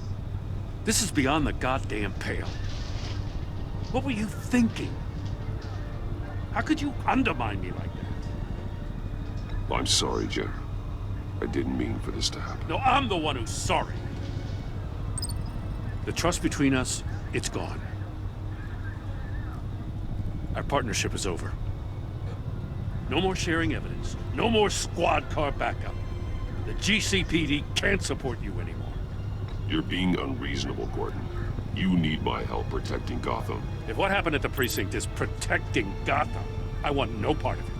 is beyond the goddamn pale. What were you thinking? How could you undermine me like that? I'm sorry, Jim. I didn't mean for this to happen. No, I'm the one who's sorry. The trust between us, it's gone. Our partnership is over. No more sharing evidence. No more squad car backup. The GCPD can't support you anymore. You're being unreasonable, Gordon. You need my help protecting Gotham. If what happened at the precinct is protecting Gotham, I want no part of it.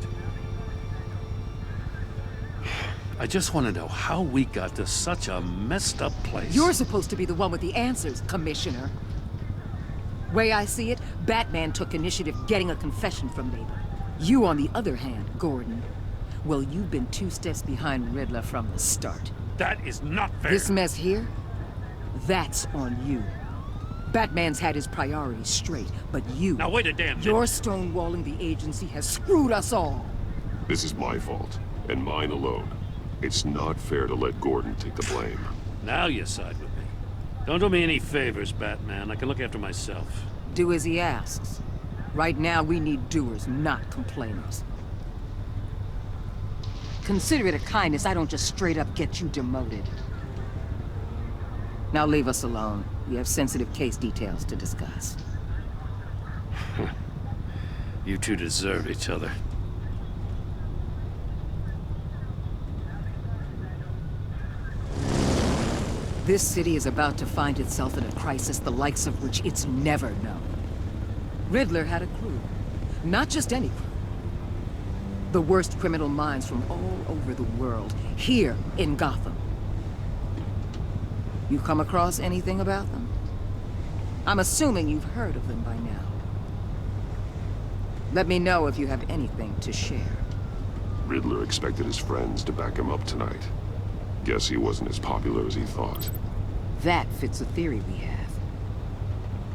I just want to know how we got to such a messed up place. You're supposed to be the one with the answers, Commissioner. Way I see it, Batman took initiative getting a confession from Nabel. You, on the other hand, Gordon, well, you've been 2 steps behind Riddler from the start. That is not fair. This mess here, that's on you. Batman's had his priorities straight, but you... Now wait a damn minute. Your stonewalling the agency has screwed us all. This is my fault, and mine alone. It's not fair to let Gordon take the blame. Now you side with me. Don't do me any favors, Batman. I can look after myself. Do as he asks. Right now, we need doers, not complainers. Consider it a kindness I don't just straight up get you demoted. Now leave us alone. We have sensitive case details to discuss. You two deserve each other. This city is about to find itself in a crisis the likes of which it's never known. Riddler had a crew. Not just any crew. The worst criminal minds from all over the world, here in Gotham. You come across anything about them? I'm assuming you've heard of them by now. Let me know if you have anything to share. Riddler expected his friends to back him up tonight. Guess he wasn't as popular as he thought. That fits a theory we have.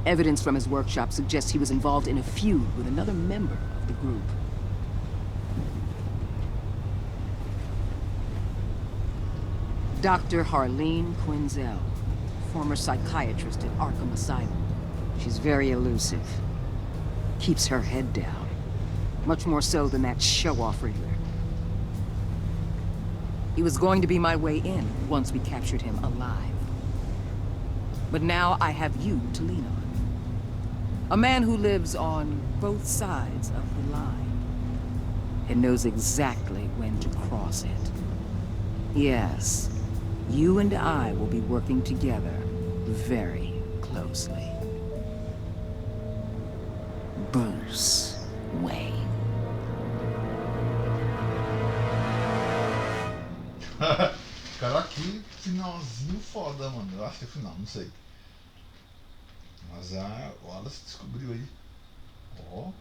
Evidence from his workshop suggests he was involved in a feud with another member of the group. Dr. Harleen Quinzel, former psychiatrist at Arkham Asylum. She's very elusive. Keeps her head down. Much more so than that show-off Riddler. He was going to be my way in once we captured him alive. But now I have you to lean on. A man who lives on both sides of the line and knows exactly when to cross it. Yes, you and I will be working together very closely. Bruce Wayne. Cara, que finalzinho foda, mano. Eu acho que é final, não sei. Mas a Wallace descobriu aí. Ó.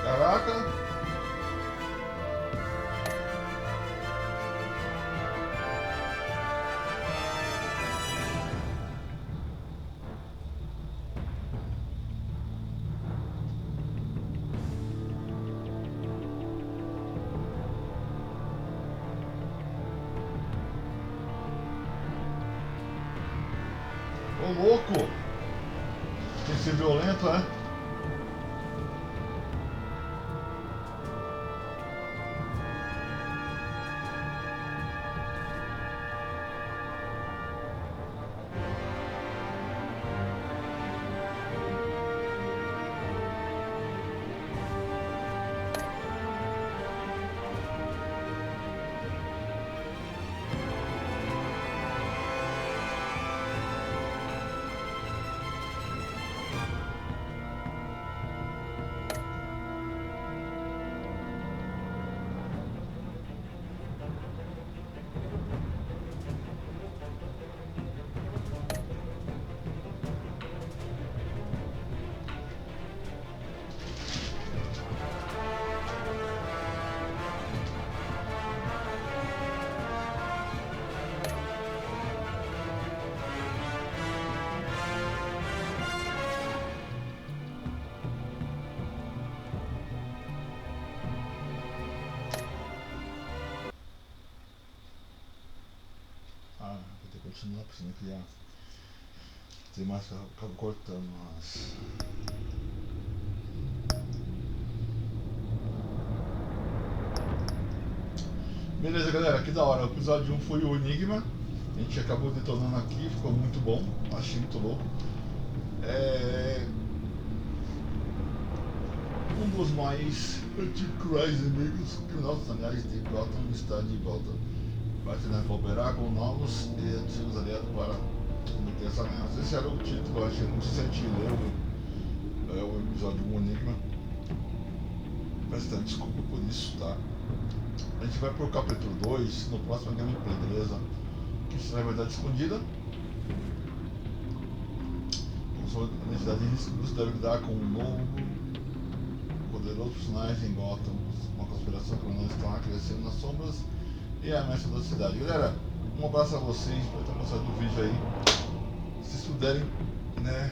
Caraca. Ô louco! Tem que ser violento, é? Ah, vou ter que continuar, porque senão que já tem mais que eu acabo cortando, mas... Beleza, galera, que da hora. O episódio 1 foi o Enigma. A gente acabou detonando aqui, ficou muito bom. Achei muito louco. Um dos mais anticrais inimigos criminosos, aliás, de Gotham está de volta. Vai tentar cooperar com novos e antigos aliados para combater essa ameaça. Esse era o título, eu achei muito sentido. O episódio 1 Enigma. Bastante desculpa por isso, tá? A gente vai pro capítulo 2 no próximo gameplay, beleza? Que isso vai estar escondida. A identidade de risco deve lidar com um novo, poderoso personagem em Gotham. Uma conspiração criminosa está crescendo nas sombras e a ameaça da cidade. Galera, um abraço a vocês por ter gostado do vídeo aí. Se vocês puderem, né,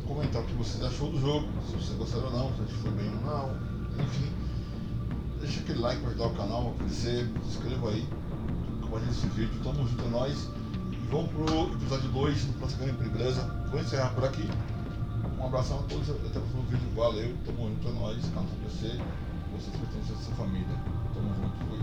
comentar o que vocês achou do jogo, se vocês gostaram ou não, se a gente foi bem ou não, enfim. Deixa aquele like para ajudar o canal a crescer, se inscreva aí, compartilhe esse vídeo, tamo junto a nós. E vamos pro episódio 2 do próximo gameplay, beleza? Vou encerrar por aqui. Um abração a todos, até o próximo vídeo, valeu, tamo junto a nós, canal crescer, vocês pertencem a essa família. Tamo junto, fui.